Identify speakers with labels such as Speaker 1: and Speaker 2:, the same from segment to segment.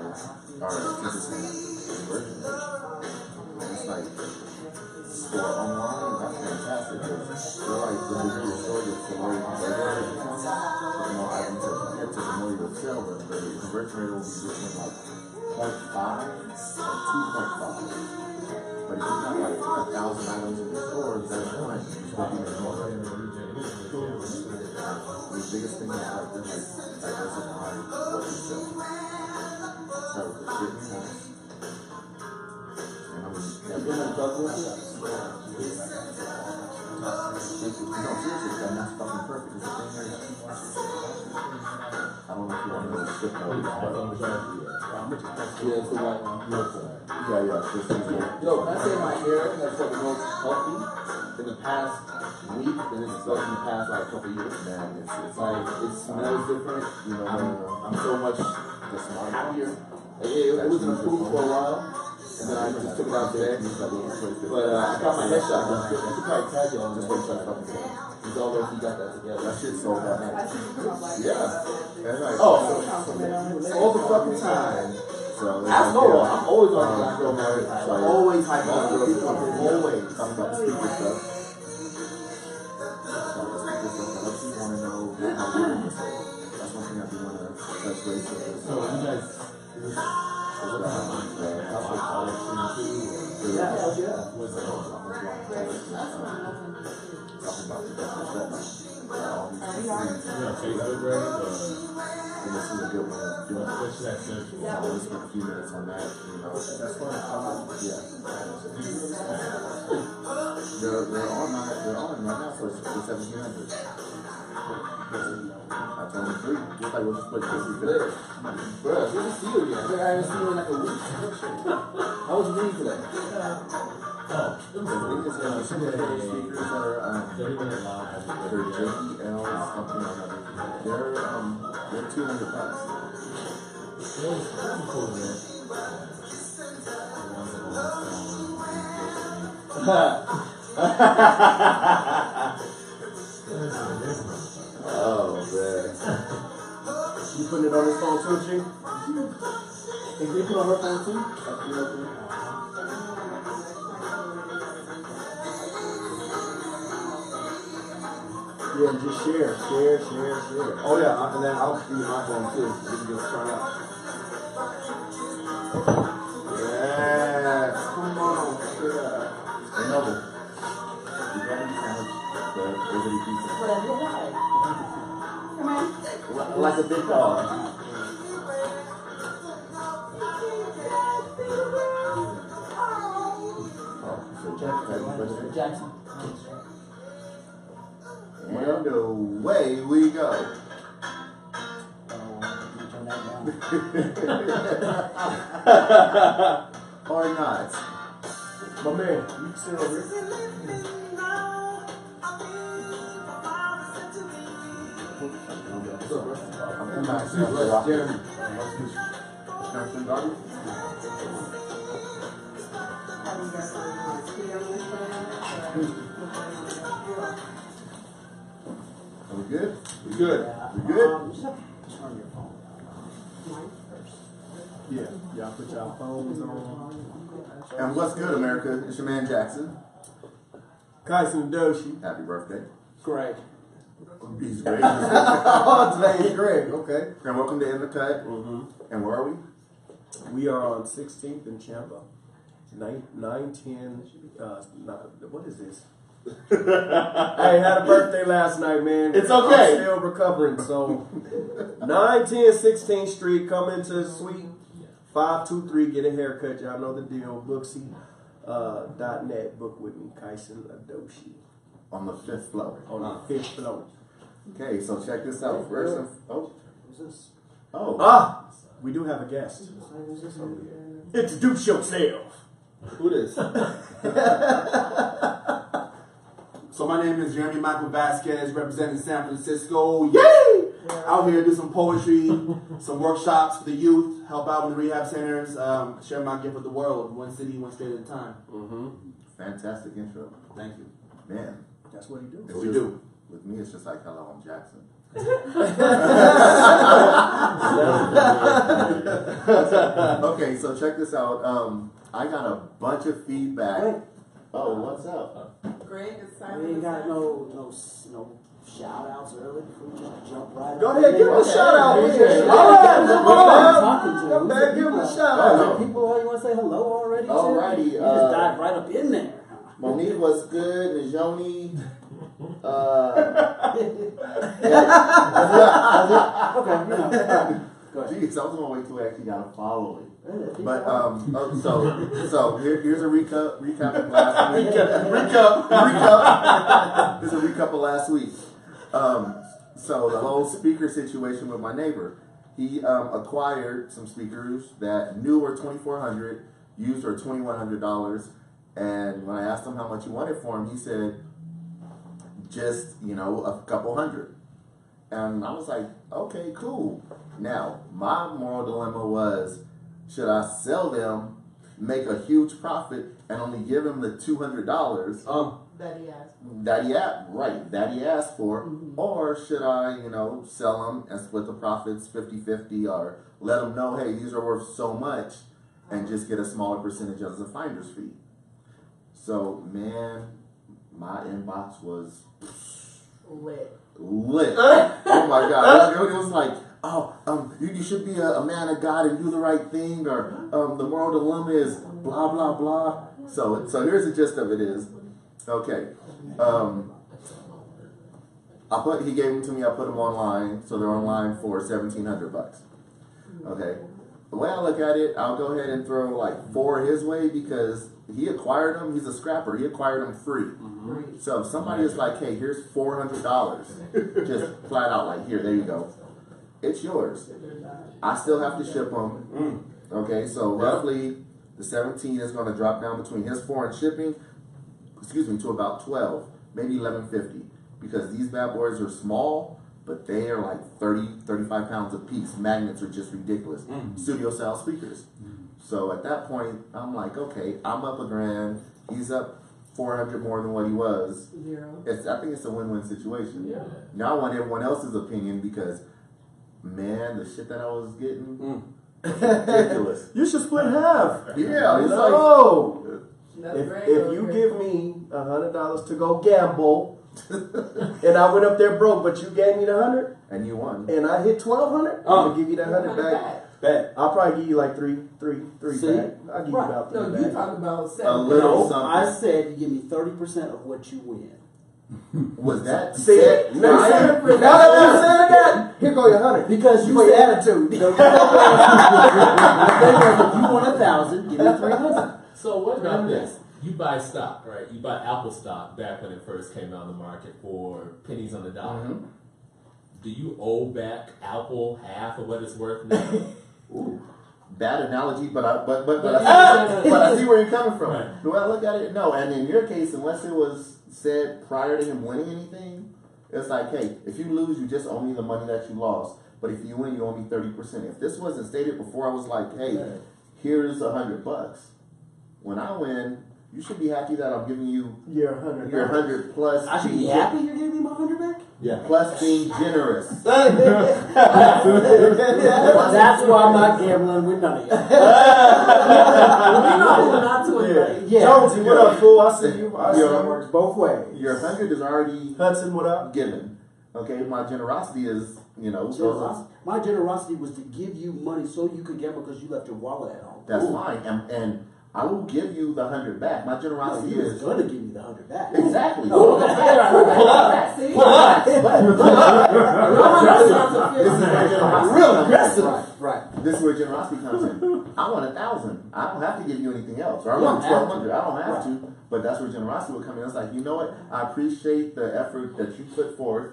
Speaker 1: are 10% conversion rate. And it's like, for online, that's fantastic. They're like, the bigger your store gets, the more you conversion rate becomes, the more items are compared to the more you would sell, the conversion rate will be between like 0.5 and 2.5. But if you got like 1,000 items in your store, that's fine. You still be making more revenue. The biggest thing is like diversifying what you sell. Start with the shit points. And I'm no, seriously, that's fucking perfect. It's the thing there. I don't know if you want to know the shit code,
Speaker 2: Yeah, it's the white one.
Speaker 1: yeah.
Speaker 2: Yo, can I say my hair has got the most healthy in the past week than it's felt in the past like couple years?
Speaker 1: Man, it's
Speaker 2: like it smells different.
Speaker 1: You know,
Speaker 2: I'm so much happier. It was in a pool for a while, and then I just took it out today. But I got my head shot. You can probably tag you on this one. He's all over. He got that together.
Speaker 1: That shit sold out.
Speaker 2: Yeah.
Speaker 1: Like,
Speaker 2: all the fucking time.
Speaker 1: So
Speaker 2: I know. I'm always on the Black Girl Marriage. I'm always hyping on girls. Always
Speaker 1: talking about the speaker stuff. I want to know how you're doing this. That's one thing I do want to touch base with.
Speaker 3: So you guys.
Speaker 1: And this is a good way of doing it. I'll just spend a few minutes on that. You know, that's fine. Yeah. They're on right now for 1,700. I told them free. Just like we'll just put this today.
Speaker 2: Bro, good to see you again. I haven't seen you in like a week. How was your meeting today?
Speaker 1: Some of the speakers that are they're JBL something or another. They're 200 bucks.
Speaker 2: Oh man. You putting it on his phone too, G? Can you put it on her phone too? Yeah, just share. Oh yeah, and then I'll give you my phone too. You can just turn up. Yes, come on. Yeah.
Speaker 1: Hey, Noble. You got any sandwich? The Liberty pizza.
Speaker 4: Come on.
Speaker 2: Like a big dog.
Speaker 4: Jackson.
Speaker 1: And away we go. Or not.
Speaker 2: My man, you can sit over here.
Speaker 1: Are we good?
Speaker 2: We good.
Speaker 1: We good?
Speaker 4: Turn your phone. Mine first.
Speaker 2: Yeah, y'all put y'all phones on.
Speaker 1: And what's good, America? It's your man Jackson.
Speaker 2: Kyson Doshi.
Speaker 1: Happy birthday.
Speaker 2: Greg.
Speaker 1: He's great.
Speaker 2: Today is Greg, okay.
Speaker 1: And welcome to In the Cut. And where are we?
Speaker 2: We are on 16th in Champa. 910, what is this? I had a birthday last night, man.
Speaker 1: It's okay.
Speaker 2: I'm still recovering, so 910 16th Street, come into Suite 523, get a haircut. Y'all know the deal. Booksy.net, book with me, Kyson Adoshi.
Speaker 1: On the 5th floor.
Speaker 2: On the 5th floor.
Speaker 1: Okay, so check this out. First,
Speaker 4: Who's this?
Speaker 2: We do have a guest. Introduce yourself.
Speaker 5: Who this? So my name is Jeremy Michael Vasquez, representing San Francisco. Yay! Out here do some poetry, some workshops for the youth, help out in the rehab centers, share my gift with the world, one city, one state at a time.
Speaker 1: fantastic intro.
Speaker 5: Thank you.
Speaker 1: Man.
Speaker 2: That's what he do.
Speaker 5: That's what we do.
Speaker 1: With me, it's just like, hello, I'm Jackson. Okay, so check this out. I got a bunch of feedback.
Speaker 3: Wait.
Speaker 1: Oh, what's up?
Speaker 4: Greg is
Speaker 3: We
Speaker 4: silent.
Speaker 3: ain't got no shout outs early before we just jump right
Speaker 6: Go
Speaker 3: up.
Speaker 6: ahead, give him a
Speaker 1: Okay.
Speaker 6: shout out.
Speaker 1: Okay.
Speaker 6: All right,
Speaker 3: Talking to
Speaker 6: come
Speaker 3: him.
Speaker 6: back, give him a shout
Speaker 1: Oh,
Speaker 6: out.
Speaker 3: People, you want to say hello already? too?
Speaker 1: Alrighty,
Speaker 3: You just dive right up in there.
Speaker 1: Monique was good. Najoni.
Speaker 3: Okay, you know. All right. Go ahead.
Speaker 1: Geez, I was gonna wait till we actually got a following. But so here's a recap of last week. recap. Here's a recap of last week. So the whole speaker situation with my neighbor, he acquired some speakers that new were $2,400, used were $2,100, and when I asked him how much he wanted for them, he said just a couple hundred, and I was like, okay, cool. Now my moral dilemma was, should I sell them, make a huge profit, and only give him the $200
Speaker 4: That he asked.
Speaker 1: that he asked for, or should I, sell them and split the profits 50-50, or let them know, hey, these are worth so much, and just get a smaller percentage as a finder's fee. So man, my inbox was
Speaker 4: Lit.
Speaker 1: lit. Oh my God, it was like, you should be a man of God and do the right thing, or the moral dilemma is blah blah blah. So here's the gist of it is, okay. He gave them to me. I put them online, so they're online for $1,700. Okay. The way I look at it, I'll go ahead and throw like 4 his way because he acquired them. He's a scrapper. He acquired them free. So if somebody is like, hey, here's $400, just flat out like, here, there you go. It's yours. I still have to ship them. Okay, so roughly the 17 is going to drop down between his 4 and shipping, to about 12, maybe $11.50, because these bad boys are small, but they are like 30, 35 pounds a piece. Magnets are just ridiculous. Studio style speakers. So at that point, I'm like, okay, I'm up $1,000. He's up 400 more than what he was.
Speaker 4: 0.
Speaker 1: I think it's a win-win situation.
Speaker 2: Yeah.
Speaker 1: Now I want everyone else's opinion because, man, the shit that I was getting, ridiculous.
Speaker 6: You should split half.
Speaker 1: Yeah, it's like,
Speaker 6: No.
Speaker 4: That's
Speaker 6: If
Speaker 4: Greg
Speaker 6: you
Speaker 4: over
Speaker 6: give
Speaker 4: here.
Speaker 6: me $100 to go gamble, and I went up there broke, but you gave me the 100,
Speaker 1: and you won.
Speaker 6: and I hit 1,200, I'm gonna give you that 100 back.
Speaker 2: Bet.
Speaker 6: I'll probably give you like three
Speaker 3: See?
Speaker 6: back. I'll give you about 3
Speaker 4: No,
Speaker 6: back.
Speaker 4: you talk about 7.
Speaker 1: A little
Speaker 3: No, I
Speaker 1: something.
Speaker 3: said you give me 30% of what you win.
Speaker 1: Was that
Speaker 6: See,
Speaker 1: set?
Speaker 6: now that I'm saying that, here go your 100.
Speaker 3: Because you
Speaker 6: For your
Speaker 3: said
Speaker 6: attitude.
Speaker 3: if you want 1,000, give me 300.
Speaker 7: So what about this? You buy stock, right? You buy Apple stock back when it first came out on the market for pennies on the dollar. Do you owe back Apple half of what it's worth now?
Speaker 1: Ooh, bad analogy, but I see where you're coming from.
Speaker 7: Right.
Speaker 1: The way I look at it, no. And in your case, unless it was said prior to him winning anything, it's like, hey, if you lose, you just owe me the money that you lost. But if you win, you owe me 30%. If this wasn't stated before, I was like, hey, here's $100. When I win, you should be happy that I'm giving you
Speaker 6: You're 100.
Speaker 1: your 100 plus.
Speaker 3: I should be happy you're giving me my 100 back?
Speaker 2: Yeah.
Speaker 1: Plus being generous.
Speaker 3: That's why I'm not gambling with none of y'all.
Speaker 4: No, not to invite.
Speaker 3: Yeah.
Speaker 6: Jonesy, what up, fool? I see you. I see
Speaker 1: Yeah.
Speaker 6: it works both ways.
Speaker 1: Your 100 is already
Speaker 6: Hudson, what up?
Speaker 1: given. Okay, my generosity is,
Speaker 3: Generosity. My generosity was to give you money so you could gamble because you left your wallet at home.
Speaker 1: that's
Speaker 3: Ooh.
Speaker 1: fine. And I will give you the 100 back. My
Speaker 3: No,
Speaker 1: generosity
Speaker 3: you was
Speaker 1: is
Speaker 3: gonna give me the 100 back.
Speaker 1: exactly.
Speaker 3: Oh, okay.
Speaker 4: See?
Speaker 1: This is where generosity
Speaker 3: Real
Speaker 1: comes
Speaker 3: aggressive.
Speaker 1: in.
Speaker 3: Right.
Speaker 1: This is where generosity comes in. I want 1,000. I don't have to give you anything else. Or I
Speaker 3: You
Speaker 1: want
Speaker 3: don't have
Speaker 1: 1,200. I don't have
Speaker 3: Right.
Speaker 1: to. But that's where generosity will come in. It's like, you know what? I appreciate the effort that you put forth.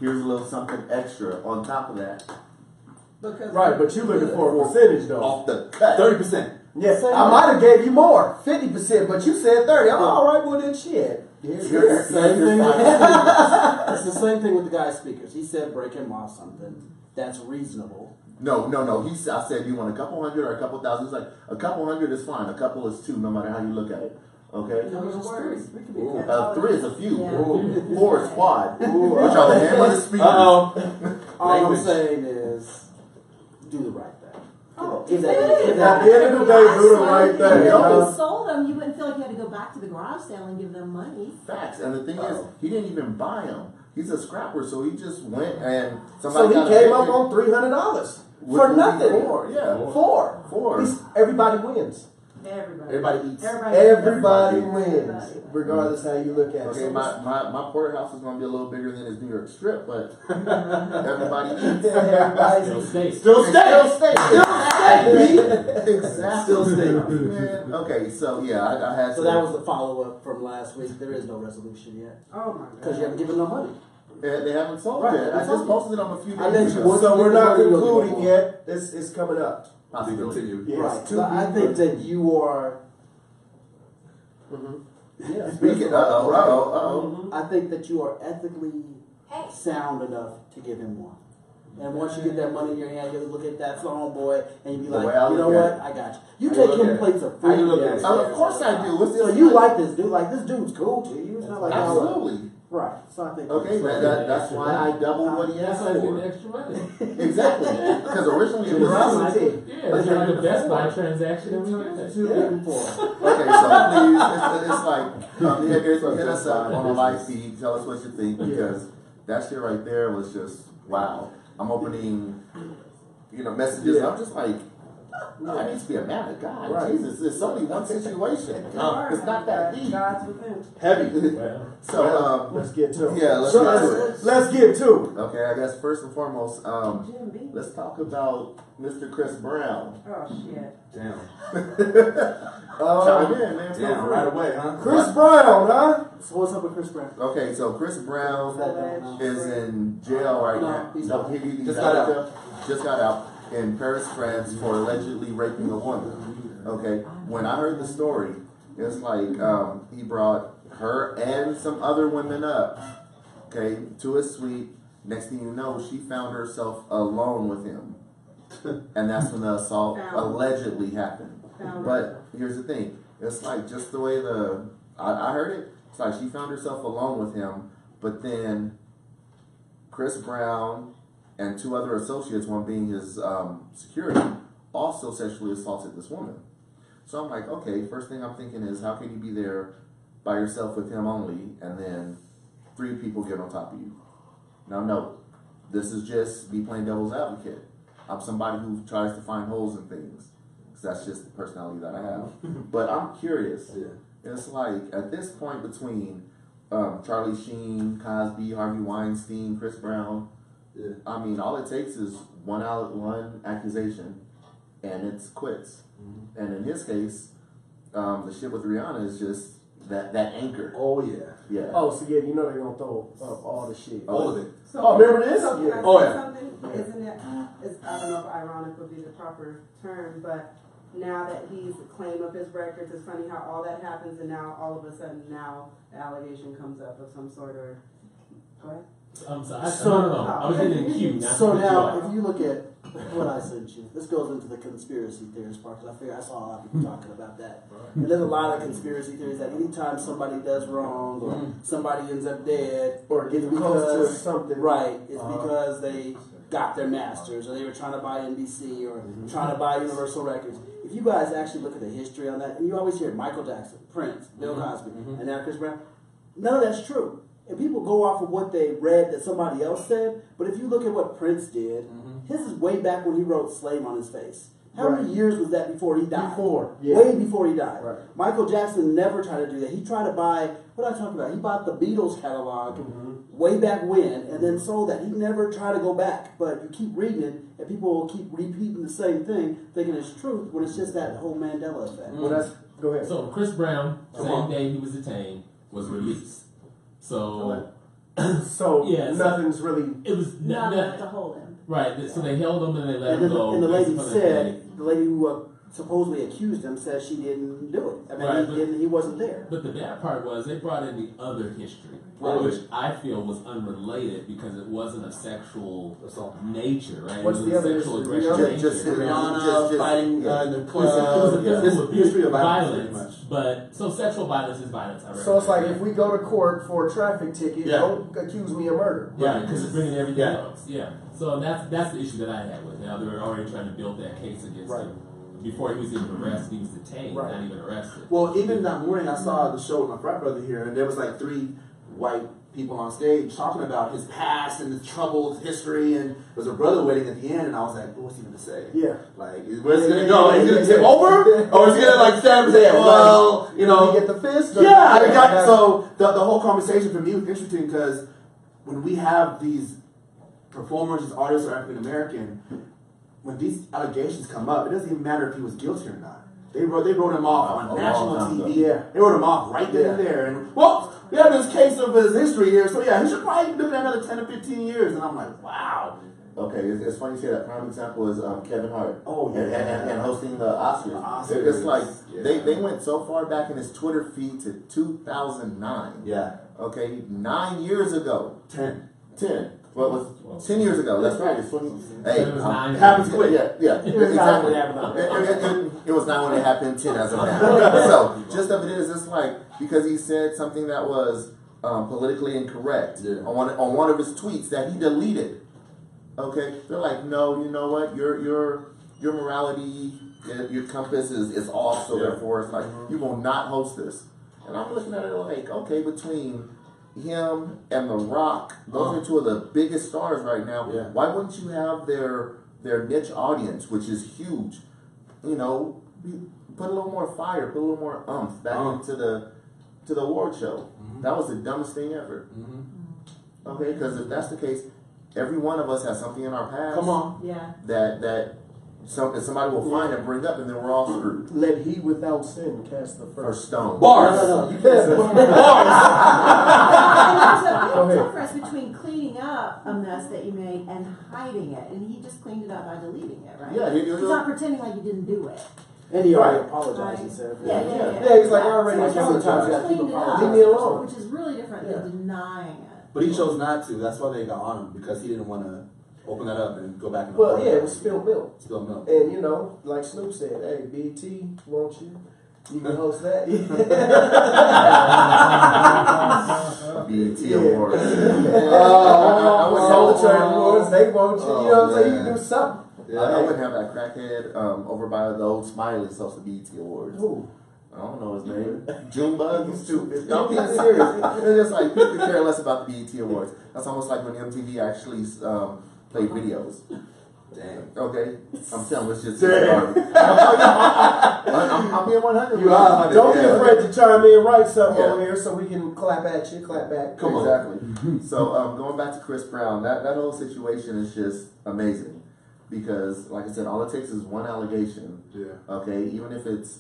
Speaker 1: Here's a little something extra on top of that.
Speaker 4: Because
Speaker 6: Right, but you looking for a percentage though.
Speaker 1: Off the cut.
Speaker 2: 30%.
Speaker 6: Yes,
Speaker 3: Same
Speaker 6: I
Speaker 3: way.
Speaker 6: might have gave you more, 50%, but you said 30. I'm all right with it. Shit. Here's
Speaker 3: Same thing with
Speaker 1: You're
Speaker 3: It's the same thing with the guy's speakers. He said break him off something that's reasonable.
Speaker 1: No. I said, you want a couple hundred or a couple thousand? He's like, a couple hundred is fine. A couple is two, no matter how you look at it. Okay?
Speaker 4: No, it's worse. We could be
Speaker 2: Ooh.
Speaker 1: 3 is a few.
Speaker 4: Yeah.
Speaker 2: Ooh.
Speaker 1: 4 is quad.
Speaker 2: Ooh,
Speaker 1: Which are the hammer the speakers.
Speaker 3: All I'm
Speaker 2: Language.
Speaker 3: saying is, do the right thing.
Speaker 4: Oh,
Speaker 3: Give
Speaker 4: exactly.
Speaker 3: that- give
Speaker 6: At
Speaker 3: that-
Speaker 6: the end of the day, do the right
Speaker 4: If
Speaker 6: thing.
Speaker 4: you
Speaker 6: huh?
Speaker 4: sold them, you wouldn't feel like you had to go back to the garage sale and give them money.
Speaker 1: Facts. And the thing is, he didn't even buy them. He's a scrapper, so he just went and
Speaker 6: So
Speaker 1: somebody
Speaker 6: he
Speaker 1: got a
Speaker 6: came up
Speaker 1: ticket.
Speaker 6: on $300
Speaker 1: What
Speaker 6: for
Speaker 1: would
Speaker 6: nothing.
Speaker 1: be 4? Yeah.
Speaker 6: 4.
Speaker 1: 4.
Speaker 6: Everybody wins.
Speaker 2: Everybody eats.
Speaker 6: Everybody wins, regardless how you look at it.
Speaker 1: Okay, my porterhouse is gonna be a little bigger than his New York strip, but everybody eats.
Speaker 6: Everybody's
Speaker 7: Still stays.
Speaker 2: Still stay.
Speaker 1: Exactly.
Speaker 2: Still stay.
Speaker 1: Man. Okay, so yeah, I had
Speaker 3: So
Speaker 1: to.
Speaker 3: that was the follow up from last week. There is no resolution yet
Speaker 4: Oh my
Speaker 3: because you haven't given no money.
Speaker 1: They haven't sold
Speaker 3: Right,
Speaker 1: yet. I
Speaker 3: it's
Speaker 1: just
Speaker 3: on.
Speaker 1: posted it on a few
Speaker 3: I
Speaker 1: days
Speaker 3: let you
Speaker 1: ago.
Speaker 3: watch-
Speaker 6: So we're not
Speaker 3: We're gonna
Speaker 6: concluding
Speaker 3: go.
Speaker 6: yet. It's coming up.
Speaker 2: To
Speaker 1: Possibility.
Speaker 2: continue.
Speaker 6: Yes,
Speaker 3: Right.
Speaker 6: to
Speaker 3: So I
Speaker 6: be
Speaker 3: think that you are.
Speaker 6: Yeah.
Speaker 1: Speaking.
Speaker 3: I think that you are ethically sound enough to give him one. And once you get that money in your hand, you'll look at that phone boy and you'll be
Speaker 1: The
Speaker 3: like,
Speaker 1: way I
Speaker 3: you know
Speaker 1: look
Speaker 3: what?
Speaker 1: at it.
Speaker 3: I got you. You
Speaker 2: How you
Speaker 3: take
Speaker 2: look
Speaker 3: him
Speaker 2: at it?
Speaker 3: plates of
Speaker 2: How you
Speaker 3: food.
Speaker 2: look at
Speaker 3: Yeah.
Speaker 2: it?
Speaker 1: Of course I do. What's
Speaker 3: So
Speaker 1: this?
Speaker 3: you like this dude? Like this dude's cool to you. It's not like
Speaker 1: Absolutely.
Speaker 3: right. So I think
Speaker 1: Okay, that's why I doubled what he
Speaker 7: That's
Speaker 1: asked
Speaker 7: how you get
Speaker 1: for.
Speaker 7: the extra money.
Speaker 1: Exactly. Because originally it was.
Speaker 6: Generosity.
Speaker 7: Yeah, it's like a Best Buy transaction and we get it.
Speaker 1: Okay, so please, it's like hit us up on the live feed. Tell us what you think because that shit right there was just wow. I'm opening, messages. And I'm just like, I need to be a man of God.
Speaker 6: Right.
Speaker 1: Jesus, it's only one situation. It's not that deep.
Speaker 4: God's with him.
Speaker 6: Heavy.
Speaker 7: Well,
Speaker 1: So
Speaker 6: Let's get to it.
Speaker 1: yeah, let's
Speaker 6: So
Speaker 1: get to it.
Speaker 6: let's get to it.
Speaker 1: Okay, I guess first and foremost,
Speaker 4: Jim B.
Speaker 1: let's talk about Mr. Chris Brown.
Speaker 4: Oh shit.
Speaker 2: Damn.
Speaker 1: Chime in, man. feel
Speaker 2: Damn.
Speaker 1: free.
Speaker 2: Right away, huh?
Speaker 6: Chris Brown, huh?
Speaker 3: So what's up with Chris Brown?
Speaker 1: Okay, so Chris Brown
Speaker 3: Alleged.
Speaker 1: is in jail right
Speaker 3: No,
Speaker 1: now.
Speaker 3: he's
Speaker 1: No,
Speaker 3: not.
Speaker 1: he
Speaker 2: Just got out.
Speaker 1: Just got out in Paris, France for allegedly raping a woman. Okay, when I heard the story, it's like he brought her and some other women up, okay, to his suite. Next thing you know, she found herself alone with him. And that's when the assault allegedly happened. But here's the thing. It's like just the way I heard it. It's like she found herself alone with him, but then Chris Brown and 2 other associates, one being his security, also sexually assaulted this woman. So I'm like, okay, first thing I'm thinking is how can you be there by yourself with him only, and then 3 people get on top of you? Now, no, this is just me playing devil's advocate. I'm somebody who tries to find holes in things. That's just the personality that I have. But I'm curious.
Speaker 2: Yeah.
Speaker 1: It's like at this point between Charlie Sheen, Cosby, Harvey Weinstein, Chris Brown,
Speaker 2: Yeah.
Speaker 1: I mean, all it takes is one accusation, and it's quits.
Speaker 2: Mm-hmm.
Speaker 1: And in his case, the shit with Rihanna is just that anchor.
Speaker 2: Oh yeah.
Speaker 1: Yeah.
Speaker 6: Oh, so yeah, you know they're gonna throw up all the shit.
Speaker 2: All of it.
Speaker 4: So,
Speaker 6: Oh, remember this?
Speaker 4: So can I say
Speaker 2: Oh, yeah.
Speaker 4: something? Isn't it? I don't know if ironic would be the proper term, but now that he's claim of his records, it's funny how all that happens, and now all of a sudden now the allegation comes up of some sort of. Go ahead.
Speaker 7: I'm sorry. No. I was getting in queue. Not
Speaker 3: So
Speaker 7: to cut you
Speaker 3: now,
Speaker 7: off.
Speaker 3: if you look at what I sent you, this goes into the conspiracy theorist part because I figure I saw a lot of people talking about that. And there's a lot of conspiracy theories that anytime somebody does wrong or somebody ends up dead,
Speaker 6: Or get
Speaker 3: it's
Speaker 6: close to
Speaker 3: because
Speaker 6: something.
Speaker 3: right, it's because they got their masters or they were trying to buy NBC or trying to buy Universal Records. If you guys actually look at the history on that, and you always hear Michael Jackson, Prince, Bill Cosby, and now Chris Brown, none of that's true. And people go off of what they read that somebody else said, but if you look at what Prince did, his is way back when he wrote Slave on his face. How many years was that before he died? Way before he died.
Speaker 6: Right.
Speaker 3: Michael Jackson never tried to do that. He tried to buy, what am I talking about? He bought the Beatles catalog way back when and then sold that. He never tried to go back, but you keep reading it and people will keep repeating the same thing thinking it's truth when it's just that whole Mandela effect.
Speaker 6: Well, that's go ahead.
Speaker 7: So Chris Brown,
Speaker 2: Come
Speaker 7: same
Speaker 2: on.
Speaker 7: day he was detained, was released. So
Speaker 6: So
Speaker 7: Yeah, so-
Speaker 6: nothing's really.
Speaker 7: it was
Speaker 4: Not enough to hold him.
Speaker 7: right. So they held him and they let
Speaker 3: And
Speaker 7: him
Speaker 3: then
Speaker 7: go.
Speaker 3: and the lady
Speaker 7: based upon that day.
Speaker 3: said, the lady who supposedly accused him said she didn't do it. I mean,
Speaker 7: Right,
Speaker 3: he wasn't there.
Speaker 7: But the bad part was they brought in the other history,
Speaker 2: Right.
Speaker 7: which I feel was unrelated because it wasn't a sexual
Speaker 2: Assault.
Speaker 7: nature, right?
Speaker 6: What's
Speaker 7: it was
Speaker 6: the
Speaker 7: a
Speaker 6: other
Speaker 7: sexual
Speaker 6: history?
Speaker 7: aggression
Speaker 1: Just
Speaker 7: nature.
Speaker 2: Rihanna
Speaker 1: just-
Speaker 2: fighting
Speaker 1: yeah.
Speaker 2: in the
Speaker 7: It was a
Speaker 2: club.
Speaker 7: physical
Speaker 2: History of violence, pretty
Speaker 7: violence,
Speaker 2: much.
Speaker 7: But so sexual violence is violence. I
Speaker 6: So it's like
Speaker 7: recognize
Speaker 6: if we go to court for a traffic ticket,
Speaker 5: Yeah.
Speaker 6: don't accuse me of murder.
Speaker 7: that. Right, because it's bringing everything
Speaker 5: Yeah.
Speaker 7: else. Yeah. So that's the issue that I had with it. Now they're already trying to build that case against
Speaker 6: Right.
Speaker 7: him. Before he was even arrested, he was detained,
Speaker 6: Right.
Speaker 7: not even arrested.
Speaker 5: Well, even that morning, I saw the show with my frat brother here, and there was like 3 white people on stage talking about his past and his troubles, history, and there was a brother waiting at the end, and I was like, what's he gonna say?
Speaker 6: Yeah.
Speaker 5: Like, where's he gonna go? Is he gonna tip over? Or is he gonna like stand and say, well, you know?
Speaker 6: You get the fist.
Speaker 5: Yeah, exactly. So the whole conversation for me was interesting because when we have these performers, these artists are African American, when these allegations come up, it doesn't even matter if he was guilty or not. They wrote him off on national TV.
Speaker 6: Yeah.
Speaker 5: They wrote him off right then and there. And well, we have this case of his history here, so yeah, he should probably live another 10 or 15 years. And I'm like, wow.
Speaker 1: Okay, it's funny you say that. Prime example is Kevin Hart.
Speaker 5: Oh, yeah.
Speaker 1: And hosting the Oscars.
Speaker 5: Oscars.
Speaker 1: It's like
Speaker 5: Yeah.
Speaker 1: they went so far back in his Twitter feed to 2009.
Speaker 5: Yeah.
Speaker 1: Okay, 9 years ago.
Speaker 5: 10.
Speaker 1: 10. What was 10 years ago? That's right. It's 20. Hey,
Speaker 7: It was 9.
Speaker 5: It happens quick.
Speaker 1: Yeah,
Speaker 3: It was not when it
Speaker 1: exactly.
Speaker 3: happened.
Speaker 1: It was not when it happened. 10 as of now. So, just of it is, it's like because he said something that was politically incorrect
Speaker 5: Yeah.
Speaker 1: on one of his tweets that he deleted. Okay, they're like, no, you know what? Your morality, your compass is off. So
Speaker 5: Yeah.
Speaker 1: therefore, it's like you will not host this. And I'm looking at it like, okay, between him and The Rock, those are 2 of the biggest stars right now.
Speaker 5: Yeah.
Speaker 1: Why wouldn't you have their niche audience, which is huge? You know, put a little more fire, put a little more back into the award show. That was the dumbest thing ever. Okay, because if that's the case, every one of us has something in our past.
Speaker 5: Come on.
Speaker 4: Yeah.
Speaker 1: That somebody will find and bring up, and then we're all screwed.
Speaker 6: Let he without sin cast the
Speaker 1: First
Speaker 6: first.
Speaker 1: stone.
Speaker 5: Bars.
Speaker 6: No.
Speaker 4: And there's a
Speaker 6: Go ahead.
Speaker 4: difference between cleaning up a mess that you made and hiding it. And he just cleaned it up by deleting it, right?
Speaker 1: Yeah,
Speaker 4: He's not pretending like you didn't do it.
Speaker 3: And he already
Speaker 1: Right.
Speaker 3: apologized and said,
Speaker 4: Yeah.
Speaker 6: Yeah, he's like, I already
Speaker 4: So
Speaker 6: apologized.
Speaker 3: Sometimes you have to keep
Speaker 4: cleaned it up,
Speaker 3: apologizing.
Speaker 6: Leave me alone.
Speaker 4: which is really different
Speaker 6: Yeah.
Speaker 4: than denying it.
Speaker 5: But he chose not to. That's why they got on him, because he didn't want to open that up and go back and
Speaker 6: Well, yeah, it was spilled milk.
Speaker 5: spill milk.
Speaker 6: And you know, like Snoop said, hey, BT, won't you? You can host that.
Speaker 1: BET
Speaker 6: Yeah.
Speaker 1: Awards.
Speaker 6: I was Soul Train Awards, they want you. You know what I'm saying? You
Speaker 1: man.
Speaker 6: can do something.
Speaker 1: I wouldn't have that crackhead over by the old Smiley host of BET Awards.
Speaker 6: Ooh.
Speaker 1: I don't know his name. Junebug. He's stupid. I'm being serious. It's just like people could care less about the BET Awards. That's almost like when MTV actually played videos.
Speaker 5: Damn.
Speaker 1: Okay, I'm telling you, it's just.
Speaker 5: Damn.
Speaker 1: I'm being 100.
Speaker 5: You are.
Speaker 6: Don't be
Speaker 1: Yeah.
Speaker 6: afraid to chime in and write something
Speaker 1: Yeah.
Speaker 6: over here so we can clap at you, clap back.
Speaker 5: Come on.
Speaker 1: Exactly. So going back to Chris Brown, that whole situation is just amazing because, like I said, all it takes is one allegation.
Speaker 5: Yeah.
Speaker 1: Okay, even if it's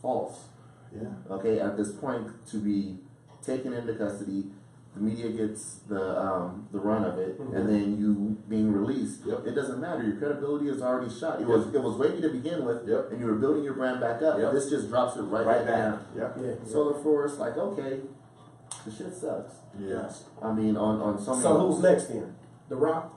Speaker 1: false.
Speaker 5: Yeah.
Speaker 1: Okay, at this point, to be taken into custody, the media gets the run of it, and then you being released.
Speaker 5: Yep.
Speaker 1: It doesn't matter. Your credibility is already shot. It was ready to begin with,
Speaker 5: Yep.
Speaker 1: and you were building your brand back up.
Speaker 5: Yep.
Speaker 1: This just drops it right
Speaker 5: Right
Speaker 1: back
Speaker 5: back.
Speaker 1: down.
Speaker 5: Yep.
Speaker 6: Yeah.
Speaker 1: So therefore, it's like, okay, the shit sucks.
Speaker 5: Yes.
Speaker 1: I mean, on so many.
Speaker 6: So
Speaker 1: levels.
Speaker 6: who's next then? The Rock?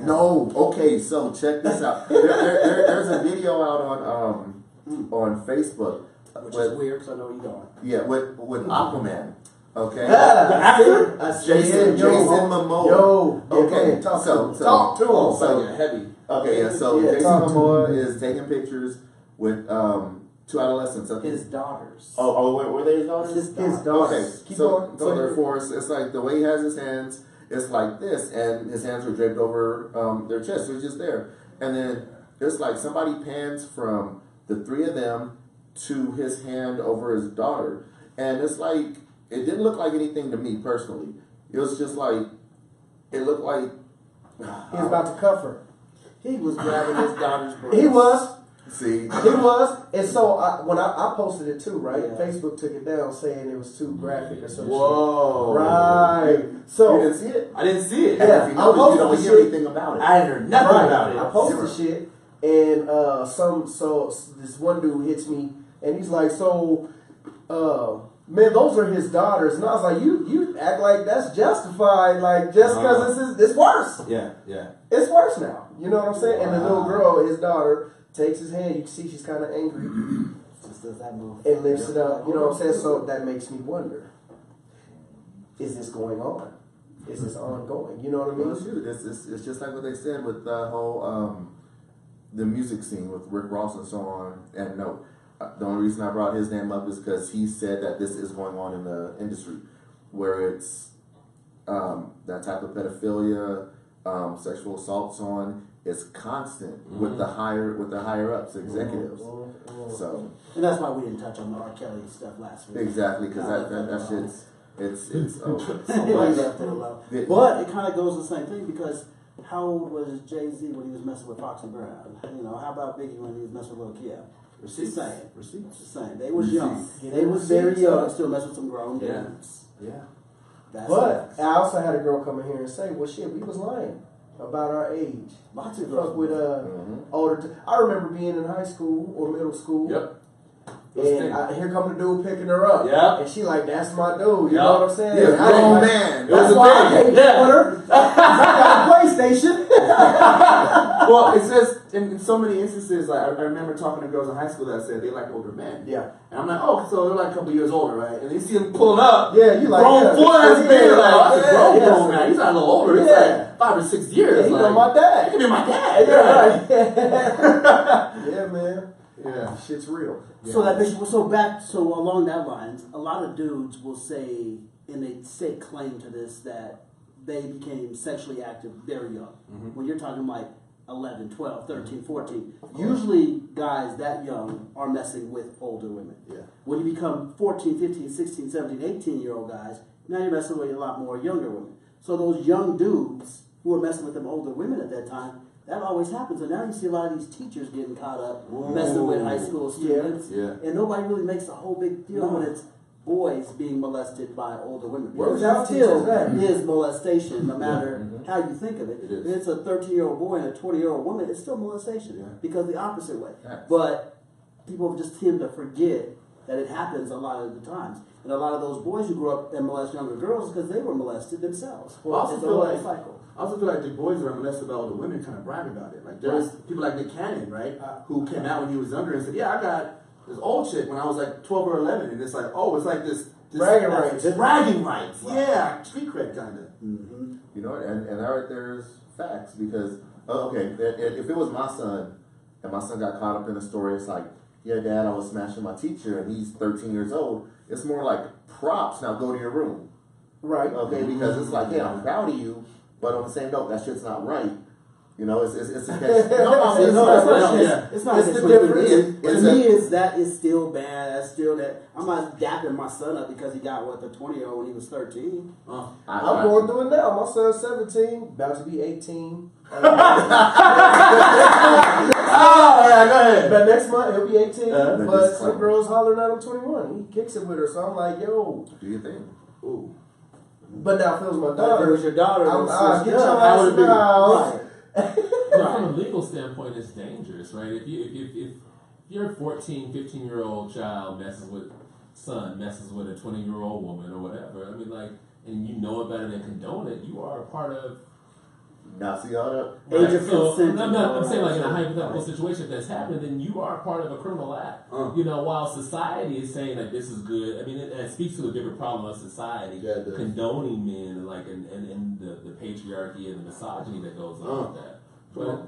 Speaker 1: No, okay. So check this out. There's a video out on Facebook.
Speaker 3: which
Speaker 1: with,
Speaker 3: is weird because I know where you're going.
Speaker 1: Yeah, with Aquaman. Okay.
Speaker 3: Actor?
Speaker 1: Jason
Speaker 6: Yo,
Speaker 1: Momoa.
Speaker 6: Yo,
Speaker 1: Okay,
Speaker 6: man, talk
Speaker 1: so-
Speaker 6: to him. Talk to him.
Speaker 1: so-
Speaker 5: yeah, heavy.
Speaker 1: Okay, yeah. So
Speaker 6: Yeah,
Speaker 1: Jason
Speaker 6: talk to
Speaker 1: Momoa is taking pictures with 2 adolescents. Okay.
Speaker 3: His daughters.
Speaker 1: Were they his daughters?
Speaker 3: His
Speaker 6: His
Speaker 3: daughters.
Speaker 6: daughters.
Speaker 1: Okay,
Speaker 6: Keep
Speaker 1: so
Speaker 6: going.
Speaker 1: so therefore it's like the way he has his hands, it's like this, and his hands were draped over their chest, so it's just there. And then it's like somebody pans from the 3 of them to his hand over his daughter, and it's like it didn't look like anything to me personally. It was just like it looked like
Speaker 6: He was about to cuff her.
Speaker 3: He was grabbing his daughter's breast.
Speaker 6: He was.
Speaker 1: see.
Speaker 6: He was. And so when I posted it too, right?
Speaker 3: Yeah.
Speaker 6: Facebook took it down saying it was too graphic or something.
Speaker 5: Whoa.
Speaker 6: Right.
Speaker 1: You
Speaker 6: So
Speaker 1: didn't see it?
Speaker 5: I didn't see it.
Speaker 6: Yeah.
Speaker 1: If you
Speaker 6: I
Speaker 1: noticed, you
Speaker 6: posted
Speaker 1: don't
Speaker 6: the
Speaker 1: hear
Speaker 6: shit.
Speaker 1: anything about it.
Speaker 5: I hadn't heard nothing
Speaker 6: right.
Speaker 5: about it.
Speaker 6: I posted shit, and this one dude hits me, and he's like, "So, man, those are his daughters." And I was like, "You act like that's justified, like just because it's worse.
Speaker 5: Yeah, yeah.
Speaker 6: It's worse now. You know what I'm saying?" And the little
Speaker 5: Wow.
Speaker 6: girl, his daughter, takes his hand. You can see she's kind of angry.
Speaker 3: does that move?
Speaker 6: and lifts it up. You know what I'm saying? So that makes me wonder: is this going on? Is this ongoing? You know what I
Speaker 1: Well,
Speaker 6: mean?
Speaker 1: shoot, it's just like what they said with the whole the music scene with Rick Ross and so on. And no, the only reason I brought his name up is because he said that this is going on in the industry, where it's that type of pedophilia, sexual assaults on. It's constant with the higher ups, executives. So
Speaker 3: And that's why we didn't touch on the R. Kelly stuff last week.
Speaker 1: exactly, because that shit's it's over.
Speaker 3: Somebody left it alone. But it kind of goes the same thing because how old was Jay-Z when he was messing with Foxy Brown? You know, how about Biggie when he was messing with Lil Kim? It's the same. It's the same. They was young. They was very young, still messing with some grown dudes.
Speaker 5: Yeah.
Speaker 3: That's
Speaker 6: But I also had a girl come in here and say, "Well, shit, we was lying about our age.
Speaker 3: lots of
Speaker 6: Fuck
Speaker 3: girls
Speaker 6: with older. I remember being in high school or middle school.
Speaker 5: Yep.
Speaker 6: And here come the dude picking her up.
Speaker 5: Yeah.
Speaker 6: And she like, that's my dude. You
Speaker 5: Yeah.
Speaker 6: know what I'm saying?
Speaker 1: Yeah,
Speaker 6: And I
Speaker 1: grown
Speaker 6: was like,
Speaker 1: man.
Speaker 5: It was
Speaker 6: That's
Speaker 5: a
Speaker 6: why I
Speaker 5: thing.
Speaker 6: hate
Speaker 5: Yeah.
Speaker 6: Twitter. I got a PlayStation.
Speaker 5: Well, it's just in so many instances. Like I remember talking to girls in high school that said they like older men.
Speaker 6: Yeah.
Speaker 5: And I'm like, oh, so they're like a couple years older, right? And they see him pulling up.
Speaker 6: Yeah, you like
Speaker 5: grown
Speaker 6: yeah,
Speaker 5: full ass
Speaker 6: yeah,
Speaker 5: man. Like, oh, that's a grown
Speaker 6: yeah,
Speaker 5: grown man. He's not a little older. He's
Speaker 6: Yeah.
Speaker 5: like 5 or 6 years.
Speaker 6: Yeah, he
Speaker 5: like,
Speaker 6: know my
Speaker 5: He
Speaker 6: dad.
Speaker 5: could be my dad.
Speaker 6: Yeah, right. Yeah, man.
Speaker 5: Yeah.
Speaker 6: Shit's real.
Speaker 3: So that makes so along that lines, a lot of dudes will say, and they say claim to this, that they became sexually active very young. When you're talking like 11, 12, 13, 14, usually guys that young are messing with older women.
Speaker 5: Yeah.
Speaker 3: When you become 14, 15, 16, 17, 18-year-old guys, now you're messing with a lot more younger women. So those young dudes who are messing with them older women at that time, that always happens. And now you see a lot of these teachers getting caught up messing with high school students.
Speaker 5: Yeah.
Speaker 3: And nobody really makes a whole big deal when it's boys being molested by older women.
Speaker 6: Where
Speaker 3: Because
Speaker 6: was our
Speaker 3: that still
Speaker 6: teachers at?
Speaker 3: is molestation, no matter how you think of it.
Speaker 5: It is.
Speaker 3: If it's a 13-year-old boy and a 20-year-old woman, it's still molestation.
Speaker 5: Yeah.
Speaker 3: Because the opposite way.
Speaker 1: Yes.
Speaker 3: But people just tend to forget that it happens a lot of the times. And a lot of those boys who grew up and molest younger girls because they were molested themselves.
Speaker 5: Well, I also
Speaker 3: It's a
Speaker 5: feel
Speaker 3: whole
Speaker 5: like
Speaker 3: cycle.
Speaker 5: I also feel like the boys that are molested by older women kind of brag about it. Like there's people like Nick Cannon, right, who came out when he was younger and said, "Yeah, I got this old chick when I was like 12 or 11," and it's like, oh, it's like this
Speaker 6: Bragging rights.
Speaker 5: bragging rights, yeah, street cred kind of.
Speaker 1: You know, and that right there is facts because okay, if it was my son and my son got caught up in a story, it's like, yeah, Dad, I was smashing my teacher and he's 13 years old. It's more like props. Now go to your room,
Speaker 6: Right.
Speaker 1: okay? Because it's like, yeah, I'm proud of you, but on the same note, that shit's not right. You know, it's a catch.
Speaker 3: It's not
Speaker 6: It's
Speaker 3: a
Speaker 6: the
Speaker 3: catch-22.
Speaker 6: difference.
Speaker 3: To me, that is still bad. That's still that. I'm not dapping my son up because he got the 20-year-old when he was 13.
Speaker 6: I'm going through it now. My son's 17, about to be 18.
Speaker 5: Oh, yeah, go ahead.
Speaker 6: But next month he'll be 18. But
Speaker 1: just
Speaker 6: some girls hollering at him 21. He kicks it with her, so I'm like, yo.
Speaker 1: Do you think?
Speaker 5: Ooh.
Speaker 6: But now if it was my
Speaker 3: If it
Speaker 6: daughter,
Speaker 3: was your daughter,
Speaker 6: I'm get
Speaker 3: it's
Speaker 6: your
Speaker 3: done.
Speaker 6: ass in the house.
Speaker 3: Right.
Speaker 7: But from a legal standpoint, it's dangerous, right? If your 14, 15-year-old child messes with a 20-year-old woman or whatever, I mean, like, and you know about it and condone it, you are a part of.
Speaker 1: Now see all that.
Speaker 3: Age of
Speaker 7: So,
Speaker 3: consent.
Speaker 7: I'm saying, like, in a hypothetical situation, if that's happening, then you are a part of a criminal act. You know, while society is saying that this is good, I mean, it speaks to a different problem of society,
Speaker 5: Yeah, it does.
Speaker 7: condoning men, like, and the patriarchy and the misogyny that goes on with that. But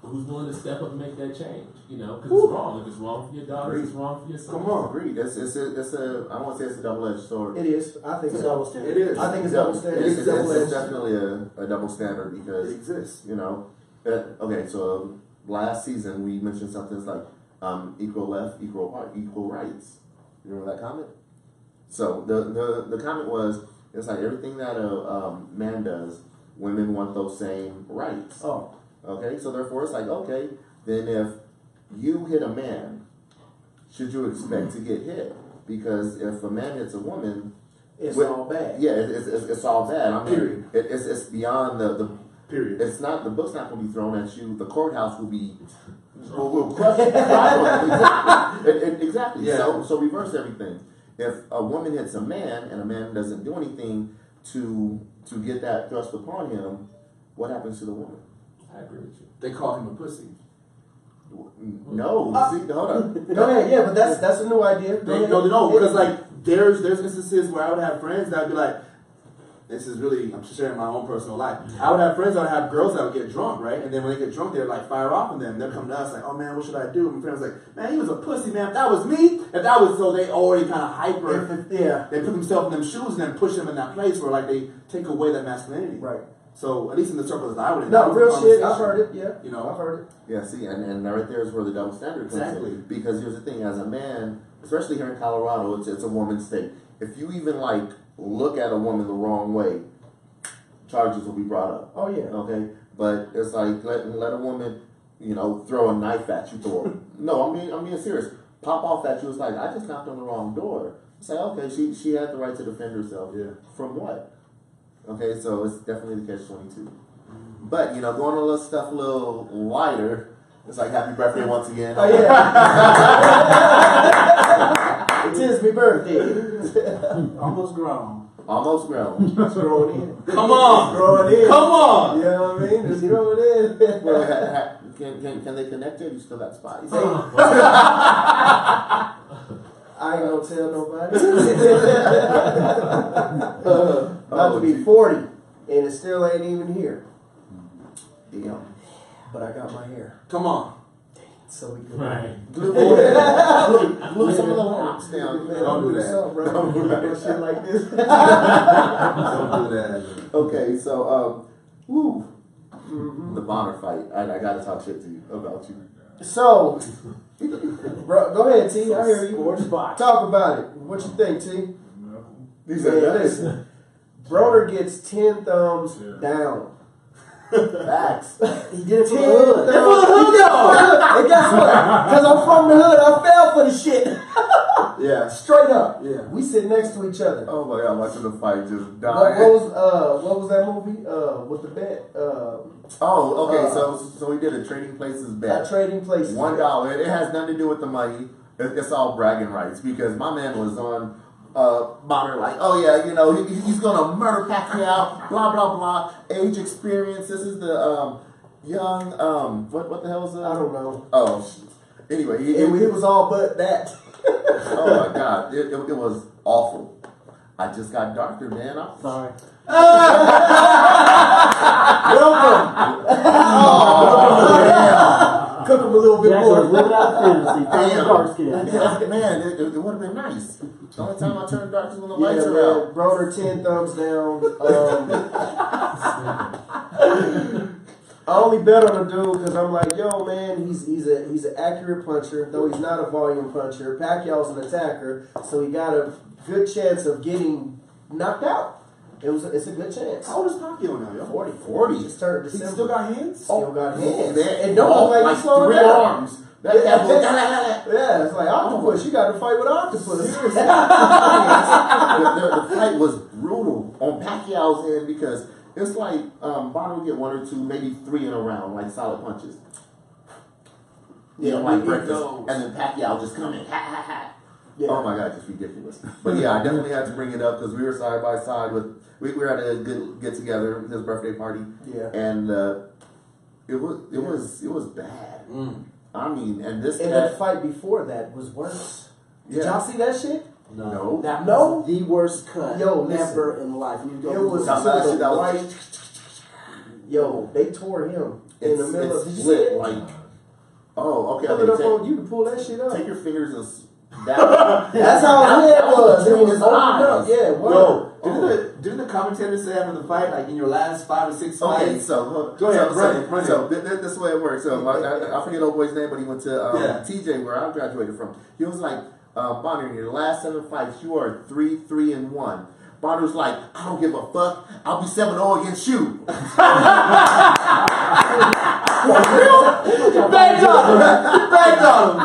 Speaker 7: who's willing to step up and make that change? You know, because it's wrong. If it's wrong for your daughter, it's wrong for your son.
Speaker 1: Come on, agreed. It's a I don't want to say it's a double-edged sword.
Speaker 6: It is. I think
Speaker 3: It's a
Speaker 6: so.
Speaker 3: double standard.
Speaker 5: It is.
Speaker 6: I think it's double standard.
Speaker 1: It's
Speaker 6: It's double edged.
Speaker 1: definitely a double standard
Speaker 5: It
Speaker 1: because
Speaker 5: exists.
Speaker 1: you know. Okay, so last season we mentioned something that's like equal left, equal rights. You remember that comment? So the comment was it's like everything that a man does, women want those same rights.
Speaker 6: Oh.
Speaker 1: Okay, so therefore it's like okay, then if you hit a man, should you expect to get hit? Because if a man hits a woman,
Speaker 6: It's
Speaker 1: With-
Speaker 6: all bad.
Speaker 1: yeah, it's all bad. I mean,
Speaker 5: Period.
Speaker 1: it's beyond the.
Speaker 5: Period.
Speaker 1: It's not the book's not going to be thrown at you. The courthouse will be will crush you. Exactly. Exactly.
Speaker 5: Yeah.
Speaker 1: So reverse everything. If a woman hits a man and a man doesn't do anything to get that thrust upon him, what happens to the woman?
Speaker 7: I agree with you.
Speaker 5: They call him a pussy.
Speaker 7: Well,
Speaker 1: No, see, hold on.
Speaker 6: Go ahead, yeah, but that's a new idea. Go ahead.
Speaker 5: No, because like there's instances where I would have friends that would be like, this is really, I'm sharing my own personal life. I would have friends that would have girls that would get drunk, right? And then when they get drunk, they're like fire off on them. They'll come to us like, oh man, what should I do? My friend's like, man, he was a pussy, man. If that was me, if that was, so they already kind of hyper.
Speaker 6: Yeah.
Speaker 5: They put themselves in them shoes and then push them in that place where like they take away that masculinity.
Speaker 6: Right.
Speaker 5: So at least in the circles that I would.
Speaker 6: No, real shit. I've heard it. Yeah.
Speaker 5: You know,
Speaker 6: I've heard it.
Speaker 1: Yeah, see, and right there is where the double standard comes
Speaker 5: Exactly.
Speaker 1: in. Because here's the thing, as a man, especially here in Colorado, it's a woman's state. If you even like look at a woman the wrong way, charges will be brought up.
Speaker 6: Oh yeah.
Speaker 1: Okay, but it's like let a woman, throw a knife at you. No, I'm being serious. Pop off at you. It's like I just knocked on the wrong door. Say okay, she had the right to defend herself.
Speaker 5: Yeah.
Speaker 1: From what? Okay, so it's definitely the catch-22. But going on a little stuff a little lighter. It's like happy birthday once again.
Speaker 6: Oh yeah. It is my birthday.
Speaker 3: Almost grown.
Speaker 1: Almost grown.
Speaker 6: Just growing in.
Speaker 5: Come on,
Speaker 6: Growing in.
Speaker 5: come on.
Speaker 6: You know what I mean? Just growing in.
Speaker 1: Well, can they connect it? You still got spice.
Speaker 6: I ain't gonna tell nobody. About to be 40, and it still ain't even here.
Speaker 1: Damn.
Speaker 6: But I got my hair,
Speaker 5: Come on.
Speaker 6: so we good.
Speaker 7: Right.
Speaker 1: Glue some of the locks down.
Speaker 6: Man,
Speaker 5: Don't do that.
Speaker 6: something, bro.
Speaker 1: Don't do that.
Speaker 6: Shit like this.
Speaker 5: Don't do that.
Speaker 1: Okay, so the Bonner fight. I gotta talk shit to you about you.
Speaker 6: So, bro, go ahead, T. I hear you.
Speaker 3: Sports box.
Speaker 6: Talk about it. What you think, T?
Speaker 1: He
Speaker 6: Man,
Speaker 1: said,
Speaker 6: listen. Broder gets 10 thumbs down.
Speaker 1: facts.
Speaker 3: He did it for
Speaker 6: 10
Speaker 3: the hood.
Speaker 6: thumbs. And guess what? Because I'm from the hood, I fell for the shit.
Speaker 5: Yeah.
Speaker 6: Straight up.
Speaker 5: Yeah.
Speaker 6: We sit next to each other.
Speaker 1: Oh my god, watching the fight just die.
Speaker 6: What was that movie? With the bet?
Speaker 1: Oh, okay. So we did a trading places bet.
Speaker 6: Trading Places.
Speaker 1: $1. It has nothing to do with the money. It's all bragging rights because my man was on Bonner like, oh yeah, he's gonna murder Pacquiao. Blah blah blah. Age, experience. This is the young what the hell is that?
Speaker 6: I don't know.
Speaker 1: Oh, anyway,
Speaker 6: It was all but that.
Speaker 1: oh my god, it was awful. I just got darker, man.
Speaker 3: Sorry.
Speaker 6: Welcome. Cook him a little bit
Speaker 3: Jackson was
Speaker 6: more.
Speaker 3: living out fantasy. Found the dark skin.
Speaker 1: Yeah, man, it would have been nice. The only time I turned dark is when the
Speaker 6: Yeah,
Speaker 1: lights are
Speaker 6: man.
Speaker 1: out.
Speaker 6: Broder 10 thumbs down. I only bet on the dude because I'm like, yo, man, he's an accurate puncher, though he's not a volume puncher. Pacquiao's an attacker, so he got a good chance of getting knocked out. It's a good chance.
Speaker 5: How old is Pacquiao now, yo?
Speaker 6: 40. Just turned
Speaker 5: He
Speaker 6: December.
Speaker 5: still got hands?
Speaker 6: Still got hands.
Speaker 1: Man,
Speaker 6: And don't look like he's slowing
Speaker 1: 3
Speaker 6: down.
Speaker 1: arms. That was,
Speaker 6: Yeah, it's like octopus. You got to fight with octopus.
Speaker 1: the fight was brutal on Pacquiao's end because it's like Bonner would get 1 or 2, maybe 3 in a round, like solid punches. Like breakfast, and then Pacquiao just come in,
Speaker 6: Yeah.
Speaker 1: Oh my god, just ridiculous. But yeah, I definitely had to bring it up because we were side by side with. We were at a good get together, his birthday party.
Speaker 6: Yeah.
Speaker 1: And it was bad. I mean, and this
Speaker 6: And
Speaker 1: cat,
Speaker 6: the fight before that was worse. Did
Speaker 1: Yeah.
Speaker 6: y'all see that shit?
Speaker 1: no.
Speaker 3: That
Speaker 6: No.
Speaker 3: was the worst cut
Speaker 6: Yo, listen.
Speaker 3: ever in life. You go
Speaker 6: It was
Speaker 1: That
Speaker 6: to
Speaker 1: was-
Speaker 6: the
Speaker 1: that was-
Speaker 6: right. Yo, they tore him in the middle of. Did you see
Speaker 1: split
Speaker 6: it?
Speaker 1: like. Oh, okay.
Speaker 6: Pull it up
Speaker 1: okay
Speaker 6: on you to pull that shit up.
Speaker 1: take your fingers and that.
Speaker 6: That's how his head was. I mean,
Speaker 1: His
Speaker 6: it's opened up.
Speaker 1: eyes.
Speaker 6: Yeah, what?
Speaker 5: Yo, didn't the commentator say after the fight, like in your last 5 or 6
Speaker 1: Okay,
Speaker 5: fights?
Speaker 1: so
Speaker 5: Go ahead,
Speaker 1: so,
Speaker 5: run it.
Speaker 1: So this is the way it works. So I forget old boy's name, but he went to TJ, where I graduated from. He was like, Bonner, in your last 7 fights, you are 3-3-1. Bonner was like, I don't give a fuck. I'll be 7-0 against you.
Speaker 5: Back on him! Back on him!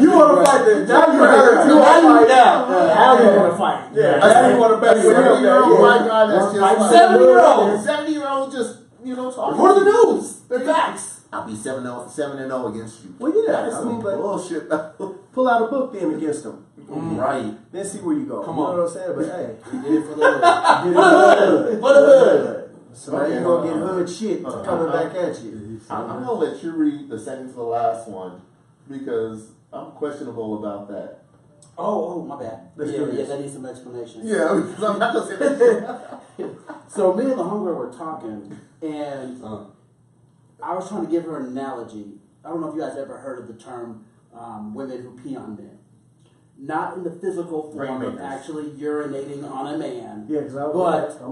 Speaker 5: You want to fight this? Now you hurt. You want to fight now.
Speaker 3: How you gonna fight?
Speaker 5: Yeah, now you want to bet with him.
Speaker 1: 70-year-old white guy that's just like
Speaker 5: 70-year-old.
Speaker 1: 70-year-old just talking.
Speaker 5: What are the news? They're facts.
Speaker 1: I'll be 7-0 against you.
Speaker 6: Well, yeah.
Speaker 1: That is
Speaker 6: I
Speaker 1: some
Speaker 6: mean, but
Speaker 1: bullshit.
Speaker 6: pull out a book then against him.
Speaker 1: Right.
Speaker 6: Then see where you go.
Speaker 5: Come
Speaker 6: you
Speaker 5: on.
Speaker 6: know what I'm saying? But hey,
Speaker 3: He did it for the hood.
Speaker 5: For the hood.
Speaker 6: so now you're gonna get hood shit coming back at you.
Speaker 1: I'm gonna let you read the second to the last one, because I'm questionable about that.
Speaker 3: Oh, my bad.
Speaker 6: Let's
Speaker 3: yeah,
Speaker 6: do this.
Speaker 3: that needs some explanation.
Speaker 1: Yeah, because I'm not gonna say that.
Speaker 3: So me and the homegirl were talking, and
Speaker 5: Uh,
Speaker 3: I was trying to give her an analogy. I don't know if you guys ever heard of the term women who pee on men. Not in the physical form of
Speaker 1: Rainmakers.
Speaker 3: actually urinating on a man,
Speaker 6: Yeah, because
Speaker 3: but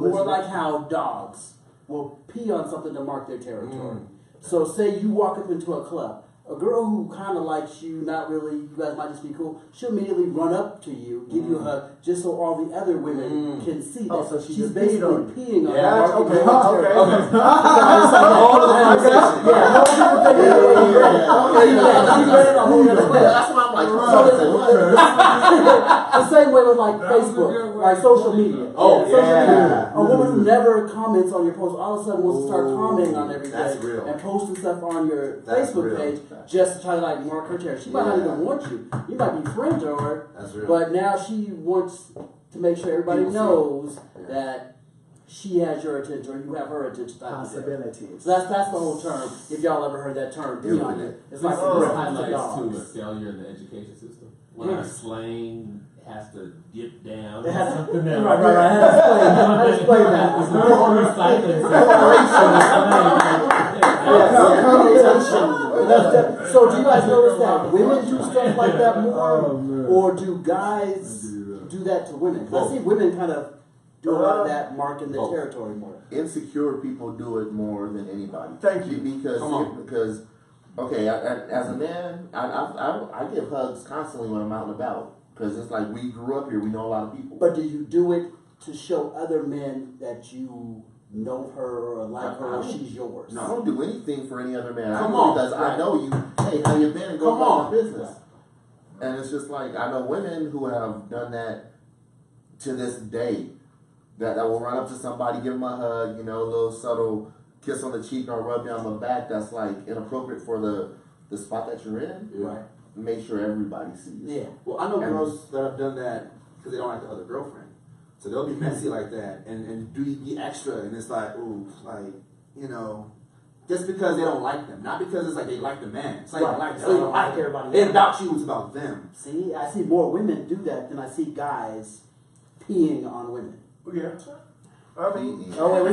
Speaker 3: more like how dogs will pee on something to mark their territory. So say you walk up into a club, a girl who kind of likes you, not really, you guys might just be cool, she'll immediately run up to you, give you a hug, just so all the other women can see that.
Speaker 6: Oh, so she
Speaker 3: she's
Speaker 6: just
Speaker 3: basically
Speaker 6: peed on you.
Speaker 3: peeing on
Speaker 5: Yeah,
Speaker 3: you.
Speaker 6: okay,
Speaker 3: marking your
Speaker 6: okay.
Speaker 3: territory.
Speaker 5: all of the conversation.
Speaker 1: That's why I'm like,
Speaker 3: The same way with like Facebook, like social media.
Speaker 5: Oh,
Speaker 3: Social
Speaker 5: yeah.
Speaker 3: media. A woman who never comments on your post all of a sudden wants to start commenting on everything
Speaker 5: That's real.
Speaker 3: and posting stuff on your
Speaker 5: That's
Speaker 3: Facebook
Speaker 5: real.
Speaker 3: page just to try to like mark her territory. She might not even want you. You might be friends with her,
Speaker 5: That's real.
Speaker 3: but now she wants to make sure everybody
Speaker 5: People see
Speaker 3: knows
Speaker 5: Yeah.
Speaker 3: that she has your attention or you have her attention. Type of deal.
Speaker 6: Possibilities.
Speaker 3: So that's the whole term. If y'all ever heard that term, be on it. It's like
Speaker 7: This
Speaker 3: the
Speaker 7: highlights to a
Speaker 3: dogs.
Speaker 7: failure in the education system. When our slang has to dip down.
Speaker 3: It has-
Speaker 7: something
Speaker 3: Right,
Speaker 7: else.
Speaker 3: right, right. I had to explain that.
Speaker 7: It's more recycling.
Speaker 3: Yeah. So do you guys notice that women do stuff like that more, or do guys do that to women? 'Cause I see women kind of do a lot of that, marking their
Speaker 5: Both.
Speaker 3: territory more.
Speaker 1: insecure people do it more than anybody.
Speaker 6: Thank you.
Speaker 1: Because
Speaker 5: Come on.
Speaker 1: because okay, as a man, I give hugs constantly when I'm out and about because it's like we grew up here. We know a lot of people.
Speaker 3: But do you do it to show other men that you know her or like her or she's yours?
Speaker 1: I don't do anything for any other man.
Speaker 5: Come
Speaker 1: I do
Speaker 5: on.
Speaker 1: because I know you. Hey, how you been? And go
Speaker 5: Come
Speaker 1: about
Speaker 5: on.
Speaker 1: my business. And it's just like I know women who have done that to this day. That will run up to somebody, give them a hug, you know, a little subtle kiss on the cheek or rub down the back. That's like inappropriate for the spot that you're in.
Speaker 5: Yeah.
Speaker 3: Right.
Speaker 1: Make sure everybody sees.
Speaker 3: Yeah.
Speaker 5: Well, I know girls that have done that because they don't like the other girlfriend. So they'll be messy like that and do the extra, and it's like, ooh, like, you know, just because they don't like them, not because it's like they like the man. It's like
Speaker 3: Right.
Speaker 5: like
Speaker 3: So you don't like everybody
Speaker 5: It's
Speaker 3: else.
Speaker 5: about you. It's about them.
Speaker 3: See, I see more women do that than I see guys peeing on women.
Speaker 6: Yeah. I mean,
Speaker 3: Oh wait, we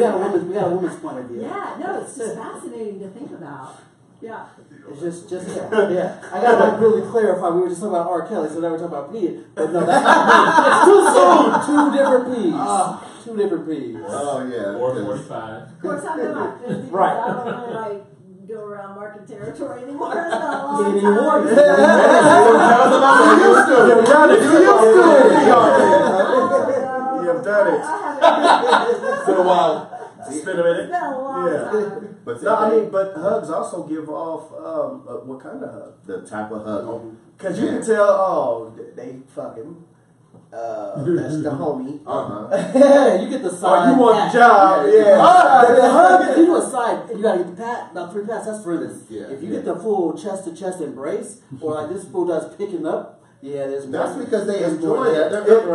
Speaker 3: got a woman's point of view.
Speaker 8: Yeah, no, it's just fascinating to think about. Yeah.
Speaker 3: It's just yeah. I gotta like really clarify. We were just talking about R. Kelly, so now we're talking about peeing. But no, that's not me. It's too soon. Two different peas. Two different peas.
Speaker 1: Oh yeah.
Speaker 7: Or
Speaker 1: because-
Speaker 7: 45.
Speaker 8: Of course, I'm in my 50s.
Speaker 3: Right.
Speaker 8: I don't really like go around market territory anymore. It's been a long
Speaker 3: Getting
Speaker 8: time.
Speaker 3: more.
Speaker 6: You've done it.
Speaker 5: It's been a while.
Speaker 6: It's been a
Speaker 8: It's
Speaker 6: minute.
Speaker 8: been a long
Speaker 6: Yeah.
Speaker 8: time.
Speaker 1: But
Speaker 6: No, I mean, but hugs also give off what kind of hug?
Speaker 1: the type of hug.
Speaker 6: Because you can tell, oh, they fucking. That's the homie.
Speaker 3: Yeah, you get the
Speaker 6: Oh,
Speaker 3: side.
Speaker 6: you want
Speaker 3: pat.
Speaker 6: the job? Yeah.
Speaker 3: The hug, if you do a side, you gotta get the pat, about 3 pats, that's friendly.
Speaker 5: Yeah.
Speaker 3: If you get the full chest to chest embrace, or like this fool does picking up, yeah, there's
Speaker 1: That's
Speaker 3: more.
Speaker 1: because they
Speaker 3: There's
Speaker 1: enjoy
Speaker 3: more.
Speaker 1: that.
Speaker 3: Right.
Speaker 1: Okay,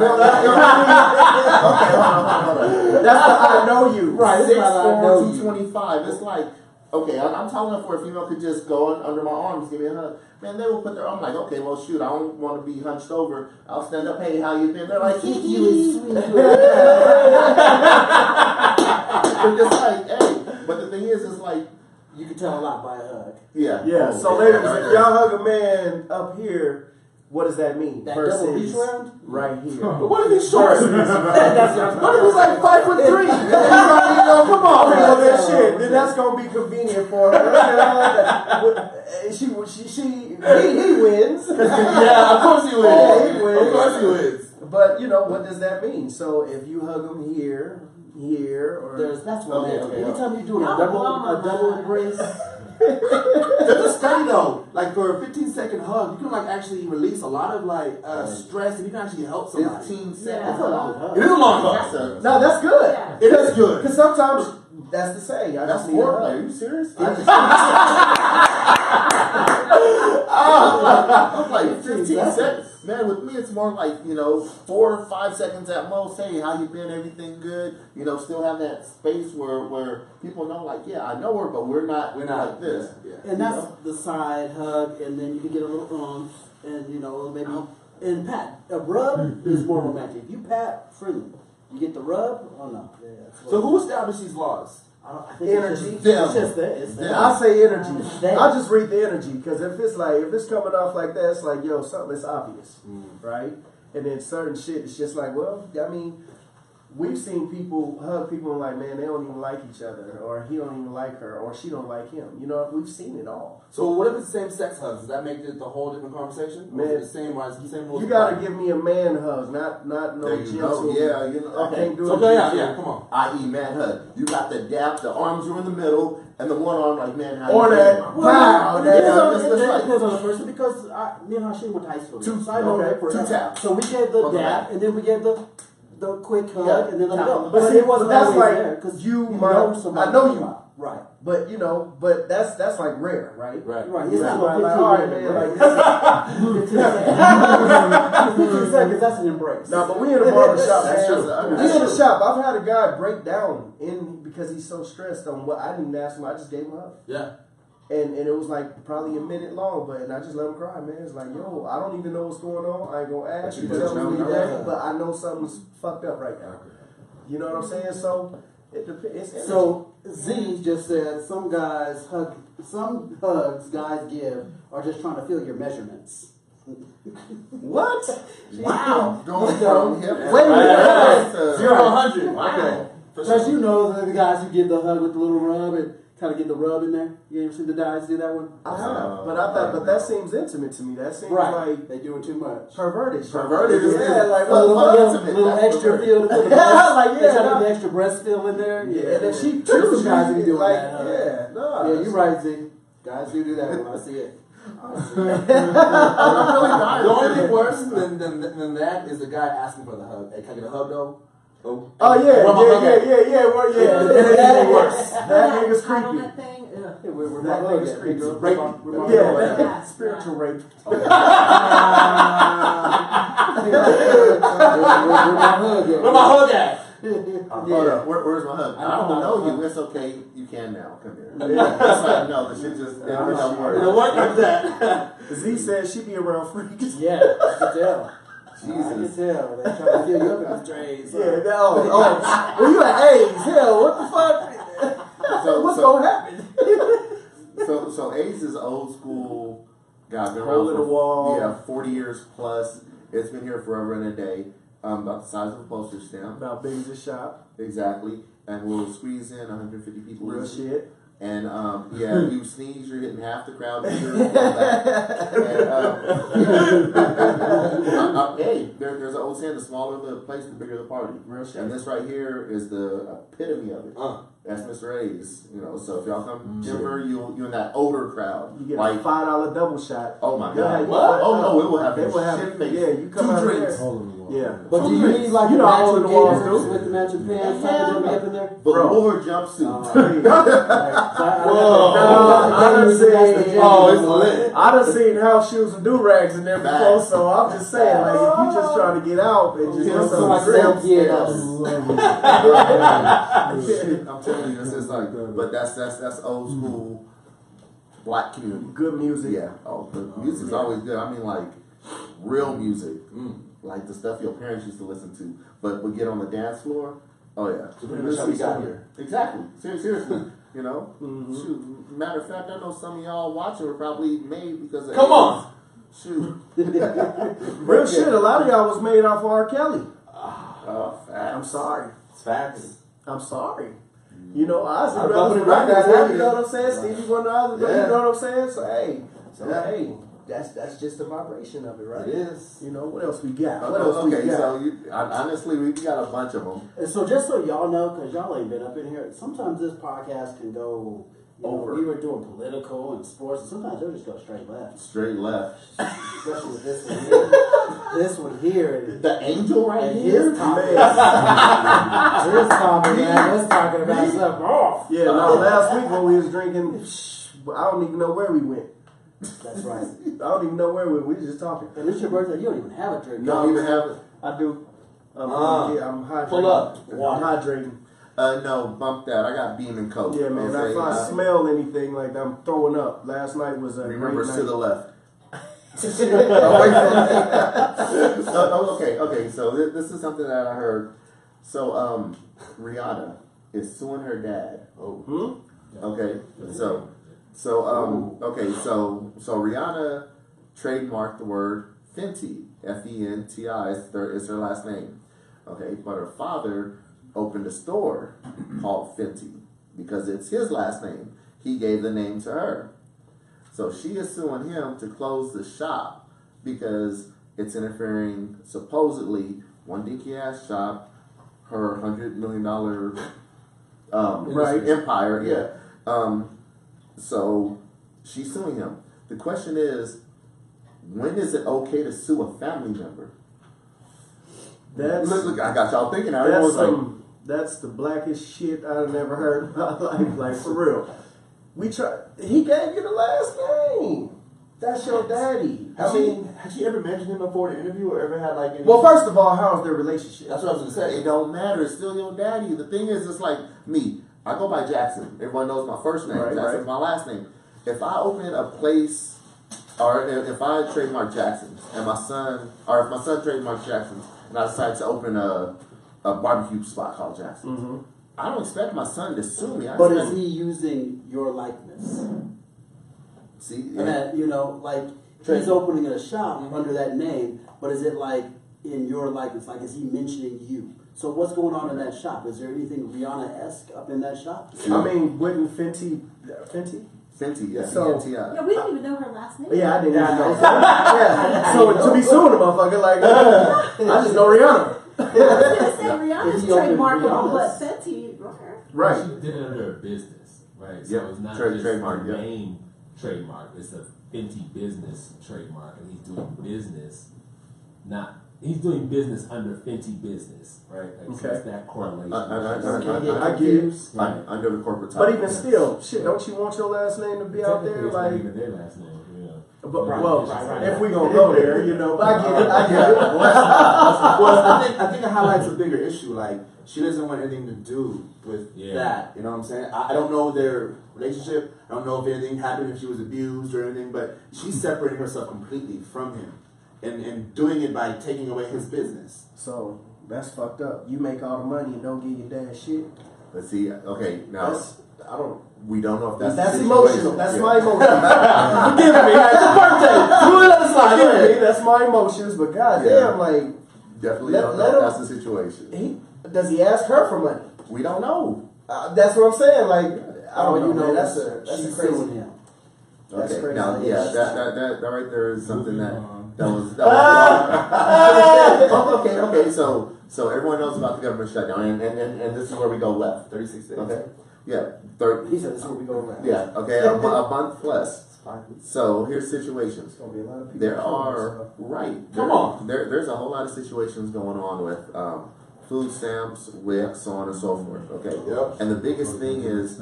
Speaker 1: hold on.
Speaker 6: That's the I know you.
Speaker 3: Right, it's not I know
Speaker 1: 6'4",
Speaker 3: you.
Speaker 1: 225. It's like, okay, I'm tall enough for a female could just go under my arms, give me a hug. Man, they will put their arm like, okay, well, shoot, I don't want to be hunched over. I'll stand up. Hey, how you been? They're like,
Speaker 3: You
Speaker 1: hee
Speaker 3: is
Speaker 1: hee.
Speaker 3: sweet.
Speaker 1: They're just like, hey. But the thing is, it's like,
Speaker 3: You can tell a lot by a hug.
Speaker 1: yeah.
Speaker 6: Yeah.
Speaker 1: Oh,
Speaker 6: So,
Speaker 1: yeah,
Speaker 6: ladies,
Speaker 1: right
Speaker 6: if
Speaker 1: there.
Speaker 6: y'all hug a man up here, what does that mean?
Speaker 3: That
Speaker 6: Versus
Speaker 3: double reach round?
Speaker 6: right here.
Speaker 5: But what if he's short?
Speaker 3: That's
Speaker 5: What if he's like 5'3"?
Speaker 6: Come on, man. That shit. Then that's gonna be convenient for her. He wins.
Speaker 5: Yeah, of course he wins.
Speaker 6: Yeah, he wins.
Speaker 5: Of course he wins.
Speaker 6: But you know what does that mean? So if you hug him here, or
Speaker 3: that's what
Speaker 1: Okay,
Speaker 3: man.
Speaker 1: okay.
Speaker 3: Anytime you're doing
Speaker 8: Oh,
Speaker 3: a double embrace,
Speaker 5: There's a study though, like for a 15-second hug, you can like actually release a lot of like stress, and you can actually help somebody.
Speaker 1: 15 seconds.
Speaker 8: Yeah.
Speaker 3: that's a long hug.
Speaker 5: It is a long hug.
Speaker 1: That's a,
Speaker 6: no, that's good.
Speaker 8: Yeah.
Speaker 5: It is good.
Speaker 6: Because sometimes that's the say. I
Speaker 1: that's
Speaker 6: just need a
Speaker 1: foreplay.
Speaker 6: hug.
Speaker 1: Are you serious?
Speaker 6: I just-
Speaker 1: I was like 15 seconds. Man, with me, it's more like, 4 or 5 seconds at most. Hey, how you been? Everything good? Still have that space where people know, like, yeah, I know her, but we're not like this.
Speaker 5: Yeah.
Speaker 3: And that's the side hug, and then you can get a little and a little maybe and pat. A rub is more romantic. If you pat, friendly. You get the rub? Oh no. Yeah,
Speaker 5: So who established these laws?
Speaker 3: I think
Speaker 6: Energy.
Speaker 3: It's just that. It's that.
Speaker 6: I say energy.
Speaker 3: That.
Speaker 6: I just read the energy because if it's coming off like that, it's like, yo, something is obvious, right? And then certain shit, it's just like, well, I mean, we've seen people hug people and like, man, they don't even like each other, or he don't even like her, or she don't like him. We've seen it all.
Speaker 5: So what if it's same sex hugs? Does that make it a whole different conversation? Or
Speaker 6: Man,
Speaker 5: is it the same? Or is it the same rules
Speaker 6: You gotta
Speaker 5: apply?
Speaker 6: give me a man hug, not no
Speaker 1: There you
Speaker 6: gentle.
Speaker 1: go. Yeah,
Speaker 6: I can't do
Speaker 5: So,
Speaker 6: it.
Speaker 5: yeah, come on.
Speaker 1: I.e. man hug. You got the dap, the arms are in the middle, and the one arm like, man, how
Speaker 6: Or
Speaker 1: you
Speaker 6: that
Speaker 1: doing?
Speaker 6: pow.
Speaker 3: It
Speaker 6: that-
Speaker 3: depends on the person because me and Hashim went to high school. So I know
Speaker 6: okay,
Speaker 3: that for
Speaker 1: 2 taps.
Speaker 3: So we gave the
Speaker 1: Okay.
Speaker 3: dap, and then we gave the quick hug,
Speaker 6: Yeah.
Speaker 3: and then let it go.
Speaker 6: But see,
Speaker 3: it wasn't
Speaker 6: that's
Speaker 3: always
Speaker 6: like
Speaker 3: there because
Speaker 6: you
Speaker 3: know
Speaker 6: might-
Speaker 3: somebody.
Speaker 6: I know you.
Speaker 3: Right.
Speaker 6: But but that's like rare, right?
Speaker 5: Right.
Speaker 3: Right. It's
Speaker 6: Yeah,
Speaker 3: not
Speaker 6: like,
Speaker 3: like
Speaker 6: all right,
Speaker 3: 15
Speaker 6: man,
Speaker 3: minutes.
Speaker 6: like,
Speaker 3: 15 seconds, that's an embrace.
Speaker 6: No, but we in a barber shop.
Speaker 1: That's
Speaker 6: man.
Speaker 1: just-
Speaker 6: We in the shop. I've had a guy break down because he's so stressed on what I didn't even ask him. I just gave him a hug.
Speaker 5: Yeah.
Speaker 6: And it was like probably a minute long, and I just let him cry, man. It's like, yo, I don't even know what's going on. I ain't gonna ask
Speaker 1: But
Speaker 6: you,
Speaker 1: you
Speaker 6: tell me
Speaker 1: know.
Speaker 6: anything, but I know something's fucked up right now. You know what I'm saying? So it depends. It's
Speaker 3: So Z just said some hugs guys give are just trying to feel your measurements.
Speaker 6: what?
Speaker 1: Wow. Going from hip.
Speaker 6: Wait a minute.
Speaker 5: 0 to 100.
Speaker 1: Wow.
Speaker 5: Okay. For
Speaker 3: Because
Speaker 5: sure.
Speaker 3: you know the guys who give the hug with the little rub and kind of get the rub in there. You ever seen the guys do that one?
Speaker 6: I have, but that seems intimate to me. That seems like
Speaker 3: They do it too much.
Speaker 6: perverted.
Speaker 1: Perverted is-
Speaker 6: Yeah, like
Speaker 1: Well,
Speaker 6: what?
Speaker 1: intimate,
Speaker 3: little
Speaker 1: that's
Speaker 3: extra
Speaker 1: perverted.
Speaker 3: feel to put the
Speaker 6: Yeah, like,
Speaker 3: they try to
Speaker 6: yeah,
Speaker 3: get the extra breast feel in there.
Speaker 6: Yeah, and then she
Speaker 3: There's
Speaker 6: trips
Speaker 3: some guys who be doing
Speaker 6: like,
Speaker 3: that. Huh?
Speaker 6: yeah, no.
Speaker 3: Yeah, you're right, Z. Guys do that when I see it.
Speaker 5: The only thing worse than that is the guy asking for the hug. Hey, can I get a hug though?
Speaker 6: Oh
Speaker 5: Where my hug at?
Speaker 6: yeah.
Speaker 3: Anything
Speaker 5: worse.
Speaker 6: That nigga's creepy.
Speaker 8: Entitlement thing. Ugh.
Speaker 3: Hey, we're
Speaker 6: That
Speaker 3: my
Speaker 6: nigga's
Speaker 3: hug at?
Speaker 6: creepy.
Speaker 3: Girl,
Speaker 5: Rape.
Speaker 3: we're my hug at?
Speaker 6: Yeah, spiritual rape.
Speaker 3: Where my hug at?
Speaker 5: Where my hug at?
Speaker 1: Hold up. Where's my hug? I don't know you. It's okay. You can now. Come here.
Speaker 6: Yeah.
Speaker 1: It's like, no, the shit just, it don't
Speaker 5: You know
Speaker 1: work.
Speaker 5: what? Like that.
Speaker 6: Z says she be around freaks.
Speaker 3: Yeah, I can tell. I can
Speaker 1: Jesus.
Speaker 3: tell. They try to fill you up in the trays.
Speaker 6: Yeah, well, you at AIDS. Hell, what the fuck? What's gonna happen?
Speaker 1: So Ace is old school guy. Been
Speaker 6: Hole
Speaker 1: around
Speaker 6: in the wall.
Speaker 1: Yeah, 40 years plus. It's been here forever and a day. About the size of a postage stamp.
Speaker 6: About big as a shop.
Speaker 1: Exactly. And we'll squeeze in 150 people.
Speaker 6: Real
Speaker 1: easy.
Speaker 6: shit.
Speaker 1: And yeah, you sneeze, you're hitting half the crowd. And, hey, there's an old saying: the smaller the place, the bigger the party.
Speaker 6: Real shit.
Speaker 1: And this right here is the epitome of it. That's Mr. A's. So if y'all come Denver, you in that older crowd.
Speaker 6: You get
Speaker 1: like,
Speaker 6: a $5 double shot.
Speaker 1: oh my
Speaker 6: Yeah,
Speaker 1: god!
Speaker 6: you-
Speaker 5: What?
Speaker 1: Oh no, it will have
Speaker 6: They will have
Speaker 1: shit face.
Speaker 6: yeah. You come
Speaker 5: 2
Speaker 6: out
Speaker 5: drinks.
Speaker 6: there. Yeah.
Speaker 3: But do you need like
Speaker 6: You know how old
Speaker 3: matching
Speaker 6: the walls
Speaker 3: gaiters
Speaker 6: do.
Speaker 3: with the matching pants, something up in there?
Speaker 1: Velour jumpsuit.
Speaker 5: Oh, it's lit.
Speaker 6: I done seen house shoes and do-rags in there before, so I'm just saying, like, if you just trying to get out and just
Speaker 3: Yeah,
Speaker 6: get
Speaker 3: so
Speaker 6: some
Speaker 3: like
Speaker 6: drinks,
Speaker 1: I'm telling you, this is like, but that's old school black community.
Speaker 6: good music.
Speaker 1: Yeah. Oh, the music's always good. I mean, like real music, like the stuff your parents used to listen to. But we get on the dance floor. Oh yeah.
Speaker 5: So pretty much how we got here.
Speaker 1: Exactly. Seriously. Shoot. Matter of fact, I know some of y'all watching were probably made because of
Speaker 5: Come on.
Speaker 1: Shoot.
Speaker 6: Real shit, a lot of y'all was made off of R. Kelly.
Speaker 1: Oh, facts.
Speaker 6: I'm sorry.
Speaker 5: It's facts.
Speaker 6: I'm sorry. You know, Ozzy
Speaker 5: I'm
Speaker 6: Brothers,
Speaker 5: bumping it right now,
Speaker 6: you know what I'm saying? Stevie Wonder, Ozzy Brothers,
Speaker 5: Yeah.
Speaker 6: you know what I'm saying? So
Speaker 5: Yeah.
Speaker 6: hey, that's just the vibration of it, right?
Speaker 5: It is.
Speaker 6: You know, what else we got? What else
Speaker 1: Okay,
Speaker 6: we got?
Speaker 1: so honestly, we got a bunch of them.
Speaker 3: And so just so y'all know, because y'all ain't been up in here, sometimes this podcast can go
Speaker 1: Over.
Speaker 3: We were doing political and sports, and sometimes they'll just go straight left.
Speaker 1: Straight left.
Speaker 3: Especially with this one here. This one here.
Speaker 1: The angel right
Speaker 3: And
Speaker 1: here.
Speaker 3: his topic. His topic, man. Let's talking about something off.
Speaker 6: Yeah, no, last week when we was drinking, I don't even know where we went.
Speaker 3: That's right.
Speaker 6: I don't even know where we were just talking.
Speaker 3: And it's your birthday. You don't even have a drink.
Speaker 6: No,
Speaker 1: Don't even have it.
Speaker 6: I do. I'm hydrating.
Speaker 3: Pull up.
Speaker 6: I'm
Speaker 3: Water.
Speaker 6: hydrating.
Speaker 1: No, bump that. I got Beam and Coke.
Speaker 6: Yeah, man.
Speaker 1: Okay,
Speaker 6: If I smell anything like I'm throwing up. Last night was a
Speaker 1: remember,
Speaker 6: great
Speaker 1: to the
Speaker 6: night.
Speaker 1: left. Okay. So this is something that I heard. So Rihanna is suing her dad.
Speaker 6: Hmm?
Speaker 1: Okay. So Rihanna trademarked the word Fenty. Fenti is her last name. Okay, but her father opened a store called Fenty because it's his last name. He gave the name to her. So she is suing him to close the shop because it's interfering, supposedly, one dinky ass shop, her $100 million empire. Yeah. So she's suing him. The question is, when is it okay to sue a family member? Look, I got y'all thinking.
Speaker 6: That's the blackest shit I've never heard in my life. Like, for real. He gave you the last name. That's your daddy.
Speaker 5: Has she ever mentioned him before in an interview or ever had like any...
Speaker 6: Well, first of all, how's their relationship?
Speaker 5: That's what I was going to say.
Speaker 1: It don't matter. It's still your daddy. The thing is, it's like me. I go by Jackson. Everyone knows my first name.
Speaker 6: Right,
Speaker 1: Jackson's my last name. If I open a place, or if I trademark Jackson's, and if my son trademarks Jackson's, and I decide to open a barbecue spot called Jackson's,
Speaker 6: Mm-hmm.
Speaker 1: I don't expect my son to sue me.
Speaker 3: But is he using your likeness?
Speaker 1: See,
Speaker 3: And that, like he's opening a shop under that name, but is it like in your likeness? Like, is he mentioning you? So what's going on in that shop? Is there anything Rihanna-esque up in that shop?
Speaker 6: I mean, wouldn't Fenty?
Speaker 1: Fenty, yeah.
Speaker 6: So-
Speaker 1: F-E-N-T-I.
Speaker 8: Yeah, we didn't even know her last name.
Speaker 6: Yeah, I didn't even know. Yeah. So to be suing a motherfucker like I just know Rihanna.
Speaker 8: I was gonna say Rihanna's
Speaker 3: If he opened
Speaker 8: trademarkable, but
Speaker 3: Rihanna's-
Speaker 8: Fenty, okay.
Speaker 6: Right.
Speaker 7: She did it under a business, right? So
Speaker 1: Yep.
Speaker 7: it's not
Speaker 1: Trade-
Speaker 7: just
Speaker 1: trademark,
Speaker 7: a
Speaker 1: yep.
Speaker 7: name trademark. It's a Fenty business trademark, and he's doing business, he's doing business under Fenty business, right? Like, so
Speaker 6: Okay.
Speaker 7: it's that correlation.
Speaker 6: I get it.
Speaker 7: Right.
Speaker 1: Under the corporate title.
Speaker 6: But even still, shit, don't you want your last name to be out
Speaker 7: Technically,
Speaker 6: there?
Speaker 7: it's not
Speaker 6: Like,
Speaker 7: even their last name,
Speaker 6: but,
Speaker 3: Right,
Speaker 6: well,
Speaker 3: right.
Speaker 6: if we gonna go there, but I get it.
Speaker 5: Well, I think it highlights a bigger issue. Like, she doesn't want anything to do with that. You know what I'm saying? I don't know their relationship. I don't know if anything happened, if she was abused or anything, but she's separating herself completely from him and doing it by taking away his business.
Speaker 6: So that's fucked up. You make all the money and don't give your dad shit.
Speaker 1: But see, okay, now we don't know if that's
Speaker 6: That's
Speaker 1: the
Speaker 6: emotional.
Speaker 1: situation.
Speaker 6: That's
Speaker 1: Yeah.
Speaker 6: my emotions.
Speaker 5: Forgive me, it's a birthday. Do it on the side. Go
Speaker 6: Forgive me,
Speaker 5: ahead.
Speaker 6: that's my emotions. But goddamn, like,
Speaker 1: Definitely
Speaker 6: Let-
Speaker 1: don't
Speaker 6: let
Speaker 1: know if
Speaker 6: him-
Speaker 1: that's the situation.
Speaker 6: does he ask her for money?
Speaker 1: We don't know.
Speaker 6: That's what I'm saying. Like, I don't know. Man,
Speaker 3: that's
Speaker 6: that's
Speaker 3: she's
Speaker 6: crazy.
Speaker 3: suing him.
Speaker 6: That's
Speaker 1: Okay,
Speaker 6: crazy.
Speaker 1: now that right there is something that was okay. So everyone knows about the government shutdown, and this is where we go left.
Speaker 5: 36 days.
Speaker 1: Okay, yeah,
Speaker 3: He said this is where we go around.
Speaker 1: yeah, okay, a month less. So here's situations.
Speaker 6: It's gonna be a lot of people.
Speaker 1: There
Speaker 6: killing
Speaker 1: are
Speaker 6: themselves.
Speaker 5: Come on.
Speaker 1: There's a whole lot of situations going on with food stamps, WIC, so on and so forth. Okay.
Speaker 5: Yep.
Speaker 1: And the biggest thing is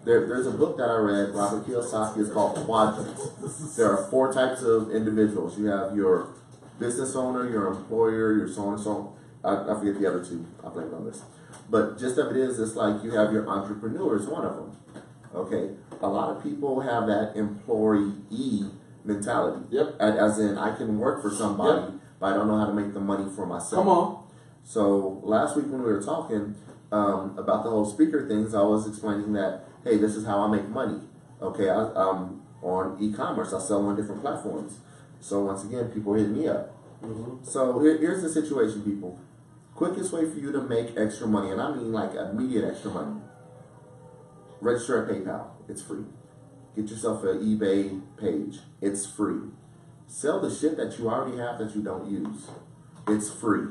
Speaker 1: there's a book that I read, Robert Kiyosaki, is called Quadrants. There are 4 types of individuals. You have your business owner, your employer, your so on and so on. I forget the other 2. I blame it on this. But just of it is, it's like you have your entrepreneur is one of them. Okay. A lot of people have that employee mentality.
Speaker 5: Yep.
Speaker 1: As in, I can work for somebody, but I don't know how to make the money for myself.
Speaker 5: Come on.
Speaker 1: So last week when we were talking about the whole speaker things, I was explaining that, hey, this is how I make money. Okay, I'm on e-commerce. I sell on different platforms. So once again, people hit me up.
Speaker 6: Mm-hmm.
Speaker 1: So here's the situation, people. Quickest way for you to make extra money, and I mean like immediate extra money. Register at PayPal. It's free. Get yourself an eBay page. It's free. Sell the shit that you already have that you don't use. It's free.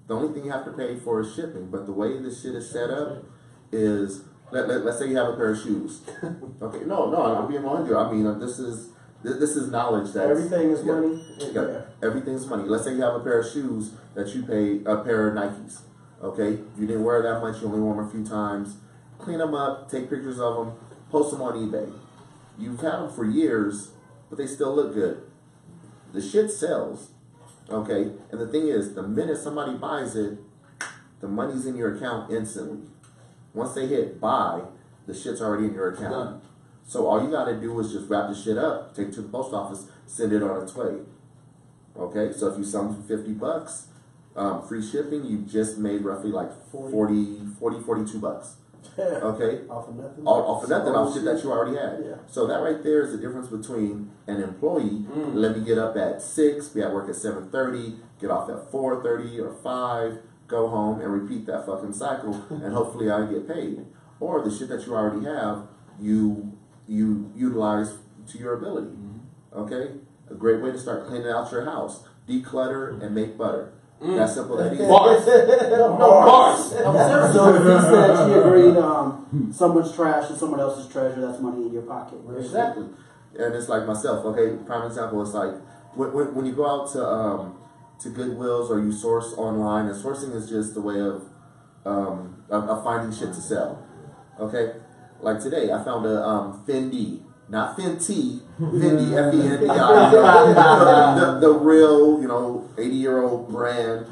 Speaker 1: The only thing you have to pay for is shipping. But the way this shit is set up is, let's say you have a pair of shoes. Okay, no, I'm being 100. I mean, this is knowledge that
Speaker 6: Everything is money.
Speaker 1: Yeah, everything's money. Let's say you have a pair of shoes that you pay a pair of Nikes. Okay, you didn't wear that much. You only wore them a few times. Clean them up. Take pictures of them. Post them on eBay. You've had them for years. but they still look good. The shit sells, okay? And the thing is, the minute somebody buys it, the money's in your account instantly. Once they hit buy, the shit's already in your account.
Speaker 2: Done.
Speaker 1: So all you gotta do is just wrap the shit up, take it to the post office, send it on its way. Okay, so if you sell them for $50, free shipping, you just made roughly like 42 bucks. Okay?
Speaker 6: Off of nothing.
Speaker 1: Off of nothing, off shit that you already had.
Speaker 6: Yeah.
Speaker 1: So that right there is the difference between an employee, let me get up at 6, be at work at 7:30, get off at 4:30 or 5, go home and repeat that fucking cycle, and hopefully I get paid. Or the shit that you already have, you utilize to your ability. Okay? A great way to start cleaning out your house. Declutter and make butter. That's simple, that easy.
Speaker 2: Bars. Bars.
Speaker 3: So if he said he agreed, someone's trash is someone else's treasure, that's money in your pocket.
Speaker 1: Exactly. And it's like myself, okay, prime example, it's like when you go out to Goodwills or you source online, and sourcing is just a way of finding shit to sell. Okay? Like today, I found a Fendi, not Fenty, Fendi, F-E-N-D-I, the real, 80-year-old brand.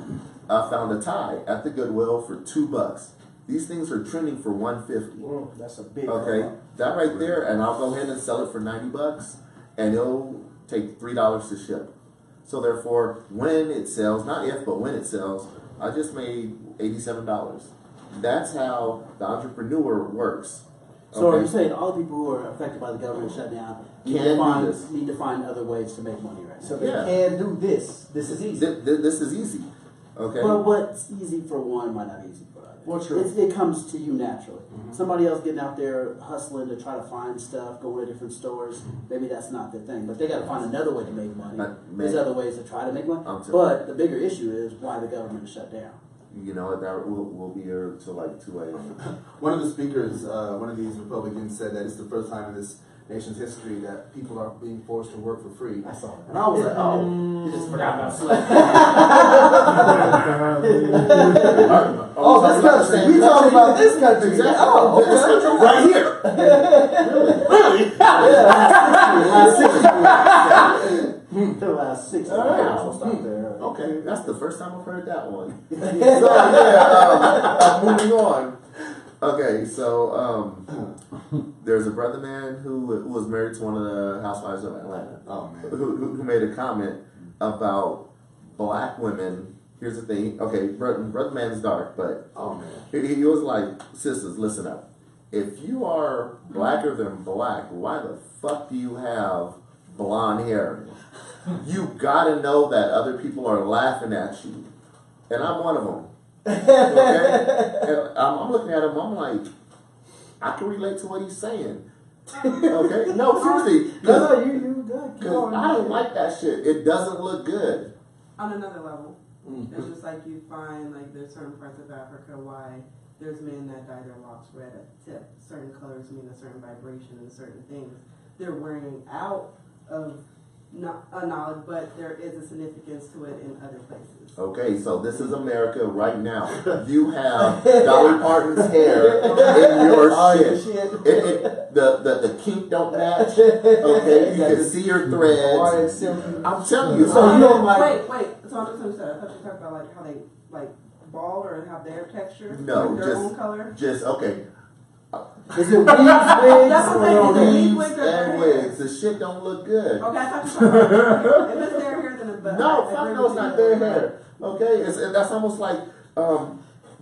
Speaker 1: I found a tie at the Goodwill for $2. These things are trending for $150.
Speaker 6: That's a big
Speaker 1: Okay,
Speaker 6: one.
Speaker 1: that right there, and I'll go ahead and sell it for $90, and it'll take $3 to ship. So therefore, when it sells, not if, but when it sells, I just made $87. That's how the entrepreneur works.
Speaker 3: So are
Speaker 1: Okay?
Speaker 3: you saying all the people who are affected by the government shutdown need
Speaker 1: Can
Speaker 3: to
Speaker 1: do
Speaker 3: find
Speaker 1: this.
Speaker 3: need to find other ways to make money right now?
Speaker 6: So they
Speaker 1: Yeah.
Speaker 6: can do this. This is easy.
Speaker 1: This is easy. Okay.
Speaker 3: But what's easy for one might not be easy for others.
Speaker 6: Well, true.
Speaker 3: It comes to you naturally. Somebody else getting out there hustling to try to find stuff, going to different stores, maybe that's not their thing. But they got to find another way to make money. There's other ways to try to make money. But the bigger issue is why the government is shut down.
Speaker 1: You know what? That we'll be here till like 2 a.m.
Speaker 5: One of the speakers, one of these Republicans, said that it's the first time in this nation's history that people are being forced to work for free.
Speaker 6: I saw
Speaker 5: And I was like, oh, you just forgot about slavery.
Speaker 6: Oh, this country. We talking about this country.
Speaker 1: Exactly.
Speaker 6: Oh,
Speaker 1: This
Speaker 6: okay.
Speaker 1: country right here. Really?
Speaker 3: The last 6
Speaker 6: All right.
Speaker 3: I'll stop there.
Speaker 1: Okay, that's the first time I've heard that one. So yeah, moving on. Okay, so there's a brother man who was married to one of the housewives of Atlanta.
Speaker 5: Oh, man.
Speaker 1: Who made a comment about black women. Here's the thing. Okay, brother man's dark, but
Speaker 5: Oh, man.
Speaker 1: he was like, sisters, listen up. If you are blacker than black, why the fuck do you have blonde hair? You gotta know that other people are laughing at you, and I'm one of them. Okay, and I'm looking at him. I'm like, I can relate to what he's saying. Okay, no, seriously,
Speaker 6: No, you good. Keep
Speaker 1: because
Speaker 6: going.
Speaker 1: I don't like that shit. It doesn't look good.
Speaker 4: On another level, it's just like you find like there's certain parts of Africa why there's men that dye their locks red at the tip. Certain colors mean a certain vibration and certain things. They're wearing out of a knowledge, but there is a significance to it in other places.
Speaker 1: Okay, so this is America right now. You have Dolly Parton's hair in your shit. The kink don't match. Okay, you can see your threads. I'm telling you.
Speaker 6: So you don't like.
Speaker 4: Wait. So I'm just understand. I thought you talked about like how they like bald or have their texture.
Speaker 1: No,
Speaker 4: like their
Speaker 1: just-
Speaker 4: own color.
Speaker 1: Just okay.
Speaker 3: Is it wigs,
Speaker 4: That's what I'm saying.
Speaker 1: Weaves
Speaker 4: Wigs or
Speaker 1: and
Speaker 4: hair?
Speaker 1: wigs. The shit don't look good.
Speaker 4: Okay, I thought you were talking about if it's their hair, then it's better.
Speaker 1: No, fuck no, it's not their hair. Okay, that's almost like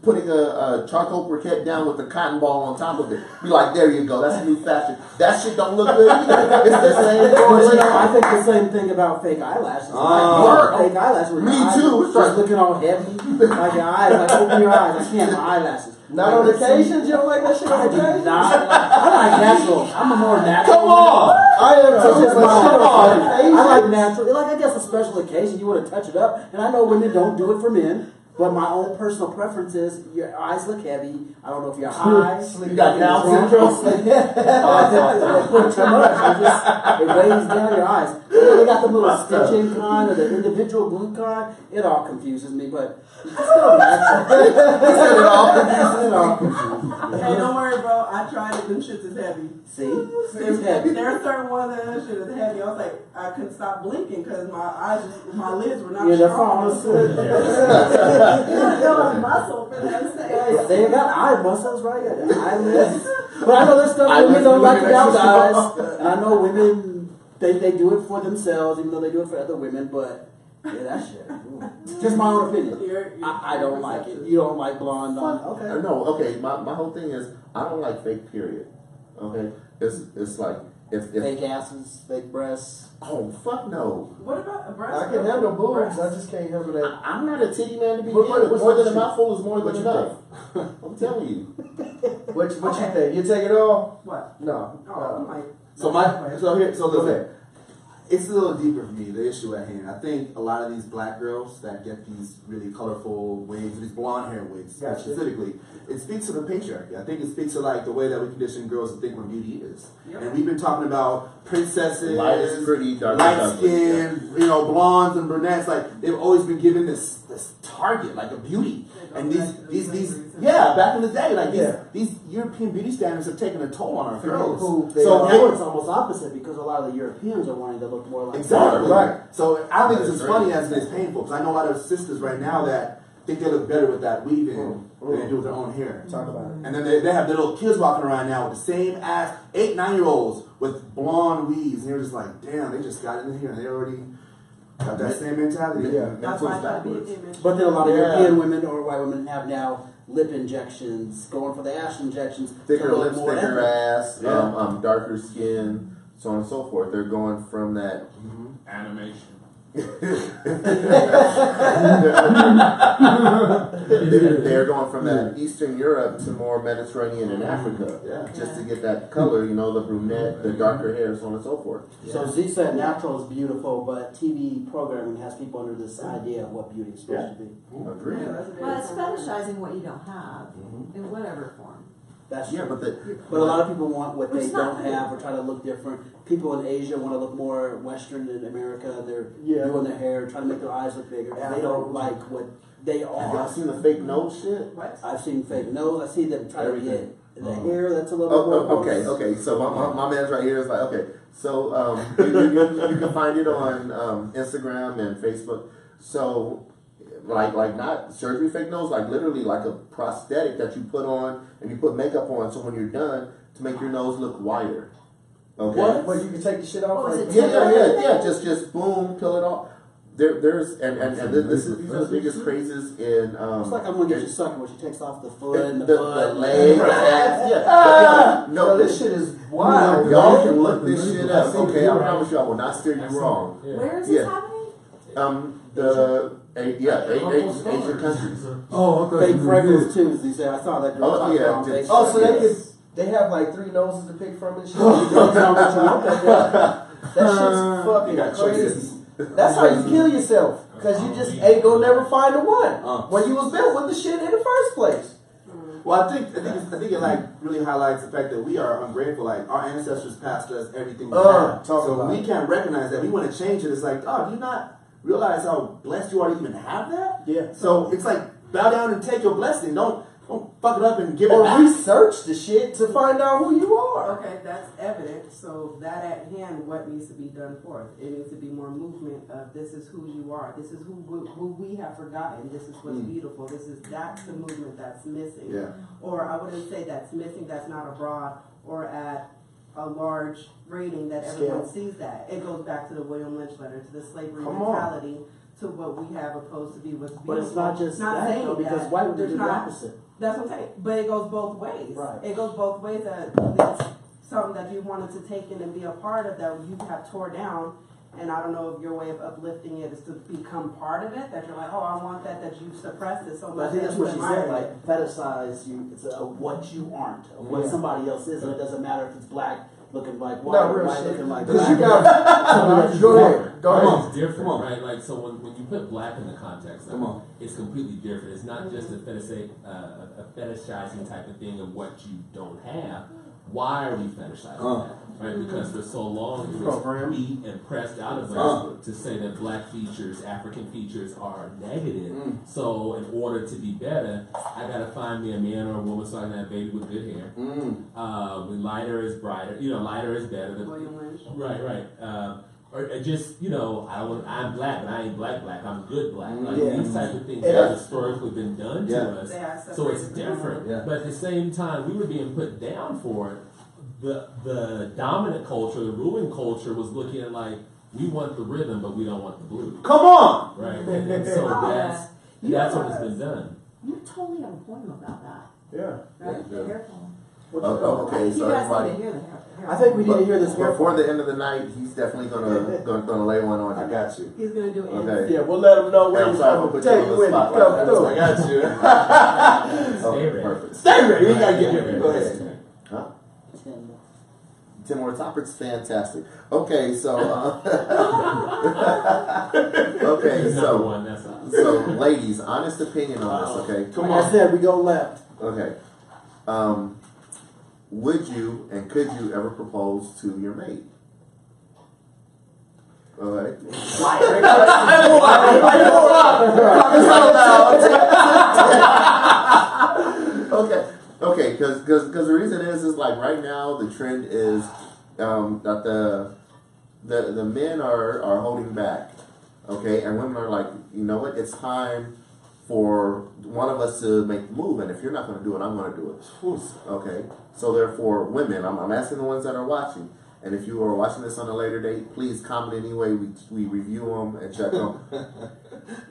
Speaker 1: putting a charcoal briquette down with a cotton ball on top of it. Be like, there you go, that's a new fashion. That shit don't look good either. It's the same
Speaker 3: Well,
Speaker 1: thing.
Speaker 3: I think the same thing about fake eyelashes. Fake eyelashes. Where
Speaker 1: Me
Speaker 3: your eyes
Speaker 1: too.
Speaker 3: are Just looking all heavy. Like your eyes, like open your eyes. I can't have my eyelashes.
Speaker 6: Not on occasions. You don't like that shit on
Speaker 3: I do
Speaker 6: occasion.
Speaker 3: not. I like natural. I'm a more natural.
Speaker 2: Come on!
Speaker 6: I am
Speaker 3: That's
Speaker 6: too.
Speaker 3: just
Speaker 6: But
Speaker 3: my
Speaker 6: shit on
Speaker 3: I like
Speaker 6: occasion.
Speaker 3: natural. Like I guess a special occasion you want to touch it up, and I know women don't do it for men. But my own personal preference is your eyes look heavy. I don't know if you're high.
Speaker 6: Sleep.
Speaker 3: You got Down syndrome. They put too much. It weighs down your eyes. You know, they got the little stitching kind or the individual glue kind. It all confuses me, but it's still natural. It all confuses.
Speaker 4: Hey, don't worry, bro. I tried it. Them shits is heavy.
Speaker 3: See? It's heavy.
Speaker 4: There are certain ones that shit is heavy. I was like, I couldn't stop blinking because my lids were not
Speaker 3: Yeah, they're
Speaker 4: strong.
Speaker 3: falling.
Speaker 8: You gotta build a muscle for those things.
Speaker 3: They got eye muscles, right? Eyelids. But I know there's stuff women don't like to downsize. And I know women, they do it for themselves, even though they do it for other women. But yeah, that shit. Ooh. Just my own opinion. I don't like it. You don't like blonde? Okay.
Speaker 1: No, okay. My whole thing is I don't like fake. Period. Okay, it's like if
Speaker 3: Fake asses, fake breasts.
Speaker 1: oh fuck no.
Speaker 4: What about a breast?
Speaker 6: I can handle boobs. I just can't handle that.
Speaker 1: I'm not a titty man to be
Speaker 6: What-
Speaker 1: with.
Speaker 6: what-
Speaker 1: More than a
Speaker 6: what-
Speaker 1: mouthful is more
Speaker 6: what
Speaker 1: than
Speaker 6: you
Speaker 1: enough. I'm telling you.
Speaker 6: What you think? You take it all?
Speaker 4: What?
Speaker 6: No.
Speaker 4: Oh, I'm like.
Speaker 5: It's a little deeper for me, the issue at hand. I think a lot of these black girls that get these really colorful wigs, these blonde hair wigs
Speaker 6: Gotcha.
Speaker 5: specifically, it speaks to the patriarchy. I think it speaks to like the way that we condition girls to think what beauty is.
Speaker 4: Yep.
Speaker 5: And we've been talking about princesses,
Speaker 1: Light is pretty, dark is
Speaker 5: light
Speaker 1: ugly.
Speaker 5: skin, blondes and brunettes. Like they've always been given this target, like a beauty. And these yeah, back in the day, like these European beauty standards have taken a toll on our girls.
Speaker 3: So now it's almost opposite because a lot of the Europeans are wanting to look more like
Speaker 5: Exactly.
Speaker 6: Right.
Speaker 5: So I think it's as funny as it is painful because I know a lot of sisters right now that think they look better with that weave in than they do with their own hair.
Speaker 6: Talk about it.
Speaker 5: And then they have their little kids walking around now with the same ass 8, 9-year-olds with blonde weaves, and you're just like, damn, they just got in here and they already got that same mentality.
Speaker 6: Yeah.
Speaker 4: That's why I try to be an image.
Speaker 3: But then a lot of European women or white women have now lip injections, going for the ash injections.
Speaker 1: Thicker
Speaker 3: to look
Speaker 1: lips,
Speaker 3: more
Speaker 1: thicker
Speaker 3: ethnic.
Speaker 1: ass,
Speaker 5: Yeah.
Speaker 1: darker skin, so on and so forth. They're going from that.
Speaker 7: Animation.
Speaker 1: They're going from that Eastern Europe to more Mediterranean and Africa,
Speaker 5: Yeah.
Speaker 1: just to get that color, the brunette, the darker hair, so on and so forth.
Speaker 3: So Z said natural is beautiful, but TV programming has people under this idea of what beauty is supposed to be.
Speaker 1: Agreed.
Speaker 8: Well, it's fetishizing what you don't have in whatever form.
Speaker 3: That's
Speaker 1: Yeah,
Speaker 3: true.
Speaker 1: but
Speaker 3: But a lot of people want what they
Speaker 8: It's not
Speaker 3: don't
Speaker 8: good.
Speaker 3: have or try to look different. People in Asia want to look more Western than America. They're
Speaker 6: Yeah.
Speaker 3: doing their hair, trying to make their eyes look bigger. They don't like what they
Speaker 1: have y'all
Speaker 3: are.
Speaker 1: seen the fake nose shit?
Speaker 4: What?
Speaker 3: I've seen fake nose. I see them try to
Speaker 1: Everything.
Speaker 3: get the hair that's a little more.
Speaker 1: Okay. So my man's right here is like, okay. So you can find it on Instagram and Facebook. So like not surgery fake nose, like literally like a prosthetic that you put on and you put makeup on. So when you're done, to make your nose look wider. Okay.
Speaker 6: What? But you can take the shit off.
Speaker 8: What was
Speaker 6: like-
Speaker 8: it?
Speaker 1: Yeah. Just boom, peel it off. There's and this is these are the biggest crazes in
Speaker 3: It's like I'm gonna get you sucking when she takes off the foot and the
Speaker 1: the
Speaker 3: butt.
Speaker 1: leg, the ass, yeah.
Speaker 6: Ah!
Speaker 1: No,
Speaker 6: Yo, this shit is wild.
Speaker 1: Y'all can look this shit up. Okay, I promise you, I will not steer you wrong.
Speaker 8: Where is
Speaker 1: Yeah.
Speaker 8: this happening?
Speaker 1: Asian countries.
Speaker 9: Oh, okay.
Speaker 3: Fake freckles too. As he said, I saw that. girl
Speaker 1: Oh,
Speaker 3: talk
Speaker 1: yeah,
Speaker 3: about
Speaker 1: did-
Speaker 3: fake
Speaker 6: Oh, so
Speaker 3: freckles.
Speaker 6: they have like 3 noses to pick from and shit.
Speaker 3: Don't tell me what you want that girl.
Speaker 6: That shit's fucking
Speaker 5: You got
Speaker 6: crazy.
Speaker 5: choices.
Speaker 6: That's how you kill yourself. Cause you just ain't gonna never find the one when you was built with the shit in the first place.
Speaker 5: Well, I think it like really highlights the fact that we are ungrateful. Like our ancestors passed us everything we had,
Speaker 6: talk
Speaker 5: so
Speaker 6: about
Speaker 5: we
Speaker 6: it.
Speaker 5: can't recognize that. We want to change it. It's like, oh, do you not realize how blessed you are to even have that?
Speaker 6: Yeah.
Speaker 5: So it's like bow down and take your blessing. Don't fuck it up and give it
Speaker 6: Or
Speaker 5: back.
Speaker 6: research the shit to find out who you are.
Speaker 4: Okay, that's evident. So that at hand, what needs to be done for it? It needs to be more movement of this is who you are. This is who we have forgotten. This is what's beautiful. That's the movement that's missing.
Speaker 5: Yeah.
Speaker 4: Or I wouldn't say that's missing. That's not abroad or at a large rating that everyone sees that. It goes back to the William Lynch letter, to the slavery
Speaker 6: Come on.
Speaker 4: mentality, to what we have opposed to be what's beautiful.
Speaker 3: But it's not just
Speaker 4: Not
Speaker 3: that
Speaker 4: saying
Speaker 3: though, because
Speaker 4: that.
Speaker 3: white women
Speaker 4: There's
Speaker 3: do the
Speaker 4: not-
Speaker 3: opposite.
Speaker 4: That's what I'm saying. But it goes both ways.
Speaker 3: Right.
Speaker 4: It goes both ways. That it's something that you wanted to take in and be a part of that you have tore down. And I don't know if your way of uplifting it is to become part of it. That you're like, oh, I want that. That you suppressed it so
Speaker 3: But
Speaker 4: much.
Speaker 3: I think that's
Speaker 4: that
Speaker 3: what
Speaker 4: you
Speaker 3: she said,
Speaker 4: admire
Speaker 3: like fetishize you. It's what you aren't, what somebody else is, and it doesn't matter if it's black, looking like white,
Speaker 6: Not real
Speaker 3: white
Speaker 6: shit.
Speaker 3: looking like
Speaker 6: Because
Speaker 3: black.
Speaker 6: you got. Go ahead. Go
Speaker 7: Black
Speaker 6: ahead.
Speaker 7: is different,
Speaker 5: Come on.
Speaker 7: right? Like, so when you put black in the context of
Speaker 5: Come on.
Speaker 7: it, it's completely different. It's not just a fetishizing type of thing of what you don't have. Why are we fetishizing that? Right? Because for so long it was
Speaker 6: Program.
Speaker 7: beat and pressed out of us to say that black features, African features are negative. So in order to be better, I gotta find me a man or a woman so I can have a baby with good hair. Lighter is brighter, lighter is better.
Speaker 4: William Lynch.
Speaker 7: Right. Or just, I'm black, but I ain't black. I'm good black. Like
Speaker 6: Yeah.
Speaker 7: these type of things
Speaker 6: And
Speaker 7: have historically been done to us.
Speaker 4: They are
Speaker 7: So it's
Speaker 4: separated from
Speaker 7: different.
Speaker 5: Yeah.
Speaker 7: But at the same time, we were being put down for it. The dominant culture, the ruling culture was looking at like, we want the rhythm, but we don't want the blues.
Speaker 5: Come on.
Speaker 7: Right? And so that's what has been done.
Speaker 8: You totally have a point about that.
Speaker 6: Yeah.
Speaker 8: Right? The hair color.
Speaker 1: Okay,
Speaker 8: You
Speaker 1: so
Speaker 8: guys need
Speaker 1: everybody.
Speaker 8: to hear the hair.
Speaker 6: I think we need to hear this
Speaker 1: Before the end of the night, he's definitely gonna lay one on you.
Speaker 5: I got you.
Speaker 4: He's gonna do it.
Speaker 1: Okay.
Speaker 6: Yeah, we'll let them know
Speaker 1: Hey,
Speaker 6: when
Speaker 1: I'm
Speaker 6: it's
Speaker 1: sorry, I'm
Speaker 6: coming.
Speaker 1: gonna put
Speaker 6: Tell
Speaker 1: you
Speaker 6: you
Speaker 1: on the
Speaker 6: when
Speaker 1: spot
Speaker 6: it's
Speaker 1: like
Speaker 6: coming
Speaker 1: that.
Speaker 6: through.
Speaker 5: I got you.
Speaker 1: Oh,
Speaker 5: Stay
Speaker 1: perfect.
Speaker 5: Stay ready. You gotta get ready. Go ahead.
Speaker 1: Huh? 10 more topics, fantastic. Okay, so okay,
Speaker 7: Number
Speaker 1: so
Speaker 7: one, that's all.
Speaker 1: ladies, honest opinion on this, okay?
Speaker 5: Come
Speaker 3: Like I
Speaker 5: on.
Speaker 3: said, we go left.
Speaker 1: Okay. Would you and could you ever propose to your mate? All right. Okay, because the reason is like right now the trend is that the men are holding back, okay, and women are like, you know what, it's time for one of us to make the move, and if you're not going to do it, I'm going to do it. Okay, so therefore, women, I'm asking the ones that are watching, and if you are watching this on a later date, please comment anyway. We review them and check them.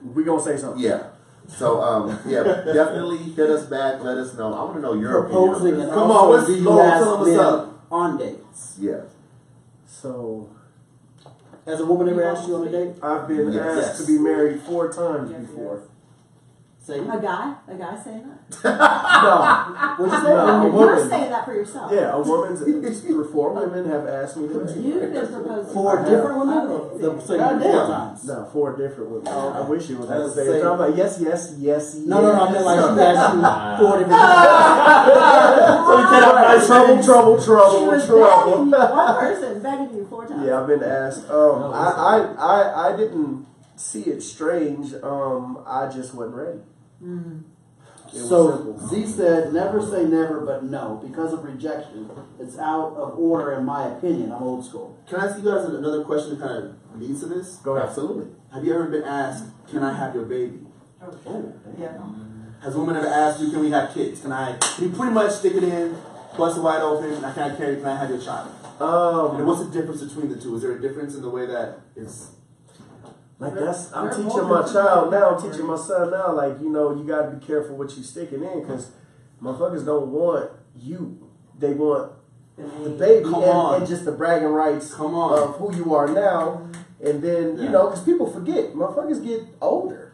Speaker 6: We gonna say something.
Speaker 1: Yeah. So yeah, definitely hit us back. Let us know. I want to know your
Speaker 3: Proposing
Speaker 1: opinion.
Speaker 3: and
Speaker 5: Come on,
Speaker 3: also
Speaker 5: what's
Speaker 3: do you
Speaker 5: Lord,
Speaker 3: ask
Speaker 5: tell us
Speaker 3: men
Speaker 5: up.
Speaker 3: on dates?
Speaker 1: Yeah.
Speaker 6: So
Speaker 3: Has a woman ever asked you on a date?
Speaker 6: I've been
Speaker 1: Yes.
Speaker 6: asked to be married 4 times
Speaker 4: Yes,
Speaker 6: before.
Speaker 3: Say,
Speaker 8: A guy saying that?
Speaker 6: No.
Speaker 3: what'd you say?
Speaker 6: No, a
Speaker 8: You're
Speaker 6: woman.
Speaker 8: saying that for yourself.
Speaker 6: Yeah, a woman's 4 women have asked me to marry.
Speaker 8: You've been proposing.
Speaker 3: Four different women? So you
Speaker 6: Goddamn.
Speaker 3: 4 times.
Speaker 6: No, 4 different women.
Speaker 3: Oh,
Speaker 6: I wish it was at the
Speaker 3: that's
Speaker 6: same
Speaker 3: the
Speaker 6: time. I'm like, yes.
Speaker 3: No, I meant like she asked you 4 different times.
Speaker 6: Trouble.
Speaker 8: She was begging you, one person begging you 4 times.
Speaker 6: Yeah, I've been asked. I didn't see it strange. I just wasn't ready. It was
Speaker 3: So
Speaker 6: simple.
Speaker 3: Z said, never say never, but no. Because of rejection, it's out of order in my opinion. I'm old school.
Speaker 5: Can I ask you guys another question that kind of leads to this?
Speaker 6: Go ahead.
Speaker 1: Absolutely.
Speaker 5: Have you ever been asked, can I have your baby?
Speaker 3: Oh,
Speaker 4: Yeah.
Speaker 5: Has a woman ever asked you, can we have kids? Can you pretty much stick it in, bust it wide open, can I have your child? And what's the difference between the two? Is there a difference in the way that it's...
Speaker 6: Like I'm teaching my child now, I'm teaching my son now, like, you got to be careful what you sticking in, because motherfuckers don't want you. They want the baby
Speaker 5: Come on.
Speaker 6: and just the bragging rights
Speaker 5: Come on.
Speaker 6: of who you are now. And then, because people forget, motherfuckers get older.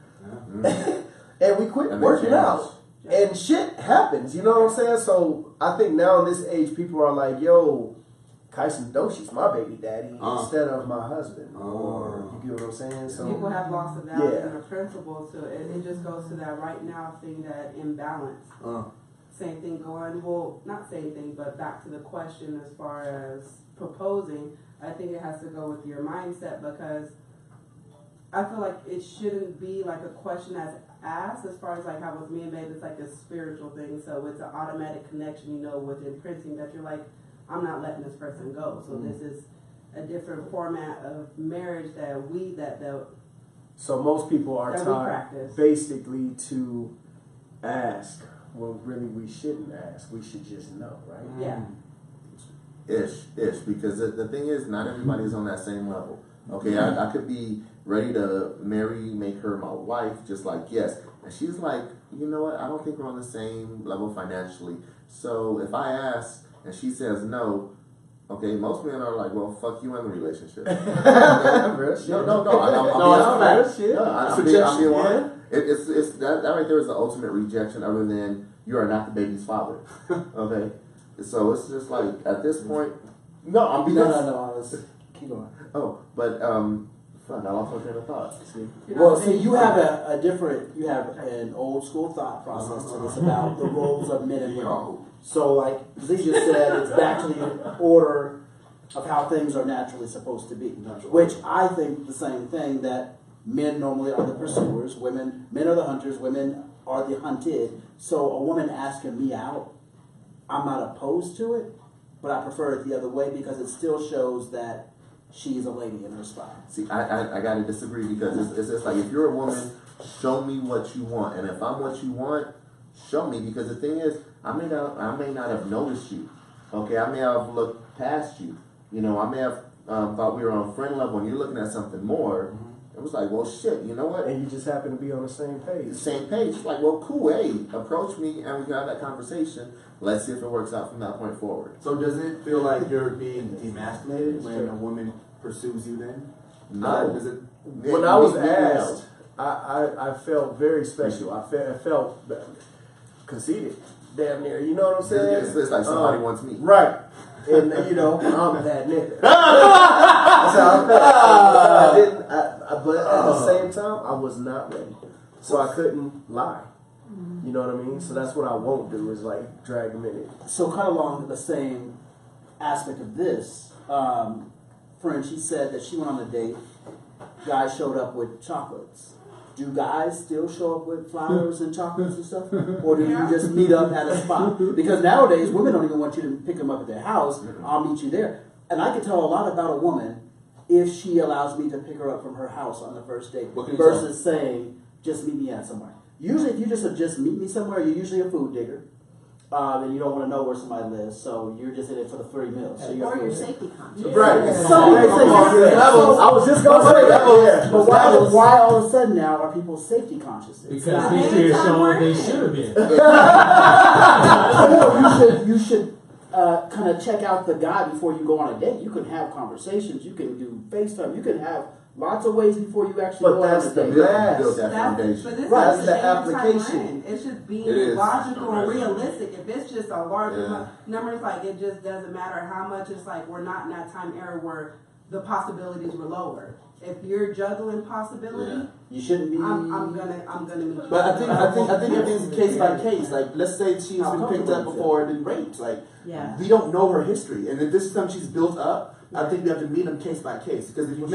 Speaker 6: And we quit
Speaker 1: And they
Speaker 6: working
Speaker 1: change.
Speaker 6: out. And shit happens, you know what I'm saying? So I think now in this age, people are like, yo, Kyson Doshi's my baby daddy instead of my husband. Or, you get what I'm saying? So
Speaker 4: People have lost the value
Speaker 6: Yeah.
Speaker 4: and the principle to it. And it just goes to that right now thing, that imbalance. Same thing going, well, not same thing, but back to the question as far as proposing. I think it has to go with your mindset, because I feel like it shouldn't be like a question that's asked as far as like how with me and babe, it's like a spiritual thing. So it's an automatic connection, with imprinting that you're like, I'm not letting this person go. So this is a different format of marriage that
Speaker 6: So most people are
Speaker 4: That we
Speaker 6: taught
Speaker 4: practice.
Speaker 6: basically to ask. Well, really, we shouldn't ask. We should just know, right?
Speaker 4: yeah.
Speaker 1: Ish, because the thing is, not everybody's on that same level. Okay, I could be ready to make her my wife, just like, yes. And she's like, you know what, I don't think we're on the same level financially. So if I ask and she says no, okay, most men are like, well, fuck you in the relationship.
Speaker 6: Real shit.
Speaker 1: No,
Speaker 6: real shit.
Speaker 1: I'm being one. It's that right there is the ultimate rejection, other than you are not the baby's father. Okay, so it's just like at this point,
Speaker 6: No, I'm being
Speaker 3: No. I was keep going.
Speaker 2: Oh, but fuck, I lost my train of thought. See?
Speaker 3: Well, see, you have a different, you have an old school thought process to this about the roles of men and women. So, like Z just said, it's back to the order of how things are naturally supposed to be. Which I think the same thing, that men normally are the pursuers, men are the hunters, women are the hunted. So a woman asking me out, I'm not opposed to it, but I prefer it the other way because it still shows that she's a lady in her spot.
Speaker 2: See, I gotta disagree because it's just like, if you're a woman, show me what you want, and if I'm what you want, show me. Because the thing is, I may not have noticed you. Okay, I may have looked past you. You know, I may have thought we were on friend level, and you're looking at something more. It was like, well, shit, you know what?
Speaker 6: And you just happen to be on the same page.
Speaker 2: The same page. It's like, well, cool. Hey, approach me, and we can have that conversation. Let's see if it works out from that point forward.
Speaker 5: So does it feel like you're being emasculated when a woman pursues you then?
Speaker 2: No.
Speaker 5: Does it?
Speaker 6: When I was asked, I felt very special. I felt conceited, damn near. You know what I'm saying?
Speaker 2: It's like somebody wants me.
Speaker 6: Right. And you know, I'm that nigga. That's how I felt. But at the same time, I was not ready, so I couldn't lie. You know what I mean? So that's what I won't do, is like drag them in it.
Speaker 3: So kind of along the same aspect of this, friend, she said that she went on a date. Guy showed up with chocolates. Do guys still show up with flowers and chocolates and stuff? Or do you just meet up at a spot? Because nowadays, women don't even want you to pick them up at their house. I'll meet you there. And I can tell a lot about a woman if she allows me to pick her up from her house on the first date versus saying, just meet me at somewhere. Usually, if you just meet me somewhere, you're usually a food digger. And you don't want to know where somebody lives, so you're just in it for the free meals. So
Speaker 8: Or you're safety conscious.
Speaker 6: Right.
Speaker 3: So,
Speaker 6: I was just gonna say that.
Speaker 3: but why all of a sudden now are people safety conscious? It's
Speaker 7: Because
Speaker 3: not-
Speaker 7: they should have shown they should have been.
Speaker 3: Or you should kind of check out the guy before you go on a date. You can have conversations. You can do FaceTime. You can have lots of ways before you actually
Speaker 6: But
Speaker 3: go on
Speaker 6: that's
Speaker 3: a
Speaker 6: the
Speaker 3: date.
Speaker 2: Build that
Speaker 4: But
Speaker 2: foundation.
Speaker 4: this
Speaker 6: Right,
Speaker 4: is
Speaker 6: that's the
Speaker 4: the
Speaker 6: application.
Speaker 4: It's just being
Speaker 2: It is.
Speaker 4: logical and
Speaker 2: Right.
Speaker 4: realistic. If it's just a large
Speaker 2: Yeah.
Speaker 4: number, it's like it just doesn't matter how much. It's like we're not in that time era where the possibilities were lower. If you're juggling possibility,
Speaker 3: You shouldn't be.
Speaker 4: I'm gonna meet you.
Speaker 5: But I think everything's case by case. Like, let's say she's been picked up before and been raped. Like,
Speaker 8: Yeah.
Speaker 5: we don't know her history, and if this is something she's built up, I think we have to meet them case by case. Because if you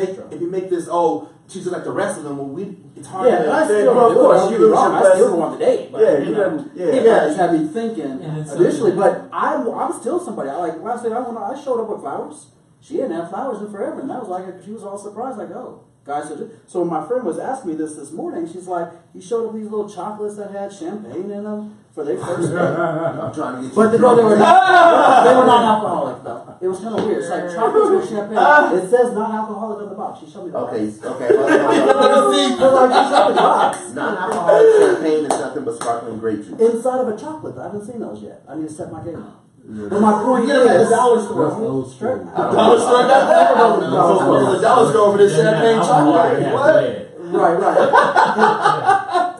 Speaker 5: make this, oh, she's like the rest of them, well, it's hard.
Speaker 3: Yeah, and I still,
Speaker 6: Well, of
Speaker 3: do it,
Speaker 6: course,
Speaker 3: don't
Speaker 6: you
Speaker 3: get me
Speaker 6: lose
Speaker 3: wrong,
Speaker 6: your
Speaker 3: I still
Speaker 6: best-
Speaker 3: go on the date. But,
Speaker 6: Yeah,
Speaker 3: you
Speaker 6: you
Speaker 3: know,
Speaker 6: didn't. Yeah.
Speaker 3: it does have me thinking
Speaker 7: And then
Speaker 3: initially,
Speaker 7: some-
Speaker 3: but I'm still somebody. I like last night. I showed up with flowers. She didn't have flowers in forever, and that was like she was all surprised, like, oh, guys. So my friend was asking me this morning. She's like, he showed up these little chocolates that had champagne in them for their first date.
Speaker 2: I'm trying to get you.
Speaker 3: But they were non-alcoholic though. It was kind of weird. It's like chocolates with champagne. It says non-alcoholic on the box. She showed me the box.
Speaker 2: Okay.
Speaker 3: But like, she showed me the box.
Speaker 2: Non-alcoholic champagne is nothing but sparkling grape juice.
Speaker 3: Inside of a chocolate. I haven't seen those yet. I need to set my game up. But my point
Speaker 5: Get them at the
Speaker 3: is,
Speaker 5: dollar store.
Speaker 7: Those
Speaker 3: Straight.
Speaker 5: Dollar store got that. The dollar store for this champagne chocolate.
Speaker 3: Right.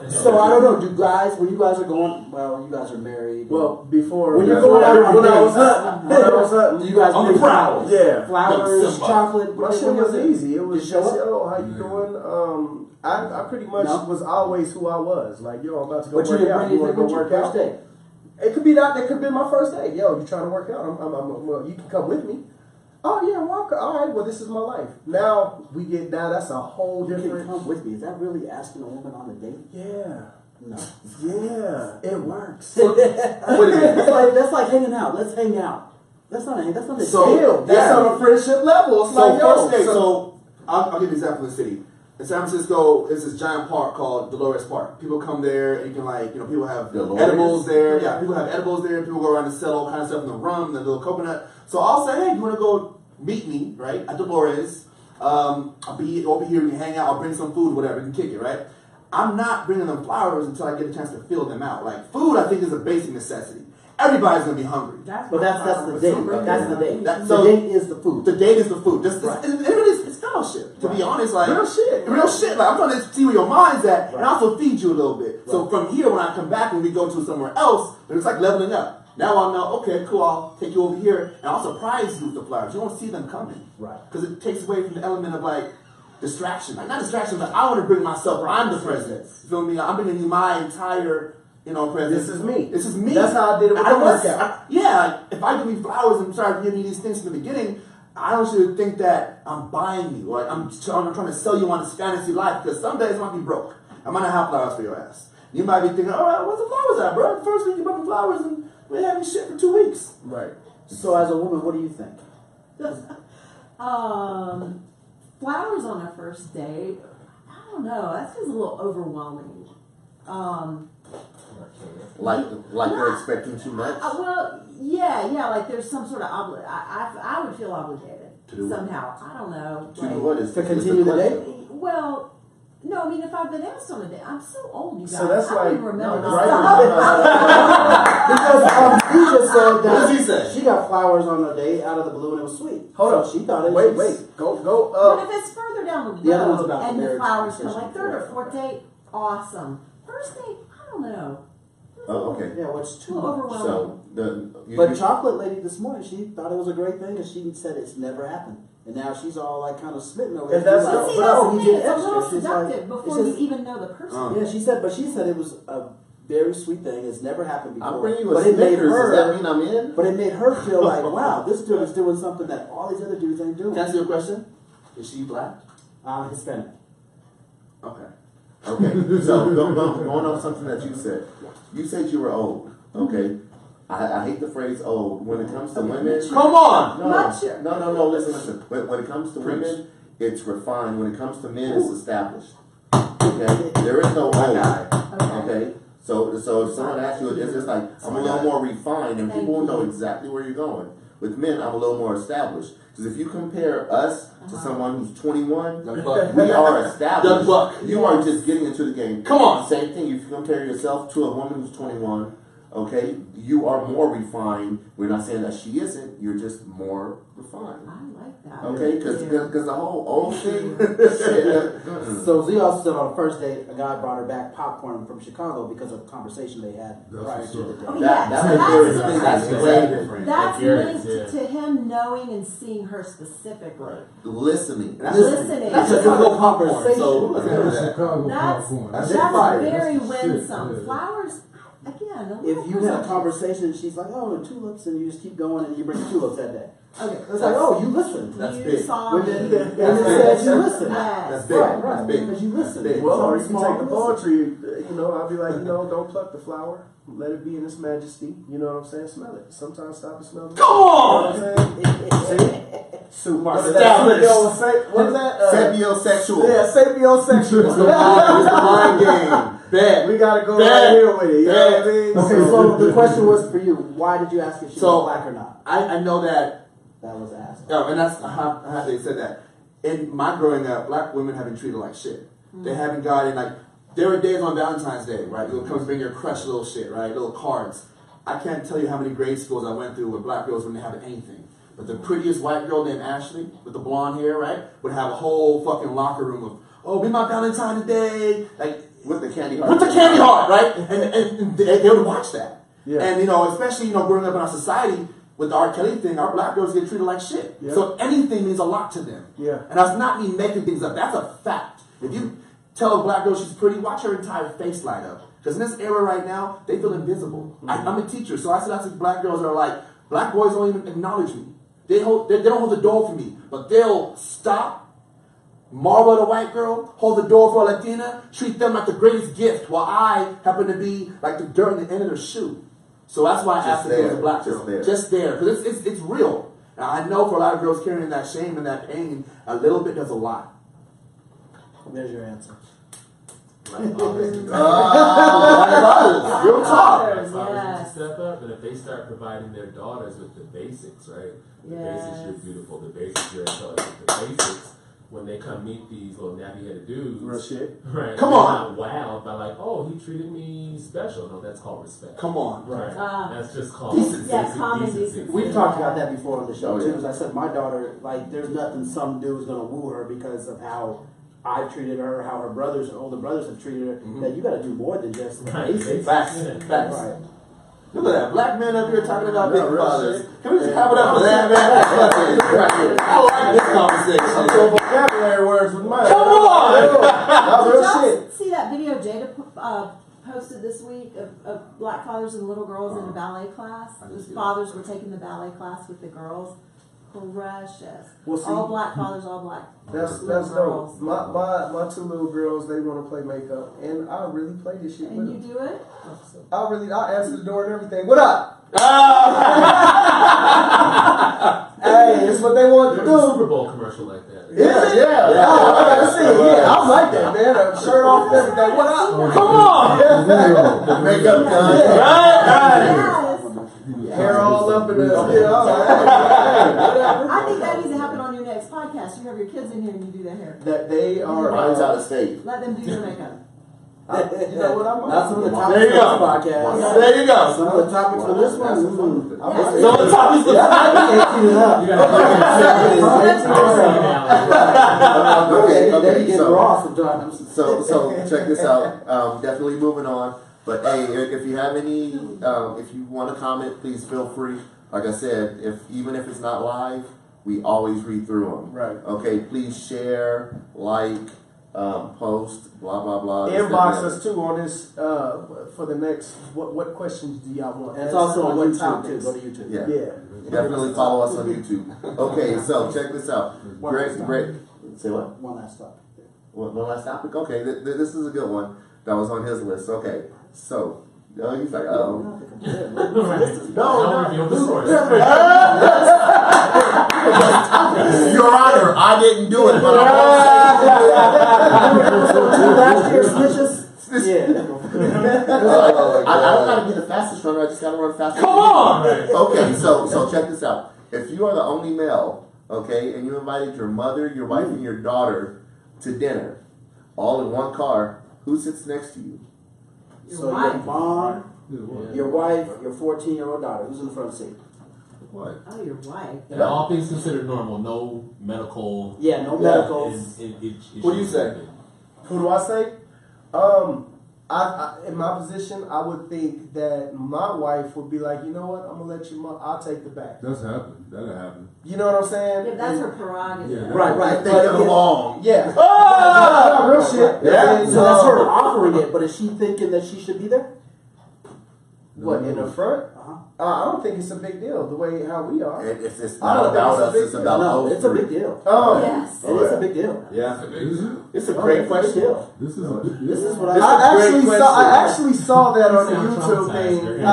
Speaker 3: So I don't know. Do guys, when you guys are going, well, you guys are married.
Speaker 6: Well, before
Speaker 3: When you're going out on
Speaker 6: when I was
Speaker 3: dates,
Speaker 6: hunting,
Speaker 3: you guys
Speaker 5: On the
Speaker 3: bring
Speaker 5: prowl.
Speaker 6: yeah.
Speaker 3: flowers,
Speaker 7: Simba.
Speaker 3: chocolate.
Speaker 6: My shit was easy. It was
Speaker 3: Just show
Speaker 6: just,
Speaker 3: up?
Speaker 6: yo, how you doing? I pretty much
Speaker 3: No?
Speaker 6: was always who I was. Like, yo, I'm about to go
Speaker 3: But you
Speaker 6: work
Speaker 3: didn't
Speaker 6: out.
Speaker 3: bring
Speaker 6: You want
Speaker 3: anything
Speaker 6: to go
Speaker 3: with you
Speaker 6: work
Speaker 3: first
Speaker 6: out?
Speaker 3: date.
Speaker 6: It could be that. That could be my first day. Yo, you trying to work out? Well, you can come with me. Oh yeah, well, all right. Well, this is my life. Now we get down. That's a whole
Speaker 3: You can
Speaker 6: different.
Speaker 3: come with me. Is that really asking a woman on a date?
Speaker 6: Yeah,
Speaker 3: No.
Speaker 6: yeah, it works.
Speaker 5: Wait a minute.
Speaker 3: That's like hanging out. Let's hang out. That's not a
Speaker 5: So-
Speaker 3: deal.
Speaker 6: That's
Speaker 5: Yeah.
Speaker 6: on a friendship level. It's
Speaker 5: So
Speaker 6: like, yo,
Speaker 5: first day, so I'll give you an example of the city. In San Francisco, there's this giant park called Dolores Park. People come there and you can people have
Speaker 2: Dolores?
Speaker 5: edibles there. Yeah, people have edibles there. People go around and sell all kind of stuff in the rum, the little coconut. So I'll say, hey, you want to go meet me, right, at Dolores? I'll be over here. We can hang out. I'll bring some food, whatever. We can kick it, right? I'm not bringing them flowers until I get a chance to fill them out. Like food, I think is a basic necessity. Everybody's gonna be hungry.
Speaker 3: But that's the date. That's the date.
Speaker 5: That-
Speaker 3: The
Speaker 5: so-
Speaker 3: date is the food.
Speaker 5: The date is the food.
Speaker 3: Right.
Speaker 5: It's fellowship. To be honest, like
Speaker 6: Real shit.
Speaker 5: real shit. Like I'm trying to see where your mind's at, and also feed you a little bit. So from here, when I come back and we go to somewhere else, then it's like leveling up. Now I'll know, okay, cool, I'll take you over here and I'll surprise you with the flowers. You won't see them coming.
Speaker 3: Right.
Speaker 5: Because it takes away from the element of like distraction. Like not distraction, but I want to bring myself where I'm the president. You feel me? I'm bringing you my entire, presence.
Speaker 6: This is me.
Speaker 5: This is me.
Speaker 6: That's how I did it with the workout.
Speaker 5: Yeah, if I give you flowers and start giving you these things from the beginning, I don't want you to think that I'm buying you or I'm trying to sell you on this fantasy life because some days I might be broke. I might not have flowers for your ass. You might be thinking, all right, where's the flowers at, bro? The first week you brought me flowers and we ain't having shit for 2 weeks.
Speaker 6: Right.
Speaker 3: So as a woman, what do you think?
Speaker 8: Flowers on a first date, I don't know. That seems a little overwhelming.
Speaker 1: Like they're expecting too much.
Speaker 8: Well, yeah. Like there's some sort of I would feel obligated
Speaker 5: To do what?
Speaker 8: somehow. I don't know.
Speaker 1: To do
Speaker 8: like-
Speaker 1: what is
Speaker 3: To continue the date?
Speaker 8: Well, no. I mean, if I've been asked on a date, I'm so old, you guys.
Speaker 6: So that's
Speaker 8: I don't
Speaker 6: like
Speaker 8: even remember
Speaker 6: no,
Speaker 8: this
Speaker 6: right.
Speaker 8: stuff.
Speaker 3: Because he just said
Speaker 5: What does he
Speaker 3: that
Speaker 5: say?
Speaker 3: she got flowers on a date out of the blue and it was sweet.
Speaker 6: Hold
Speaker 3: So
Speaker 6: on.
Speaker 3: she thought it
Speaker 6: Wait,
Speaker 3: was
Speaker 6: go
Speaker 8: But
Speaker 6: up.
Speaker 8: if it's further down
Speaker 3: The other one's
Speaker 8: the road
Speaker 3: about the
Speaker 8: and the
Speaker 3: marriage
Speaker 8: flowers come
Speaker 3: conversation
Speaker 8: like third or
Speaker 3: before.
Speaker 8: fourth date, awesome. First date, I don't know.
Speaker 1: Oh, okay.
Speaker 3: Yeah, what's
Speaker 8: It's a
Speaker 3: too
Speaker 8: little
Speaker 3: much?
Speaker 8: overwhelming.
Speaker 1: So
Speaker 3: But chocolate lady this morning, she thought it was a great thing, and she said it's never happened. And now she's all like kind of smitten over
Speaker 6: If
Speaker 3: it.
Speaker 6: that's
Speaker 3: She's
Speaker 6: not-
Speaker 3: like,
Speaker 8: See,
Speaker 6: but
Speaker 8: that's
Speaker 6: oh,
Speaker 8: the
Speaker 3: he
Speaker 8: thing.
Speaker 3: did
Speaker 8: It's a
Speaker 3: extra.
Speaker 8: little
Speaker 3: She's
Speaker 8: seductive
Speaker 3: like-
Speaker 8: before
Speaker 3: it's
Speaker 8: you
Speaker 3: just-
Speaker 8: even know the person.
Speaker 3: Yeah, she said it was a very sweet thing. It's never happened before.
Speaker 1: I'm bringing you
Speaker 3: but
Speaker 1: a
Speaker 3: it made
Speaker 1: Snickers. Does that
Speaker 3: her.
Speaker 1: mean I'm in?
Speaker 3: But it made her feel like, wow, this dude is doing something that all these other dudes ain't doing.
Speaker 5: Can I ask you a question? Is she black?
Speaker 3: I'm Hispanic.
Speaker 5: Okay.
Speaker 1: Okay. So going on something that you said. You said you were old. Okay. I hate the phrase old. When it comes to women,
Speaker 5: Come on!
Speaker 1: No. Listen. When it comes to women, it's refined. When it comes to men, it's established. Okay. There is no old. Okay. So if someone asks you, it's just like I'm a little more refined, and people will know exactly where you're going. With men, I'm a little more established. Because if you compare us to someone who's 21,
Speaker 5: Young buck.
Speaker 1: we are established.
Speaker 5: Young buck.
Speaker 1: You are just getting into the game.
Speaker 5: Come on.
Speaker 1: Same thing. If you compare yourself to a woman who's 21, okay, you are more refined. We're not saying that she isn't. You're just more refined.
Speaker 8: I like that.
Speaker 1: Okay, because
Speaker 8: Yeah.
Speaker 1: the whole old thing. shit,
Speaker 3: So Z also said on the first date, a guy brought her back popcorn from Chicago because of a conversation they had prior to the date.
Speaker 8: Oh,
Speaker 1: That-
Speaker 8: yeah.
Speaker 1: that
Speaker 8: So
Speaker 1: was
Speaker 8: that's,
Speaker 1: very-
Speaker 8: that's,
Speaker 1: that's
Speaker 7: way
Speaker 1: different.
Speaker 8: that's
Speaker 7: Curious,
Speaker 8: linked to him knowing and seeing her specifically.
Speaker 1: Listening.
Speaker 8: Listening.
Speaker 3: That's a
Speaker 8: That's
Speaker 3: good little conversation.
Speaker 5: So,
Speaker 8: That's
Speaker 5: That's
Speaker 8: very
Speaker 5: fire.
Speaker 8: winsome. Flowers, again. a little
Speaker 3: If you had a
Speaker 8: presumptuous.
Speaker 3: conversation and she's like, oh, and tulips, and you just keep going and you bring tulips that day.
Speaker 8: Okay.
Speaker 3: It's like, oh, you listened.
Speaker 5: That's
Speaker 8: you
Speaker 5: big.
Speaker 8: saw
Speaker 3: When
Speaker 8: me.
Speaker 3: it, and it says you listen.
Speaker 8: Yes.
Speaker 5: That's big.
Speaker 3: Right,
Speaker 5: That's big.
Speaker 3: because you listen.
Speaker 5: Big.
Speaker 6: Well, or you
Speaker 3: Something
Speaker 6: can
Speaker 3: small,
Speaker 6: take the
Speaker 3: but listen.
Speaker 6: poetry, I'll be like, don't pluck the flower. Let it be in its majesty. You know what I'm saying? Smell it. Sometimes stop and smell it.
Speaker 5: Come on!
Speaker 6: You know what I'm saying?
Speaker 3: Super
Speaker 6: What is
Speaker 5: Established.
Speaker 6: that? What is that?
Speaker 1: Sapiosexual.
Speaker 6: Yeah, sapiosexual.
Speaker 5: It's the mind game. Bet.
Speaker 6: We gotta go
Speaker 5: Bet.
Speaker 6: right here with it. You know what I mean?
Speaker 3: Okay, so the question was for you. Why did you ask if she
Speaker 5: So-
Speaker 3: was black or not?
Speaker 5: I know that,
Speaker 3: That was asked.
Speaker 5: and that's how they said that. In my growing up, black women have been treated like shit. They haven't gotten, like, there were days on Valentine's Day, right? You'll come bring your crush little shit, right? Little cards. I can't tell you how many grade schools I went through where black girls wouldn't have anything. But the prettiest white girl named Ashley, with the blonde hair, right, would have a whole fucking locker room of, oh, be my Valentine today. Like,
Speaker 1: With the candy heart.
Speaker 5: with the candy heart, right? And they would watch that.
Speaker 6: Yeah.
Speaker 5: And, especially, growing up in our society, with the R. Kelly thing, our black girls get treated like shit.
Speaker 6: Yeah.
Speaker 5: So anything means a lot to them.
Speaker 6: Yeah.
Speaker 5: And that's not me making things up. That's a fact. If you tell a black girl she's pretty, watch her entire face light up. Because in this era right now, they feel invisible. I'm a teacher, so I see black girls that are like, black boys don't even acknowledge me. They don't hold the door for me, but they'll stop, marvel at a white girl, hold the door for a Latina, treat them like the greatest gift, while I happen to be like the dirt in the end of their shoe. So that's why I
Speaker 1: Just
Speaker 5: asked if it was a
Speaker 1: there.
Speaker 5: black
Speaker 1: Just
Speaker 5: girl.
Speaker 1: there.
Speaker 5: Just there. Because it's real. Now, I know for a lot of girls carrying that shame and that pain, a little bit does a lot.
Speaker 3: There's your answer.
Speaker 5: Real talk.
Speaker 8: Fathers,
Speaker 7: Fathers need
Speaker 8: yes.
Speaker 7: to step up, and if they start providing their daughters with the basics, right? The basics, you're beautiful. The basics, you're intelligent. The basics, when they come meet these little nappy-headed dudes,
Speaker 6: Real shit.
Speaker 7: right?
Speaker 5: Come
Speaker 7: they're
Speaker 5: on.
Speaker 7: not wowed by like, oh, he treated me special. No, that's called respect.
Speaker 5: Come on.
Speaker 7: Right.
Speaker 8: Ah.
Speaker 7: That's just called
Speaker 5: Decency.
Speaker 8: Yeah, common decency.
Speaker 3: We've talked about that before on the show
Speaker 1: Oh,
Speaker 3: too.
Speaker 1: yeah.
Speaker 3: Because I said my daughter, like, there's nothing some dude's gonna woo her because of how I've treated her, how her brothers, older brothers have treated her. That you got to do more than just
Speaker 7: Right.
Speaker 3: basics.
Speaker 5: Facts.
Speaker 7: Yeah.
Speaker 5: Facts.
Speaker 3: Right.
Speaker 2: Look at that black man up here talking about big
Speaker 6: real
Speaker 2: fathers.
Speaker 6: shit.
Speaker 2: Can we just have it up for that, man? I like this conversation.
Speaker 6: So vocabulary words with mine.
Speaker 2: Come on!
Speaker 6: That's
Speaker 8: Did
Speaker 6: real
Speaker 8: y'all
Speaker 6: shit.
Speaker 8: see that video Jada posted this week of black fathers and little girls in a ballet class? Those fathers were taking the ballet class with the girls. Precious.
Speaker 6: Well, see,
Speaker 8: all black fathers, all black.
Speaker 6: That's
Speaker 8: little
Speaker 6: dope.
Speaker 8: girls.
Speaker 6: My two little girls, they want to play makeup, and I really play this shit with
Speaker 8: And you
Speaker 6: them.
Speaker 8: do it?
Speaker 6: I answer the door and everything. What up?
Speaker 2: Ah!
Speaker 6: Hey, it's what they want to
Speaker 7: There's a
Speaker 6: do.
Speaker 7: Super Bowl commercial like that.
Speaker 6: Yeah. Oh, I gotta see it. Yeah, I like that, man. A shirt off, everything. What up?
Speaker 2: Come on!
Speaker 1: The makeup done.
Speaker 8: Yes.
Speaker 6: Hair all up in the.
Speaker 8: I think that needs to happen on your next podcast. You have your kids in here and you do their hair.
Speaker 6: That they are.
Speaker 1: Mine's out of state.
Speaker 8: Let them do their makeup.
Speaker 6: You know what I'm.
Speaker 3: That's some of the topics
Speaker 2: There you
Speaker 3: for
Speaker 2: go.
Speaker 3: this podcast.
Speaker 2: There you go.
Speaker 3: Some of the topics for this one.
Speaker 2: So the topics for
Speaker 7: You gotta
Speaker 1: Okay,
Speaker 3: Get
Speaker 1: so-
Speaker 3: raw sometimes.
Speaker 1: So check this out. Definitely moving on. But hey, if you have any, if you want to comment, please feel free. Like I said, even if it's not live, we always read through them.
Speaker 6: Right.
Speaker 1: Okay, please share, like, post, blah blah blah.
Speaker 6: Inbox us too on this for the next. What questions do y'all want?
Speaker 3: And it's also on
Speaker 6: what
Speaker 3: YouTube too.
Speaker 6: topics?
Speaker 3: Go to YouTube.
Speaker 1: Yeah.
Speaker 6: Yeah.
Speaker 1: Definitely follow us on YouTube. Okay, so check this out. Greg, say what?
Speaker 3: One last topic.
Speaker 1: One last topic? Okay, this is a good one. That was on his list. Okay, so, he's like, oh.
Speaker 7: Don't reveal the source.
Speaker 1: Your Honor, I didn't do it, but
Speaker 3: Last year snitches. Yeah.
Speaker 1: I don't gotta be the fastest runner, I just gotta run faster.
Speaker 2: Come on!
Speaker 1: Okay, so check this out. If you are the only male, okay, and you invited your mother, your wife, and your daughter to dinner, all in one car, who sits next to you?
Speaker 8: Your
Speaker 3: So your
Speaker 8: wife.
Speaker 3: mom, your wife, your 14-year-old daughter. Who's in the front seat?
Speaker 1: What?
Speaker 8: Oh, your wife.
Speaker 7: And all things considered normal, no medical.
Speaker 3: Yeah, no medicals.
Speaker 2: What do you say?
Speaker 6: Who do I say? I in my position, I would think that my wife would be like, you know what, I'm gonna let you. I'll take the back.
Speaker 9: That's happened. That'll happen.
Speaker 6: You know what I'm saying?
Speaker 8: Yeah, that's
Speaker 6: And-
Speaker 8: her prerogative.
Speaker 9: Yeah.
Speaker 3: Right.
Speaker 1: They get along.
Speaker 6: Yeah.
Speaker 2: Oh!
Speaker 6: Real shit.
Speaker 2: Yeah.
Speaker 6: And,
Speaker 3: So that's her offering it, but is she thinking that she should be there?
Speaker 6: What, in the front?
Speaker 3: Uh-huh.
Speaker 6: I don't think it's a big deal the way how we are.
Speaker 1: And if it's
Speaker 6: I
Speaker 1: not
Speaker 6: don't think
Speaker 1: about
Speaker 6: it's a
Speaker 1: us,
Speaker 6: big
Speaker 1: it's
Speaker 6: deal.
Speaker 1: about
Speaker 3: No,
Speaker 1: those
Speaker 3: it's a
Speaker 1: three.
Speaker 3: big deal.
Speaker 8: Yes.
Speaker 3: It is a big deal.
Speaker 2: Yeah.
Speaker 9: This
Speaker 2: It's a great
Speaker 3: It's a big
Speaker 2: question.
Speaker 3: deal.
Speaker 9: is a big
Speaker 3: This is what
Speaker 2: This
Speaker 3: I.
Speaker 6: I actually saw that on the
Speaker 7: Sounds
Speaker 6: YouTube
Speaker 7: traumatized.
Speaker 6: thing.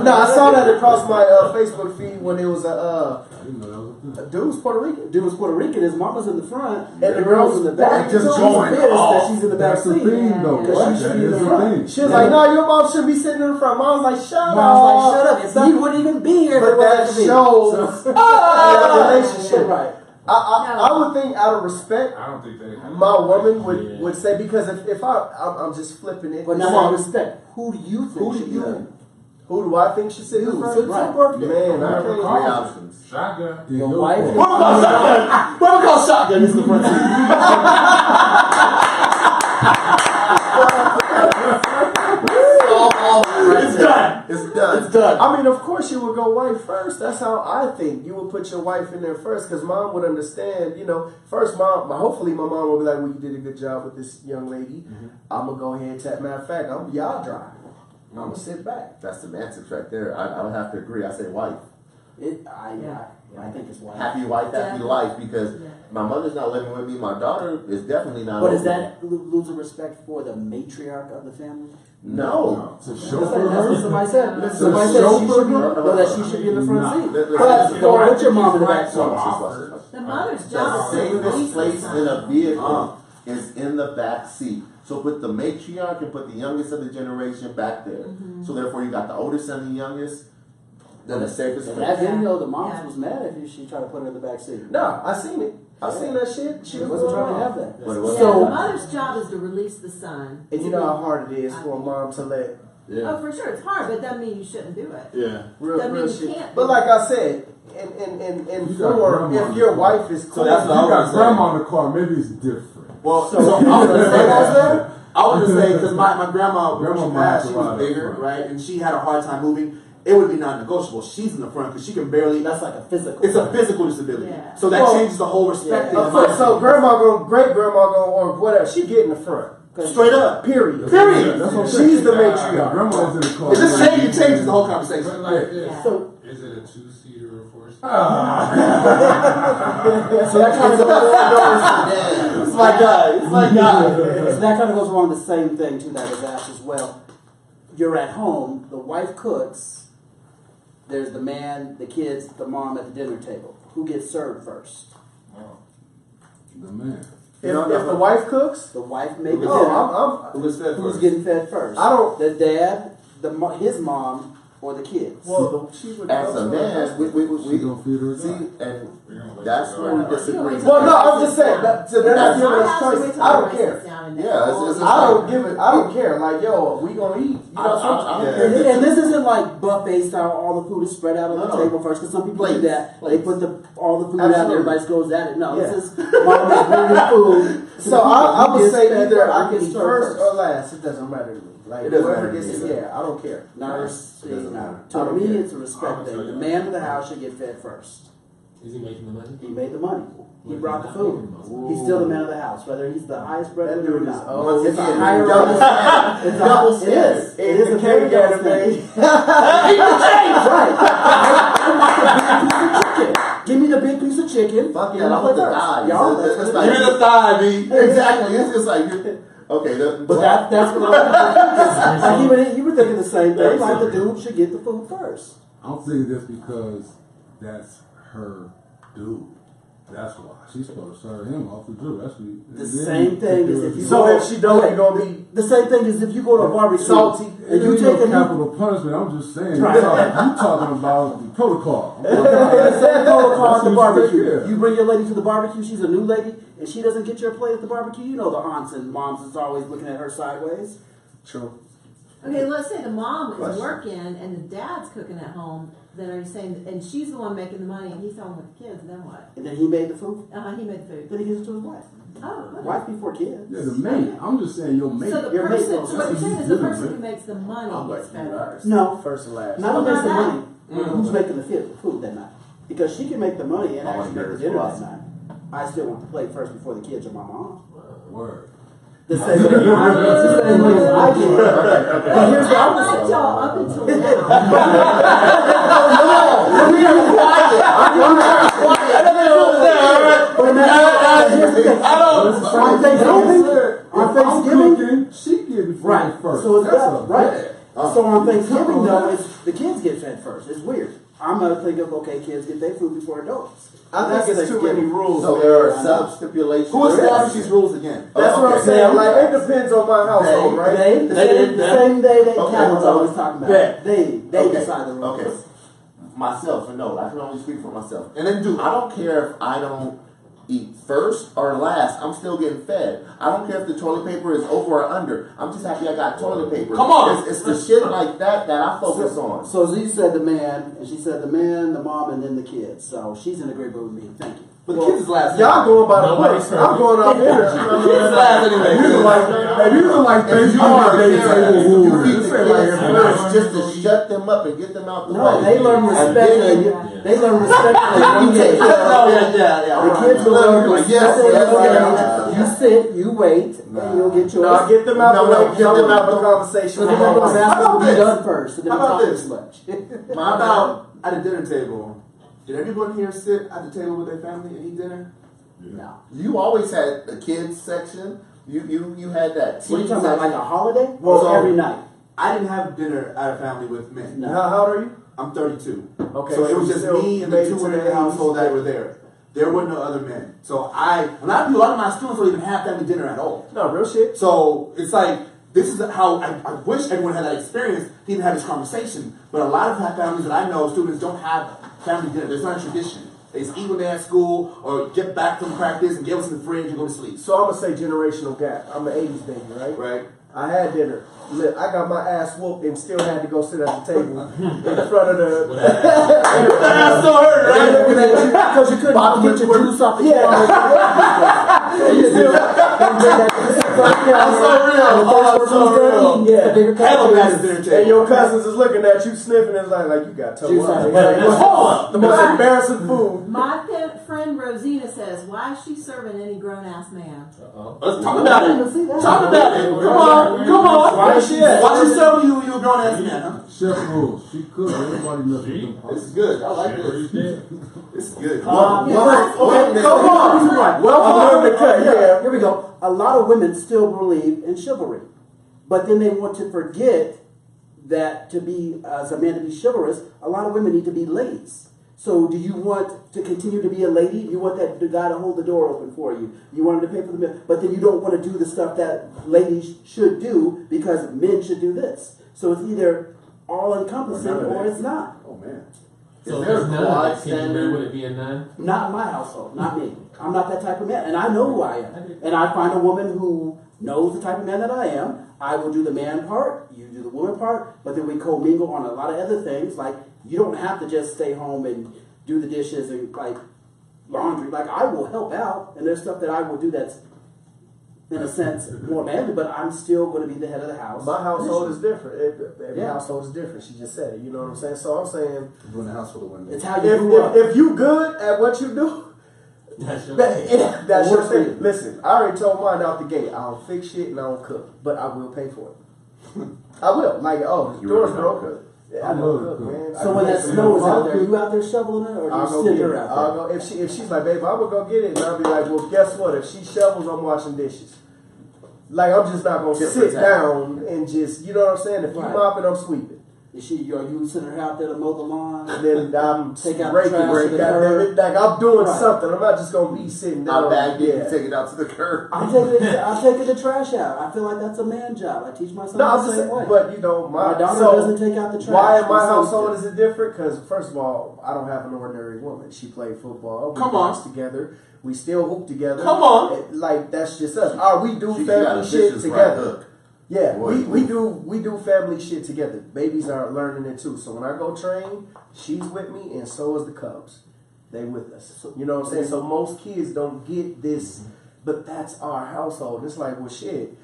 Speaker 6: I saw that across my Facebook feed when it was
Speaker 9: I didn't know that was a
Speaker 6: a dude was Puerto Rican.
Speaker 3: Dude was Puerto Rican. His mama's in the front,
Speaker 6: And
Speaker 3: and
Speaker 6: the
Speaker 3: the girl's in the back.
Speaker 1: just
Speaker 3: She's
Speaker 1: going
Speaker 3: pissed that
Speaker 1: off.
Speaker 3: she's in the back
Speaker 9: That's the
Speaker 3: seat.
Speaker 9: thing, though.
Speaker 8: Yeah.
Speaker 9: That
Speaker 3: She should be
Speaker 9: is
Speaker 3: in the
Speaker 9: the
Speaker 3: front.
Speaker 9: thing.
Speaker 6: She was like, no, your mom should be sitting in the front. Mom was like, shut
Speaker 3: Mom was like,
Speaker 6: up.
Speaker 3: shut up. You wouldn't even be here if
Speaker 6: But
Speaker 3: it wasn't
Speaker 6: that
Speaker 3: for me.
Speaker 6: shows
Speaker 3: So-
Speaker 6: that relationship.
Speaker 3: Right.
Speaker 6: I would think out of respect,
Speaker 9: I don't think they.
Speaker 6: my woman would say, because if I'm just flipping it.
Speaker 3: But
Speaker 6: and
Speaker 3: now,
Speaker 6: saying,
Speaker 3: out of respect, who do you think should be there?
Speaker 6: who do I think should sit in the front?
Speaker 3: Right.
Speaker 6: Man, I
Speaker 1: Three
Speaker 6: can't.
Speaker 1: options.
Speaker 9: Shotgun.
Speaker 3: Your wife.
Speaker 2: What we call shotgun? What we call shotgun? This is the front seat. It's done.
Speaker 1: It's done.
Speaker 2: It's done.
Speaker 6: I mean, of course you would go wife first. That's how I think. You would put your wife in there first, because mom would understand. You know, first hopefully my mom will be like, well, you did a good job with this young lady. I'm going to go ahead and tap. Matter of fact, y'all drive. I'm going to sit back.
Speaker 1: That's semantics right there. I would have to agree. I say wife.
Speaker 3: I think it's wife.
Speaker 1: Happy wife, happy
Speaker 8: Yeah.
Speaker 1: life, because
Speaker 8: Yeah.
Speaker 1: my mother's not living with me. My daughter is definitely not.
Speaker 3: But is
Speaker 1: over
Speaker 3: that losing respect for the matriarch of the family?
Speaker 1: me. No.
Speaker 9: To
Speaker 3: That's
Speaker 9: show
Speaker 3: what
Speaker 9: her.
Speaker 3: somebody said.
Speaker 8: That's
Speaker 3: Somebody
Speaker 9: a
Speaker 3: said she
Speaker 9: chauffeur?
Speaker 3: should be. No, that she should be in the front seat.
Speaker 1: Let-
Speaker 3: But don't put your mom in the back seat.
Speaker 8: The mother's
Speaker 1: The
Speaker 8: job is to
Speaker 1: safest
Speaker 8: release the
Speaker 1: place
Speaker 8: son.
Speaker 1: in a vehicle is in the back seat. So put the matriarch and put the youngest of the generation back there. So therefore, you got the oldest and the youngest. Then the safest
Speaker 3: In
Speaker 1: place.
Speaker 3: that video, the mom
Speaker 8: Yeah.
Speaker 3: was mad if she tried to put her in the back seat.
Speaker 6: No, I seen it. I seen that shit. She
Speaker 3: She
Speaker 6: was
Speaker 3: wasn't
Speaker 6: going
Speaker 3: trying to
Speaker 6: off.
Speaker 3: have that.
Speaker 1: But it
Speaker 8: Yeah,
Speaker 1: was
Speaker 8: the mother's job is to release the son.
Speaker 6: And you know how hard it is for a mom to let
Speaker 8: Oh, for sure, it's hard, but that doesn't mean you shouldn't do it.
Speaker 2: Yeah.
Speaker 6: real
Speaker 8: That means you
Speaker 6: shit.
Speaker 8: can't.
Speaker 6: But like I said, in
Speaker 9: You got
Speaker 6: form,
Speaker 9: grandma.
Speaker 6: if your wife is cool,
Speaker 2: So that's
Speaker 9: You
Speaker 2: what I was
Speaker 9: got
Speaker 2: gonna say.
Speaker 9: grandma in the car. Maybe it's different.
Speaker 2: Well, so I was gonna say, because my grandma, when
Speaker 9: Grandma
Speaker 2: she
Speaker 9: might have
Speaker 2: passed,
Speaker 9: to
Speaker 2: she was
Speaker 9: ride
Speaker 2: bigger,
Speaker 9: up front.
Speaker 2: right? And she had a hard time moving.
Speaker 5: it would be non-negotiable. She's in the front because she can barely.
Speaker 3: That's like a physical.
Speaker 5: It's a physical disability.
Speaker 8: Yeah.
Speaker 5: So that
Speaker 6: Well,
Speaker 5: changes the whole respect.
Speaker 3: yeah.
Speaker 5: in my
Speaker 6: So
Speaker 5: opinion.
Speaker 6: great grandma or whatever, she get in the front.
Speaker 5: Straight up.
Speaker 6: Period.
Speaker 5: Period.
Speaker 9: That's what I'm
Speaker 6: She's
Speaker 9: saying.
Speaker 6: the matriarch.
Speaker 9: Grandma's in the car.
Speaker 5: It just changes the whole conversation.
Speaker 9: But like,
Speaker 8: Yeah.
Speaker 3: So
Speaker 7: Is it a 2-seater or 4-seater?
Speaker 3: So that kind of goes.
Speaker 5: It's my guy. It's my guy.
Speaker 3: So that kind of goes along the same thing too that was asked as well. You're at home, the wife cooks. There's the man, the kids, the mom at the dinner table. Who gets served first?
Speaker 9: the man.
Speaker 6: If the wife cooks,
Speaker 3: The wife made the dinner.
Speaker 6: oh,
Speaker 5: Who was fed
Speaker 3: Who's
Speaker 5: first?
Speaker 3: getting fed first?
Speaker 6: I don't-
Speaker 3: The dad, his mom, or the kids.
Speaker 6: well, she would.
Speaker 1: As a man, we
Speaker 9: She gonna feed her.
Speaker 1: see, and that's where we disagree.
Speaker 6: Well, no, I'm just saying. So they're not giving us choice. I don't care.
Speaker 1: Yeah, it's
Speaker 6: I don't give it. I don't care. Like, yo, we gonna eat. You know,
Speaker 1: I don't
Speaker 3: And,
Speaker 1: care.
Speaker 3: and this isn't like buffet style. All the food is spread out on the
Speaker 1: No.
Speaker 3: table first. Because some people do
Speaker 1: Plates.
Speaker 3: that. They put all the food out. And
Speaker 6: Absolutely.
Speaker 3: everybody goes at it. No,
Speaker 6: Yeah.
Speaker 3: this is mama's bringing food. to
Speaker 6: So
Speaker 3: the people.
Speaker 6: I
Speaker 3: Who
Speaker 6: would
Speaker 3: gets
Speaker 6: say
Speaker 3: fed
Speaker 6: either
Speaker 3: first,
Speaker 6: I
Speaker 3: who
Speaker 6: can
Speaker 3: gets
Speaker 6: eat
Speaker 3: served
Speaker 6: first or last. It doesn't matter to me. Like
Speaker 5: It doesn't
Speaker 6: whoever
Speaker 5: matter to
Speaker 6: gets
Speaker 5: me
Speaker 6: it,
Speaker 5: either.
Speaker 6: yeah, I don't care.
Speaker 3: Nurse,
Speaker 1: It doesn't matter.
Speaker 3: to
Speaker 6: I don't
Speaker 3: me,
Speaker 6: care.
Speaker 3: it's a respect thing. The man of the house should get fed first.
Speaker 7: Is he making the money?
Speaker 3: He made the money. He brought the food. He's still the man of the house, whether he's the highest breadwinner or
Speaker 6: dude is
Speaker 3: not.
Speaker 6: old.
Speaker 3: It's a
Speaker 6: Yeah.
Speaker 3: higher
Speaker 6: Double
Speaker 3: standard. It's a
Speaker 6: Double
Speaker 3: it is. It is a very double standard. Right. Give me the big piece of chicken.
Speaker 1: Fuck
Speaker 3: Give
Speaker 1: that,
Speaker 3: me
Speaker 1: I want the
Speaker 3: first.
Speaker 1: thighs.
Speaker 3: Y'all,
Speaker 1: It's
Speaker 3: that's
Speaker 1: like-
Speaker 3: what
Speaker 5: Give
Speaker 3: it
Speaker 5: me
Speaker 3: is.
Speaker 5: the thigh, B.
Speaker 1: Exactly. It's just like okay.
Speaker 3: But that's what I'm like you were thinking the same thing. Like the dude should get the food first.
Speaker 9: I'm thinking just because that's her dude. That's why she's supposed to serve him off the dude. That's what,
Speaker 3: The same thing is if you
Speaker 6: So if she don't, you're gonna be
Speaker 3: The same thing is if you go to a barbecue
Speaker 6: salty.
Speaker 3: and you
Speaker 9: ain't
Speaker 3: take
Speaker 9: no
Speaker 3: a
Speaker 9: capital punishment. I'm just saying.
Speaker 3: Right.
Speaker 9: You talking about the protocol. I'm talking
Speaker 3: the
Speaker 9: about-
Speaker 3: same protocol at the
Speaker 9: That's
Speaker 3: barbecue.
Speaker 9: what you
Speaker 3: You bring your lady to the barbecue, she's a new lady, and she doesn't get your plate at the barbecue. You know the aunts and moms is always looking at her sideways.
Speaker 6: True.
Speaker 8: Okay, let's say the mom is
Speaker 1: Question.
Speaker 8: working and the dad's cooking at home. Then are you saying, and she's the one making the money and he's home with the kids? Then what?
Speaker 3: And then he made the food.
Speaker 8: He made the food.
Speaker 3: Then he gives it to his wife.
Speaker 8: Oh, okay.
Speaker 3: Wife before kids.
Speaker 9: Yeah, the mate. I'm just saying your mate.
Speaker 8: So the
Speaker 3: Your mate
Speaker 8: person,
Speaker 3: knows.
Speaker 8: so what you're saying is the person who makes the
Speaker 1: I'm
Speaker 8: money gets
Speaker 1: like
Speaker 8: fed
Speaker 1: you.
Speaker 8: first.
Speaker 3: No,
Speaker 6: First and last.
Speaker 3: not who makes the
Speaker 8: Well,
Speaker 3: money. Who's making the food that night? Because she can make the money and
Speaker 1: I
Speaker 3: actually
Speaker 1: want
Speaker 3: make
Speaker 1: to
Speaker 3: the
Speaker 1: hear
Speaker 3: dinner
Speaker 1: his
Speaker 3: that night. I still want the plate first before the kids or my mom.
Speaker 9: Word.
Speaker 3: The same way I did. But here's the
Speaker 8: I liked
Speaker 3: opposite.
Speaker 8: y'all up until now.
Speaker 3: But imagine, here's the thing. On Thanksgiving,
Speaker 9: Cooking, she getting fed
Speaker 3: right?
Speaker 9: first.
Speaker 3: So it's
Speaker 9: That's
Speaker 3: that,
Speaker 9: a
Speaker 3: right?
Speaker 1: Oh.
Speaker 3: So on Thanksgiving though, it's the kids get fed first. It's weird. I'm gonna think of okay, kids get their food before adults.
Speaker 6: I think it's too many rules.
Speaker 1: So there are sub stipulations.
Speaker 5: Who established these rules again?
Speaker 6: That's what I'm saying. Like it depends on my household, right?
Speaker 3: The same day that
Speaker 1: Okay.
Speaker 3: Cameron's always talking about.
Speaker 5: Bet.
Speaker 3: They
Speaker 1: Okay.
Speaker 3: decide the rules.
Speaker 1: Okay. Myself, and no, I can only speak for myself.
Speaker 5: And then do.
Speaker 1: I don't care if I don't eat first or last. I'm still getting fed. I don't care if the toilet paper is over or under. I'm just happy I got toilet paper.
Speaker 5: Come on.
Speaker 1: It's the shit like that I focus on.
Speaker 3: So Z said the man, and she said the man, the mom, and then the kids. So she's in agreement with me. Thank you.
Speaker 5: But the kids is last.
Speaker 6: Y'all going by the
Speaker 7: Nobody's
Speaker 6: place. I'm going off energy.
Speaker 5: Kids is last anyway.
Speaker 9: These are like, these are like Thanksgiving Day table
Speaker 1: You
Speaker 9: rules.
Speaker 1: eat the kids first just to shut them up and get them out the
Speaker 3: No,
Speaker 1: way.
Speaker 3: they learn
Speaker 1: And
Speaker 3: respect.
Speaker 1: then
Speaker 3: They learn respect.
Speaker 1: you take care of them.
Speaker 3: The kids will learn
Speaker 1: Like,
Speaker 3: respect.
Speaker 1: yes,
Speaker 3: You sit, you wait, and you'll get yours.
Speaker 6: No, get them out the way. Y'all want to have a conversation.
Speaker 3: So then we're going to ask them to be
Speaker 5: this?
Speaker 3: done first, and then
Speaker 5: How
Speaker 3: we'll
Speaker 5: about
Speaker 3: talk
Speaker 5: this?
Speaker 3: as much.
Speaker 5: How about at a dinner table? Did everyone here sit at the table with their family and eat dinner?
Speaker 3: No.
Speaker 1: You always had the kids section. You had that.
Speaker 3: What are you talking about, like a holiday?
Speaker 5: Well,
Speaker 3: Or every night?
Speaker 5: I didn't have dinner at a family with men.
Speaker 3: No.
Speaker 6: How old are you?
Speaker 5: I'm 32.
Speaker 6: Okay,
Speaker 5: So it was
Speaker 6: you
Speaker 5: just
Speaker 6: still
Speaker 5: me and the
Speaker 6: made it
Speaker 5: two
Speaker 6: to
Speaker 5: women in
Speaker 6: the
Speaker 5: the household that
Speaker 6: 80s.
Speaker 5: were there. There were no other men. So a lot of my students don't even have family dinner at all.
Speaker 6: No, real shit.
Speaker 5: So it's like, this is how I wish everyone had that experience to even have this conversation. But a lot of families that I know, students don't have family dinner. There's not a tradition. They just eat when they're at school or get back from practice and get what's in the fridge and go to sleep.
Speaker 6: So I'm gonna say generational gap. I'm an '80s baby, right?
Speaker 5: Right?
Speaker 6: I had dinner. Look, I got my ass whooped and still had to go sit at the table in front of the.
Speaker 5: That still hurt, right?
Speaker 3: Because you couldn't get your juice off the
Speaker 6: Yeah. That's so real. Oh, so real.
Speaker 3: Yeah.
Speaker 6: And your cousins is looking at you sniffing and like you got to
Speaker 3: Juice out of
Speaker 6: the most embarrassing food.
Speaker 8: My friend Rosina says, "Why is she serving any grown-ass man?"
Speaker 5: Let's talk about it.
Speaker 3: See that?
Speaker 5: Talk about it. Come on.
Speaker 3: Why is she at?
Speaker 5: Why she serving you a grown ass man, huh?
Speaker 9: Chef rules. She cooked. Everybody knows what them
Speaker 5: This is good. I like this. This is good.
Speaker 3: Okay, come on.
Speaker 6: Welcome to the cut. Yeah.
Speaker 3: Here we go. A lot of women still believe in chivalry, but then they want to forget that to be, as a man to be chivalrous, a lot of women need to be ladies. So do you want to continue to be a lady? You want that guy to hold the door open for you. You want him to pay for the meal, but then you don't want to do the stuff that ladies should do because men should do this. So it's either all encompassing or it's not.
Speaker 5: Oh man.
Speaker 7: So
Speaker 5: Is there
Speaker 7: there's
Speaker 5: a
Speaker 7: none.
Speaker 5: quad
Speaker 7: Can you live
Speaker 5: standard?
Speaker 7: with it being none?
Speaker 3: Not in my household, not me. I'm not that type of man, and I know who I am. And I find a woman who knows the type of man that I am. I will do the man part, you do the woman part, but then we commingle on a lot of other things. Like you don't have to just stay home and do the dishes and like laundry. Like I will help out, and there's stuff that I will do that's in a sense more manly, but I'm still going to be the head of the house.
Speaker 6: My household is different. Every
Speaker 3: Yeah.
Speaker 6: household is different. She just said it. You know what I'm saying? So I'm saying,
Speaker 5: Doing the house full of women.
Speaker 3: It's how you grew up.
Speaker 6: if you good at what you do,
Speaker 7: That's your
Speaker 6: that's
Speaker 3: What
Speaker 6: your
Speaker 3: works for
Speaker 6: thing.
Speaker 3: you?
Speaker 6: Listen, I already told mine out the gate. I don't fix shit and I don't cook, but I will pay for it. I will. Like, oh,
Speaker 5: You
Speaker 6: doors
Speaker 5: really
Speaker 6: broke.
Speaker 5: don't cook.
Speaker 6: Yeah, I know cook, man.
Speaker 3: So when that snow is out there, you out there shoveling it, or do
Speaker 6: I'll
Speaker 3: you
Speaker 6: go
Speaker 3: send
Speaker 6: get
Speaker 3: her
Speaker 6: it.
Speaker 3: out
Speaker 6: I'll
Speaker 3: there?
Speaker 6: go if she's like, babe, I'm gonna go get it, and I'll be like, well, guess what? If she shovels, I'm washing dishes. Like I'm just not gonna sit down and just, you know what I'm saying? If you
Speaker 3: Right.
Speaker 6: mopping, I'm sweeping.
Speaker 3: Are you sending her out there to mow the lawn?
Speaker 6: And then I'm
Speaker 3: Take out the
Speaker 6: raking,
Speaker 3: trash
Speaker 6: right?
Speaker 3: to the
Speaker 6: Goddamn
Speaker 3: curb.
Speaker 6: it. Like I'm doing
Speaker 3: Right.
Speaker 6: something. I'm not just gonna be sitting down.
Speaker 5: I bagged it
Speaker 6: Yeah.
Speaker 5: and take it out to the curb.
Speaker 3: I'm taking the trash out. I feel like that's a man job. I teach my son
Speaker 6: No, I'm
Speaker 3: the
Speaker 6: just
Speaker 3: same
Speaker 6: saying,
Speaker 3: way.
Speaker 6: but you know,
Speaker 3: My daughter
Speaker 6: so
Speaker 3: doesn't take out the trash.
Speaker 6: why in my
Speaker 3: son
Speaker 6: household
Speaker 3: does.
Speaker 6: is it different? Because first of all, I don't have an ordinary woman. She played football. We
Speaker 5: Come on.
Speaker 6: boxed together. We still hoop together.
Speaker 5: Come on.
Speaker 6: Like that's just us. We do
Speaker 5: She got
Speaker 6: family
Speaker 5: a
Speaker 6: shit
Speaker 5: vicious right
Speaker 6: together.
Speaker 5: hook.
Speaker 6: Yeah,
Speaker 5: Boy,
Speaker 6: we do family shit together. Babies are learning it too. So when I go train, she's with me, and so is the Cubs. They with us. You know what I'm saying? So most kids don't get this, but that's our household. And it's like, well, shit.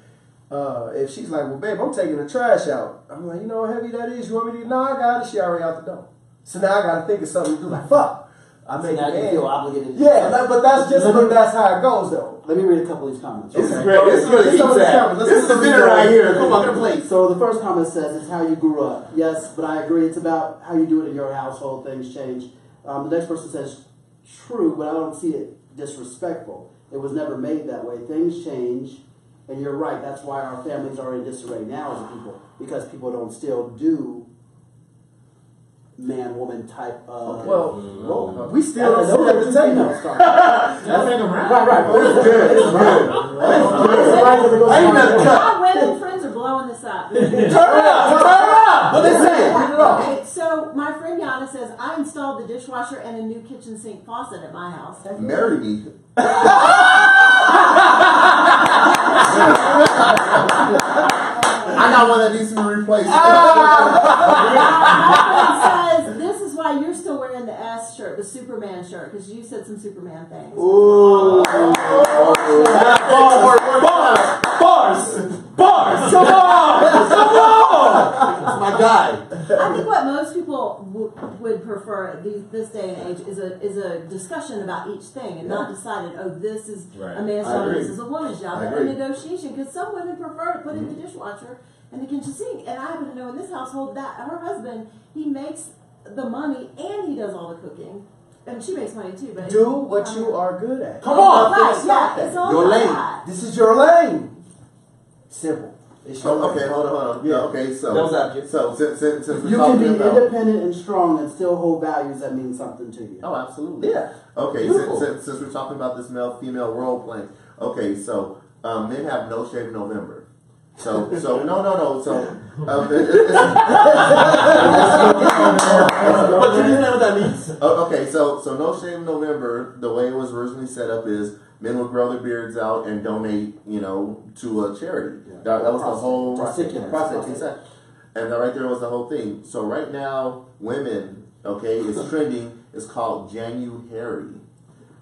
Speaker 6: If she's like, well, babe, I'm taking the trash out. I'm like, you know how heavy that is? You want me to? No, I got it. She already out the door. So now I got to think of something to do. Like, fuck. I
Speaker 3: So
Speaker 6: make
Speaker 3: now you
Speaker 6: it.
Speaker 3: feel obligated.
Speaker 6: Yeah, but that's just that's how it goes, though.
Speaker 3: Let me read a couple of these comments.
Speaker 5: This is
Speaker 3: okay?
Speaker 5: great. This is really
Speaker 6: Let's
Speaker 5: eat that.
Speaker 6: let's
Speaker 5: This is
Speaker 6: get
Speaker 5: the dinner right here. Come on, get a plate.
Speaker 3: So the first comment says it's how you grew up. Yes, but I agree. It's about how you do it in your household. Things change. The next person says true, but I don't see it disrespectful. It was never made that way. Things change, and you're right. That's why our families are in disarray now as a people, because people don't still do man-woman type of role.
Speaker 6: We still don't sit at the table.
Speaker 3: Right.
Speaker 5: It's good. It's good. I ain't nothing cut.
Speaker 8: My women friends are blowing this up.
Speaker 5: Turn it up. Turn it up. What they say?
Speaker 8: Okay, so my friend Yana says I installed the dishwasher and a new kitchen sink faucet at my house.
Speaker 5: Marry me. I got one that needs to be replaced.
Speaker 8: My friend says this is why you're still wearing the S shirt, the Superman shirt, because you said some Superman things.
Speaker 5: Ooh. Bars. Come on. That's my guy.
Speaker 8: I think what most people would prefer at this day and age is a discussion about each thing and not decided, oh, this is a man's
Speaker 5: I
Speaker 8: job,
Speaker 5: agree.
Speaker 8: this is a woman's job,
Speaker 5: I
Speaker 8: but a
Speaker 5: agree.
Speaker 8: negotiation, because some women prefer to put in the dishwasher and the kitchen sink. And I happen to know in this household that her husband, he makes the money and he does all the cooking. And she makes money too, but
Speaker 6: Do what you are good at.
Speaker 5: Come on.
Speaker 8: Right, yeah, it's all
Speaker 5: Your
Speaker 8: about
Speaker 5: lane.
Speaker 8: that.
Speaker 6: This is your lane. Simple. It's your
Speaker 5: Oh, okay,
Speaker 6: lane.
Speaker 5: hold on.
Speaker 6: Yeah.
Speaker 5: Okay, so
Speaker 2: Devil's advocate.
Speaker 5: So since we're
Speaker 3: You can
Speaker 5: talking
Speaker 3: be
Speaker 5: about
Speaker 3: independent and strong and still hold values that mean something to you.
Speaker 5: oh, absolutely.
Speaker 6: Yeah.
Speaker 5: Okay,
Speaker 6: Beautiful.
Speaker 5: since we're talking about this male-female role playing, okay, so men have no shave November. So no. So
Speaker 2: But you didn't know what that means.
Speaker 5: okay, so no shave November. The way it was originally set up is men would grow their beards out and donate, to a charity. That was the whole
Speaker 3: Prostate
Speaker 5: prostate
Speaker 3: cancer.
Speaker 5: cancer. And that right there was the whole thing. So right now, women, okay, it's trending. It's called January.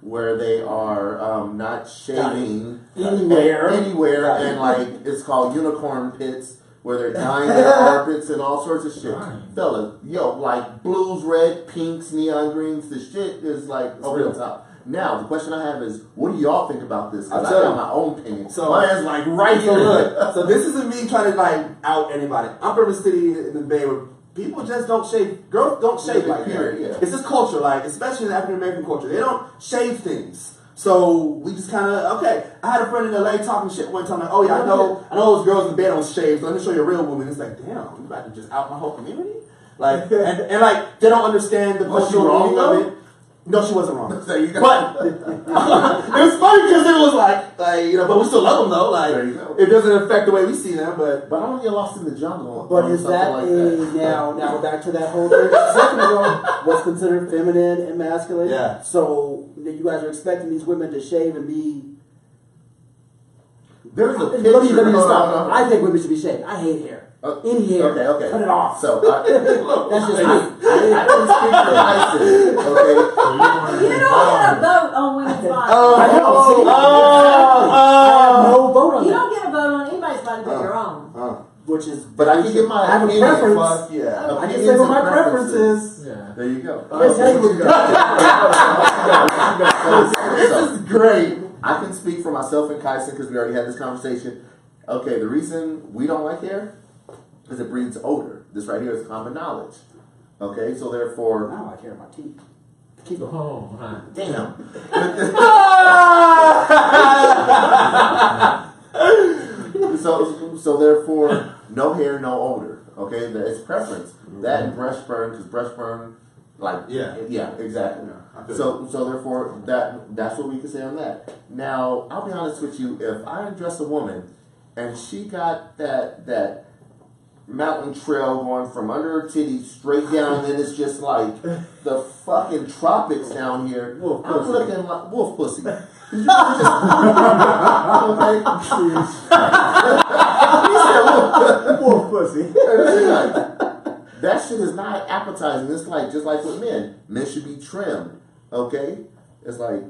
Speaker 1: where they are not shaving
Speaker 3: Anywhere.
Speaker 1: and like it's called unicorn pits, where they're dyeing their armpits and all sorts of shit. Fellas, yo, like blues, red, pinks, neon greens, the shit is like over the top. Now, the question I have is, what do y'all think about this? Because I got my own opinion.
Speaker 5: So-
Speaker 1: my ass like right
Speaker 5: So
Speaker 1: here.
Speaker 5: look, so this isn't me trying to like out anybody. I'm from a city in the Bay where people just don't shave. Girls don't shave like that.
Speaker 1: Yeah.
Speaker 5: It's this culture, like especially in African American culture, they don't shave things. So we just kind of okay. I had a friend in LA talking shit one time, like, oh yeah, I know those girls in the bed don't shave. So let me show you a real woman. It's like, damn, you about to just out my whole community, like, and like they don't understand the
Speaker 1: Was she
Speaker 5: cultural
Speaker 1: wrong,
Speaker 5: meaning of
Speaker 1: though?
Speaker 5: it. No, she wasn't wrong.
Speaker 1: There you go.
Speaker 5: But it was funny because it was like but we still love them though. Like
Speaker 1: There you go.
Speaker 5: it doesn't affect the way we see them, but
Speaker 1: But I don't get lost in the jungle.
Speaker 3: But
Speaker 1: or
Speaker 3: is
Speaker 1: something
Speaker 3: that
Speaker 1: like that.
Speaker 3: now back to that whole 30 second ago, what's considered feminine and masculine?
Speaker 5: Yeah.
Speaker 3: So you guys are expecting these women to shave and be.
Speaker 1: There's a
Speaker 3: Let
Speaker 1: picture.
Speaker 3: me just stop.
Speaker 1: No.
Speaker 3: I think women should be shaved. I hate hair. Any hair.
Speaker 1: Okay.
Speaker 3: Cut it off.
Speaker 1: So
Speaker 3: That's just me.
Speaker 1: I can speak for Tyson. Okay.
Speaker 8: You don't get a vote on women's bodies.
Speaker 3: I know. See? I have no vote on
Speaker 8: You
Speaker 3: that.
Speaker 8: don't get a vote on anybody's body but your own.
Speaker 3: Which is.
Speaker 1: But I can get my
Speaker 3: I have a
Speaker 1: opinion.
Speaker 3: preference.
Speaker 5: fuck yeah.
Speaker 3: I can say what my preference is.
Speaker 7: Yeah.
Speaker 1: There you go.
Speaker 3: Let me tell you what
Speaker 1: This is great. I can speak for myself and Kyson because we already had this conversation. Okay, the reason we don't like hair is it breeds odor. This right here is common knowledge. Okay, so therefore,
Speaker 3: Now I care about teeth. Keep going.
Speaker 7: Oh, my.
Speaker 1: damn. So therefore, no hair, no odor. Okay, it's preference. That and breast burn, because breast burn, like yeah, exactly.
Speaker 5: I feel
Speaker 1: So therefore, that's what we can say on that. Now, I'll be honest with you. If I undress a woman and she got that mountain trail going from under her titty straight down, and it's just like the fucking tropics down here. I'm looking like wolf pussy. Okay.
Speaker 6: Wolf pussy.
Speaker 1: That shit is not appetizing. It's like just like with men. Men should be trimmed. Okay? It's like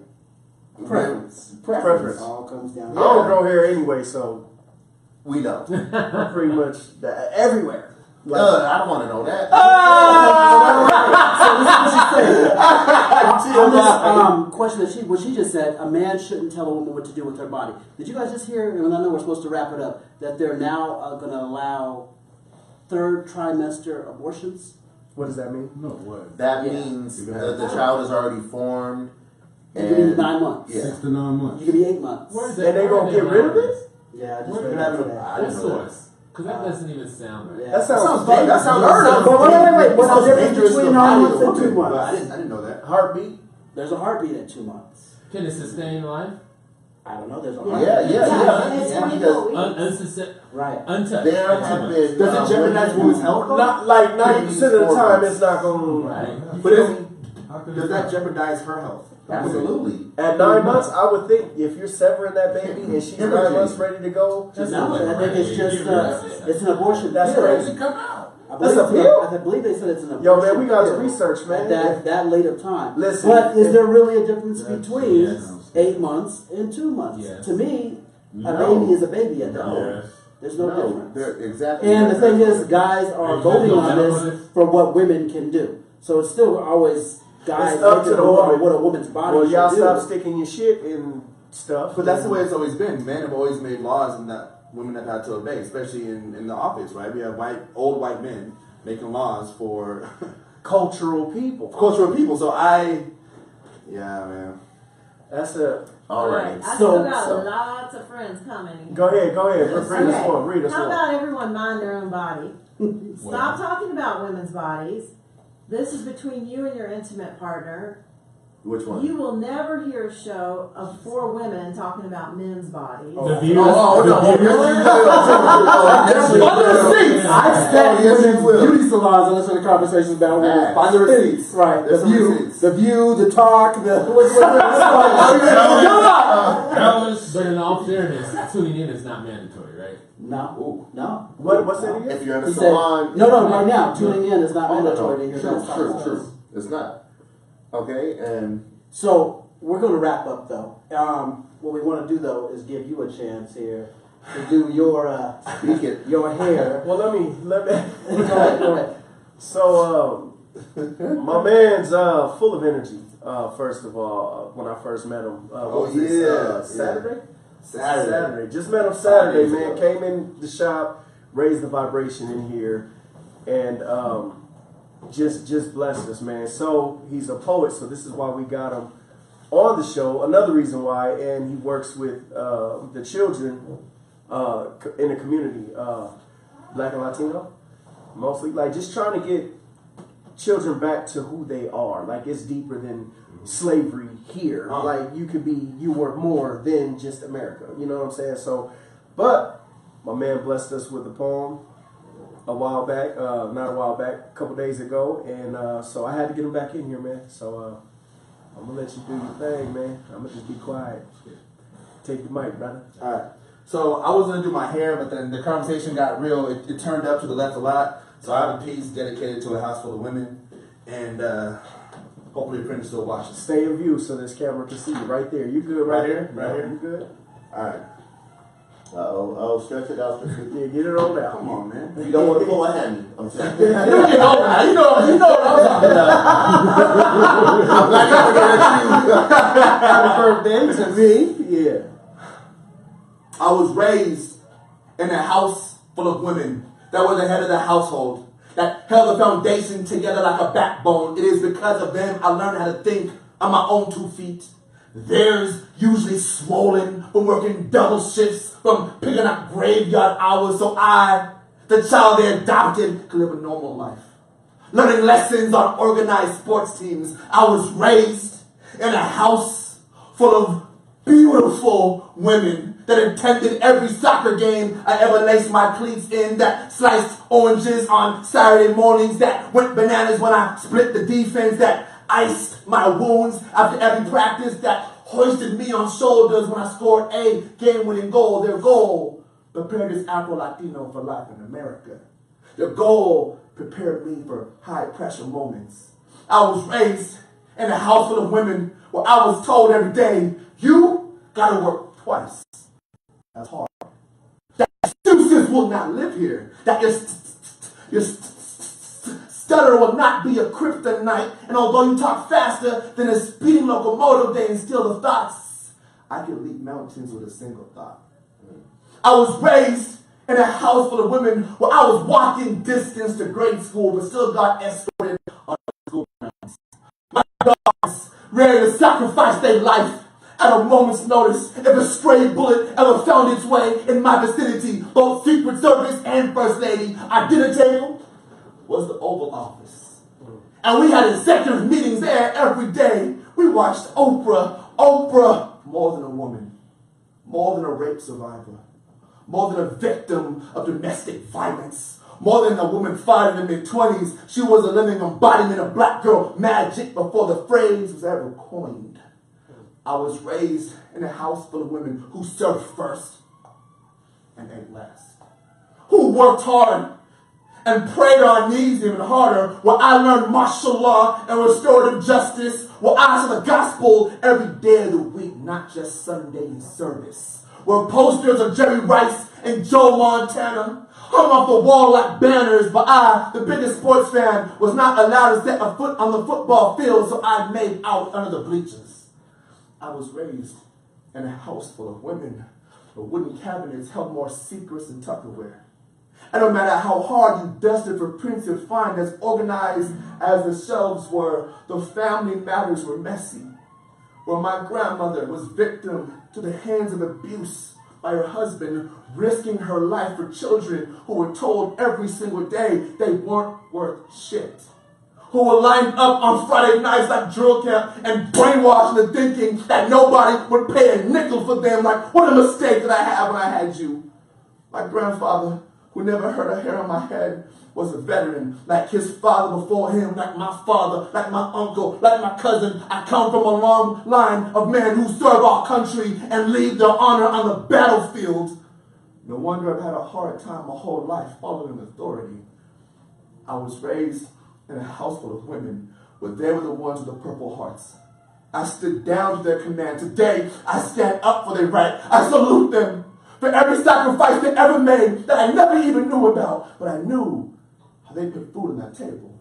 Speaker 3: Preference.
Speaker 1: Preference.
Speaker 3: It all comes down
Speaker 6: I
Speaker 3: to
Speaker 6: don't grow hair anyway, so
Speaker 1: We know.
Speaker 6: I'm pretty much everywhere. Like,
Speaker 1: I don't want to know that.
Speaker 3: On this question that what she just said, a man shouldn't tell a woman what to do with her body. Did you guys just hear, and I know we're supposed to wrap it up, that they're now going to allow third trimester abortions?
Speaker 6: what does that mean?
Speaker 9: No way.
Speaker 1: That
Speaker 3: Yeah.
Speaker 1: means that the child is already formed.
Speaker 3: You can be 9 months.
Speaker 1: Yeah.
Speaker 9: 6 to 9 months.
Speaker 3: You can be 8 months.
Speaker 7: Where is
Speaker 6: And they gonna get rid of it?
Speaker 3: Yeah, I just
Speaker 7: Where
Speaker 3: read
Speaker 7: did
Speaker 3: that
Speaker 5: that
Speaker 3: today.
Speaker 5: I
Speaker 7: What
Speaker 5: didn't know
Speaker 7: source? Because that doesn't even sound right.
Speaker 3: Yeah.
Speaker 6: That sounds
Speaker 5: bad. That sounds unheard of.
Speaker 3: But wait. What's
Speaker 5: Sounds
Speaker 3: the difference
Speaker 5: dangerous to
Speaker 3: between
Speaker 5: the
Speaker 3: 9
Speaker 5: body
Speaker 3: months
Speaker 5: of a
Speaker 3: and 2
Speaker 5: woman, but
Speaker 3: months?
Speaker 5: I didn't know that.
Speaker 6: Heartbeat?
Speaker 3: There's a heartbeat at 2 months.
Speaker 7: Can it sustain life?
Speaker 3: I don't know. There's a
Speaker 8: Yeah.
Speaker 3: heartbeat.
Speaker 1: Yeah.
Speaker 8: It's
Speaker 3: Yeah.
Speaker 8: 24 weeks.
Speaker 3: Right.
Speaker 7: Untouched.
Speaker 1: There
Speaker 7: at 2
Speaker 1: have
Speaker 7: months.
Speaker 1: been.
Speaker 5: Does it jeopardize women's health?
Speaker 6: Not like 90% of the time it's not gonna.
Speaker 7: Right.
Speaker 5: But
Speaker 9: How could
Speaker 5: does
Speaker 9: it
Speaker 5: that
Speaker 9: be?
Speaker 5: jeopardize her health?
Speaker 1: Absolutely.
Speaker 6: At 9 months, I would think if you're severing that baby and she's 9 months ready to go,
Speaker 3: No, I think it's just it's an abortion.
Speaker 6: That's
Speaker 3: pill.
Speaker 6: crazy.
Speaker 1: Come out.
Speaker 3: I
Speaker 6: That's
Speaker 3: believe,
Speaker 6: a pill?
Speaker 3: I believe they said it's an abortion.
Speaker 6: Yo, man, we got to
Speaker 3: pill
Speaker 6: research, man.
Speaker 3: at that late of time.
Speaker 6: Listen,
Speaker 3: But is
Speaker 6: if-
Speaker 3: there really a difference
Speaker 9: That's-
Speaker 3: between
Speaker 7: yes.
Speaker 3: 8 months and 2 months?
Speaker 7: Yes.
Speaker 3: To me, a
Speaker 1: No.
Speaker 3: baby is a baby at that
Speaker 1: No.
Speaker 3: moment. There's no difference.
Speaker 1: they're- exactly.
Speaker 3: And the thing is, guys are
Speaker 7: There's
Speaker 3: voting
Speaker 7: no
Speaker 3: on
Speaker 7: medical
Speaker 3: this for what women can do. So it's still always guys
Speaker 6: It's up to
Speaker 3: making
Speaker 6: the
Speaker 3: a vote on
Speaker 6: woman.
Speaker 3: what a woman's body
Speaker 6: well, y'all
Speaker 3: should
Speaker 6: stop
Speaker 3: do.
Speaker 6: sticking your shit in stuff.
Speaker 5: But that's the way it's always been. Men have always made laws and that women have had to obey, especially in the office, right? We have old white men making laws for
Speaker 6: cultural people.
Speaker 5: cultural people. So yeah, man.
Speaker 6: That's a.
Speaker 1: All right.
Speaker 8: I
Speaker 3: So-
Speaker 8: still got
Speaker 1: so-
Speaker 8: lots of friends commenting.
Speaker 6: Go ahead. Read us
Speaker 8: Okay.
Speaker 6: one. Read us
Speaker 8: How
Speaker 6: one.
Speaker 8: about everyone mind their own body? Stop talking about women's bodies. This is between you and your intimate partner.
Speaker 1: Which one?
Speaker 8: You will never hear a show of 4 women talking about men's bodies.
Speaker 7: The views.
Speaker 3: I've sat
Speaker 1: Yes,
Speaker 3: in
Speaker 1: you will.
Speaker 3: beauty salons and listened to conversations about women.
Speaker 1: Find the receipts.
Speaker 3: Right.
Speaker 1: There's
Speaker 3: The
Speaker 1: some
Speaker 3: view,
Speaker 1: receipts.
Speaker 3: the talk, the
Speaker 7: But in all fairness, tuning in is not mandatory, right?
Speaker 3: No.
Speaker 6: What's that again?
Speaker 1: If you're in a
Speaker 3: He said,
Speaker 1: salon.
Speaker 3: no, right now, tuning in is not
Speaker 1: Oh, no,
Speaker 3: mandatory to hear
Speaker 1: True,
Speaker 3: those
Speaker 1: true,
Speaker 3: topics.
Speaker 1: true. It's not. Okay, and
Speaker 3: So, we're going to wrap up though. What we want to do though is give you a chance here to do your
Speaker 5: Speak it.
Speaker 3: your hair.
Speaker 6: Well, let me. Go ahead. So, my man's full of energy. First of all, when I first met him, what was this, Saturday? Saturday. Just met him Saturday, man. Came in the shop, raised the vibration in here, and just blessed us, man. So he's a poet, so this is why we got him on the show. Another reason why, and he works with the children in the community, Black and Latino, mostly, like just trying to get children back to who they are. Like it's deeper than slavery here. Like you were more than just America. You know what I'm saying? So, but my man blessed us with a poem a while back, a couple days ago, and so I had to get him back in here, man. So I'm gonna let you do your thing, man. I'm gonna just be quiet. Take the mic, brother.
Speaker 5: All right. So I was gonna do my hair, but then the conversation got real. It turned up to the left a lot. So I have a piece dedicated to a house full of women, and hopefully the printer still watches.
Speaker 6: Stay in view so this camera can see you right there. You good right here?
Speaker 5: Right here.
Speaker 6: You good?
Speaker 5: All right. Oh, stretch it out.
Speaker 6: Yeah, get it on out.
Speaker 5: Come on, man.
Speaker 1: You don't want to pull a hammy. I'm saying.
Speaker 5: You know what I'm talking about.
Speaker 1: I'm not
Speaker 6: Happy birthday to me. Yeah.
Speaker 5: I was raised in a house full of women that were the head of the household, that held the foundation together like a backbone. It is because of them I learned how to think on my own 2 feet. Theirs usually swollen from working double shifts, from picking up graveyard hours, so I, the child they adopted, could live a normal life. Learning lessons on organized sports teams. I was raised in a house full of beautiful women that attended every soccer game I ever laced my cleats in, that sliced oranges on Saturday mornings, that went bananas when I split the defense, that iced my wounds after every practice, that hoisted me on shoulders when I scored a game-winning goal. Their goal prepared this Afro-Latino for life in America. Their goal prepared me for high-pressure moments. I was raised in a house full of women where I was told every day, you gotta work twice. That's hard. That excuses will not live here. That your stutter will not be a kryptonite. And although you talk faster than a speeding locomotive, they instill the thoughts. I can leap mountains with a single thought. I was raised in a house full of women where I was walking distance to grade school, but still got escorted on school grounds. My dogs ready to sacrifice their life at a moment's notice if a stray bullet ever found its way in my vicinity. Both Secret Service and First Lady. Our dinner table was the Oval Office. And we had executive meetings there every day. We watched Oprah. Oprah, more than a woman, more than a rape survivor, more than a victim of domestic violence, more than a woman fighting in the mid-20s. She was a living embodiment of black girl magic before the phrase was ever coined. I was raised in a house full of women who served first and ate last, who worked hard and prayed on knees even harder, where I learned martial law and restorative justice, where I saw the gospel every day of the week, not just Sunday in service, where posters of Jerry Rice and Joe Montana hung off the wall like banners, but I, the biggest sports fan, was not allowed to set a foot on the football field, so I made out under the bleachers. I was raised in a house full of women where wooden cabinets held more secrets than Tupperware. And no matter how hard you dusted for prints you'd find as organized as the shelves were, the family matters were messy. Where my grandmother was victim to the hands of abuse by her husband, risking her life for children who were told every single day they weren't worth shit. Who were lined up on Friday nights like drill camp and brainwashed into thinking that nobody would pay a nickel for them. Like, what a mistake did I have when I had you? My grandfather, who never hurt a hair on my head, was a veteran, like his father before him, like my father, like my uncle, like my cousin. I come from a long line of men who serve our country and leave their honor on the battlefield. No wonder I've had a hard time my whole life following authority. I was raised in a house full of women, but they were the ones with the purple hearts. I stood down to their command. Today, I stand up for their right. I salute them for every sacrifice they ever made that I never even knew about. But I knew how they put food on that table.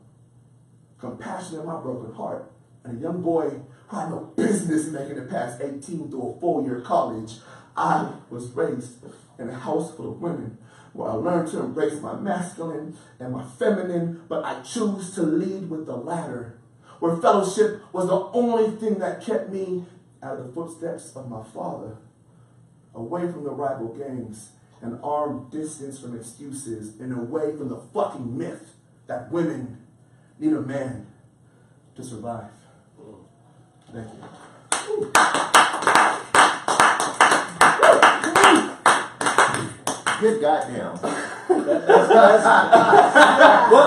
Speaker 5: Compassion in my broken heart. And a young boy who had no business making it past 18 through a 4-year college. I was raised in a house full of women where I learned to embrace my masculine and my feminine, but I choose to lead with the latter, where fellowship was the only thing that kept me out of the footsteps of my father, away from the rival gangs, an armed distance from excuses, and away from the fucking myth that women need a man to survive. Thank you.
Speaker 1: Good goddamn.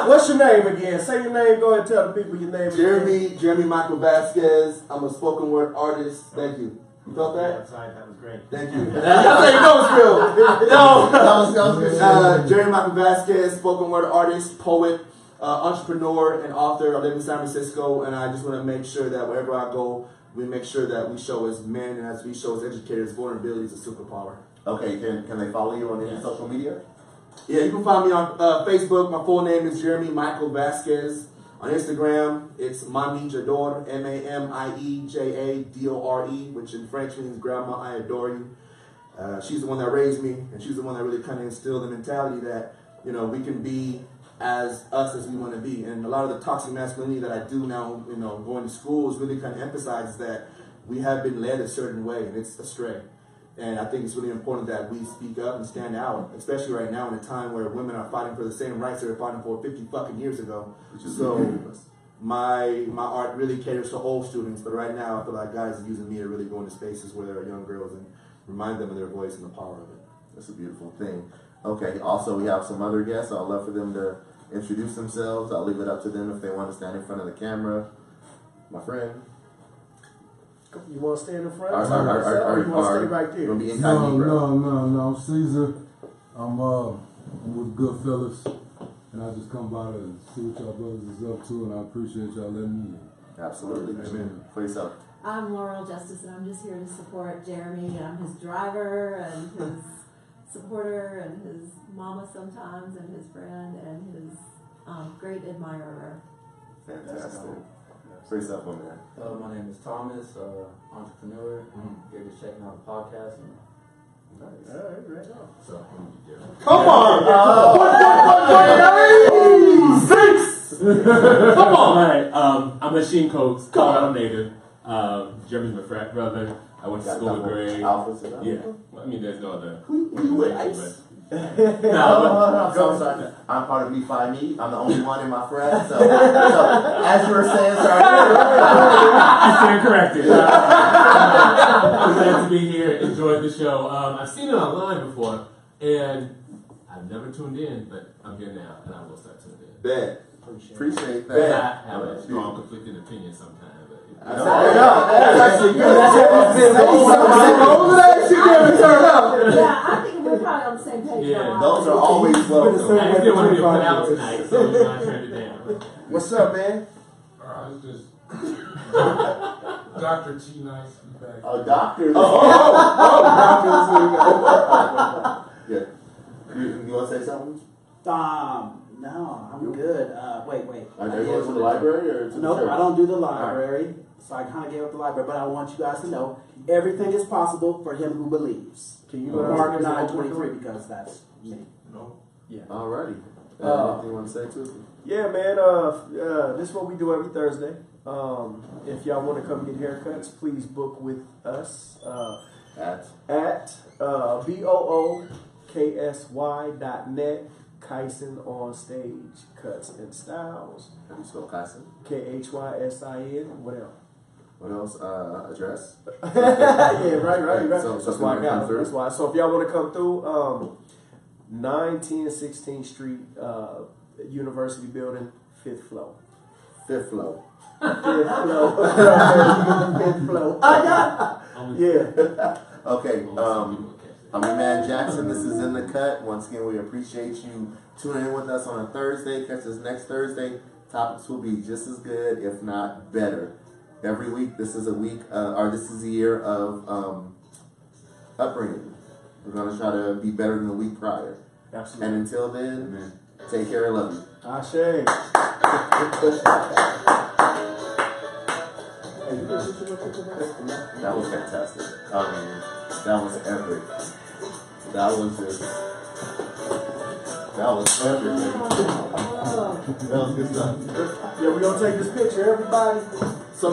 Speaker 6: What's your name again? Say your name. Go ahead and tell the people your name.
Speaker 5: Jeremy Michael Vasquez. I'm a spoken word artist. Thank you. You felt that?
Speaker 10: That was great.
Speaker 5: Thank you. Y'all say no, it's real. No. Jeremy Michael Vasquez, spoken word artist, poet, entrepreneur, and author. I live in San Francisco, and I just want to make sure that wherever I go, we make sure that we show as men and as we show as educators, vulnerability is a superpower.
Speaker 1: Okay, can they follow you on any social media?
Speaker 5: Yeah, you can find me on Facebook. My full name is Jeremy Michael Vasquez. On Instagram, it's Mami Jador, MAMIEJADORE, which in French means Grandma, I adore you. She's the one that raised me, and she's the one that really kind of instilled the mentality that, you know, we can be as us as we want to be. And a lot of the toxic masculinity that I do now, you know, going to schools really kind of emphasizes that we have been led a certain way, and it's astray. And I think it's really important that we speak up and stand out, especially right now in a time where women are fighting for the same rights they were fighting for 50 fucking years ago. So my art really caters to old students, but right now I feel like guys are using me to really go into spaces where there are young girls and remind them of their voice and the power of it.
Speaker 1: That's a beautiful thing. Okay, also we have some other guests. I'd love for them to introduce themselves. I'll leave it up to them if they want to stand in front of the camera. My friend.
Speaker 6: You want to stand in front?
Speaker 1: Or
Speaker 6: you want to stay right there?
Speaker 1: You want to be incognito?
Speaker 9: No. I'm Caesar. I'm with Goodfellas, and I just come by to see what y'all brothers is up to, and I appreciate y'all letting me in.
Speaker 1: Absolutely. Amen. For yourself.
Speaker 8: I'm Laurel Justice, and I'm just here to support Jeremy. I'm his driver and his supporter and his mama sometimes and his friend and his great admirer.
Speaker 1: Fantastic. For yourself, my man.
Speaker 10: My name is Thomas, entrepreneur. Here just checking out the podcast. And
Speaker 6: Nice. All right.
Speaker 7: So,
Speaker 5: Come on!
Speaker 7: come on! Alright, I'm Machine Coates, Colorado native. Jeremy's my frat brother. I went to school with Greg. Yeah. Well, I mean, there's no other.
Speaker 1: I'm sorry. I'm part of Me5Me. I'm the only one in my frat. So as you were saying, sorry.
Speaker 7: I stand corrected. I'm glad to be here. Enjoyed the show. I've seen it online before, and I've never tuned in, but I'm here now, and I will start tuning in.
Speaker 5: Bet.
Speaker 1: Appreciate that.
Speaker 7: I have a strong conflicting opinion sometimes.
Speaker 5: That's actually good. That's
Speaker 8: Yeah, I think we're probably on the same page.
Speaker 7: Yeah.
Speaker 8: now.
Speaker 1: Those are always welcome.
Speaker 7: I just didn't want to be put out tonight, so I turned it down.
Speaker 6: What's up, man?
Speaker 9: It's just Dr. T. Nice be back.
Speaker 1: Oh, doctor. Yeah. You want to say something?
Speaker 3: No, I'm good. Wait.
Speaker 1: Are you going to the library or to the
Speaker 3: Nope,
Speaker 1: church?
Speaker 3: I don't do the library. So I kind of gave up the library, but I want you guys to know everything is possible for him who believes.
Speaker 6: Can you go
Speaker 3: Mark
Speaker 6: down
Speaker 3: 9:23 because that's me.
Speaker 9: No.
Speaker 3: Yeah.
Speaker 1: Alrighty. Anything you want to say to us?
Speaker 6: Yeah, man. This is what we do every Thursday. If y'all want to come get haircuts, please book with us at BOOKSY.net. Kyson on Stage Cuts and Styles.
Speaker 1: How do you spell Kyson?
Speaker 6: KHYSIN. What else?
Speaker 1: What else? Address?
Speaker 6: Yeah, right.
Speaker 1: So
Speaker 6: That's why I got it. That's why. So if y'all want to come through, 910 16th Street, University Building, 5th floor.
Speaker 1: Fifth floor.
Speaker 6: Fifth floor. I got it. Yeah.
Speaker 1: Okay. I'm your man Jackson. This is In the Cut. Once again, we appreciate you tuning in with us on a Thursday. Catch us next Thursday. Topics will be just as good, if not better. every week, this is a week, or this is a year of upbringing. We're gonna try to be better than the week prior.
Speaker 5: Absolutely.
Speaker 1: And until then, take care and love you.
Speaker 5: Ashe.
Speaker 1: That was fantastic. That was epic. That was just. That was epic. That was good stuff.
Speaker 6: Yeah, we're gonna take this picture, everybody.
Speaker 5: So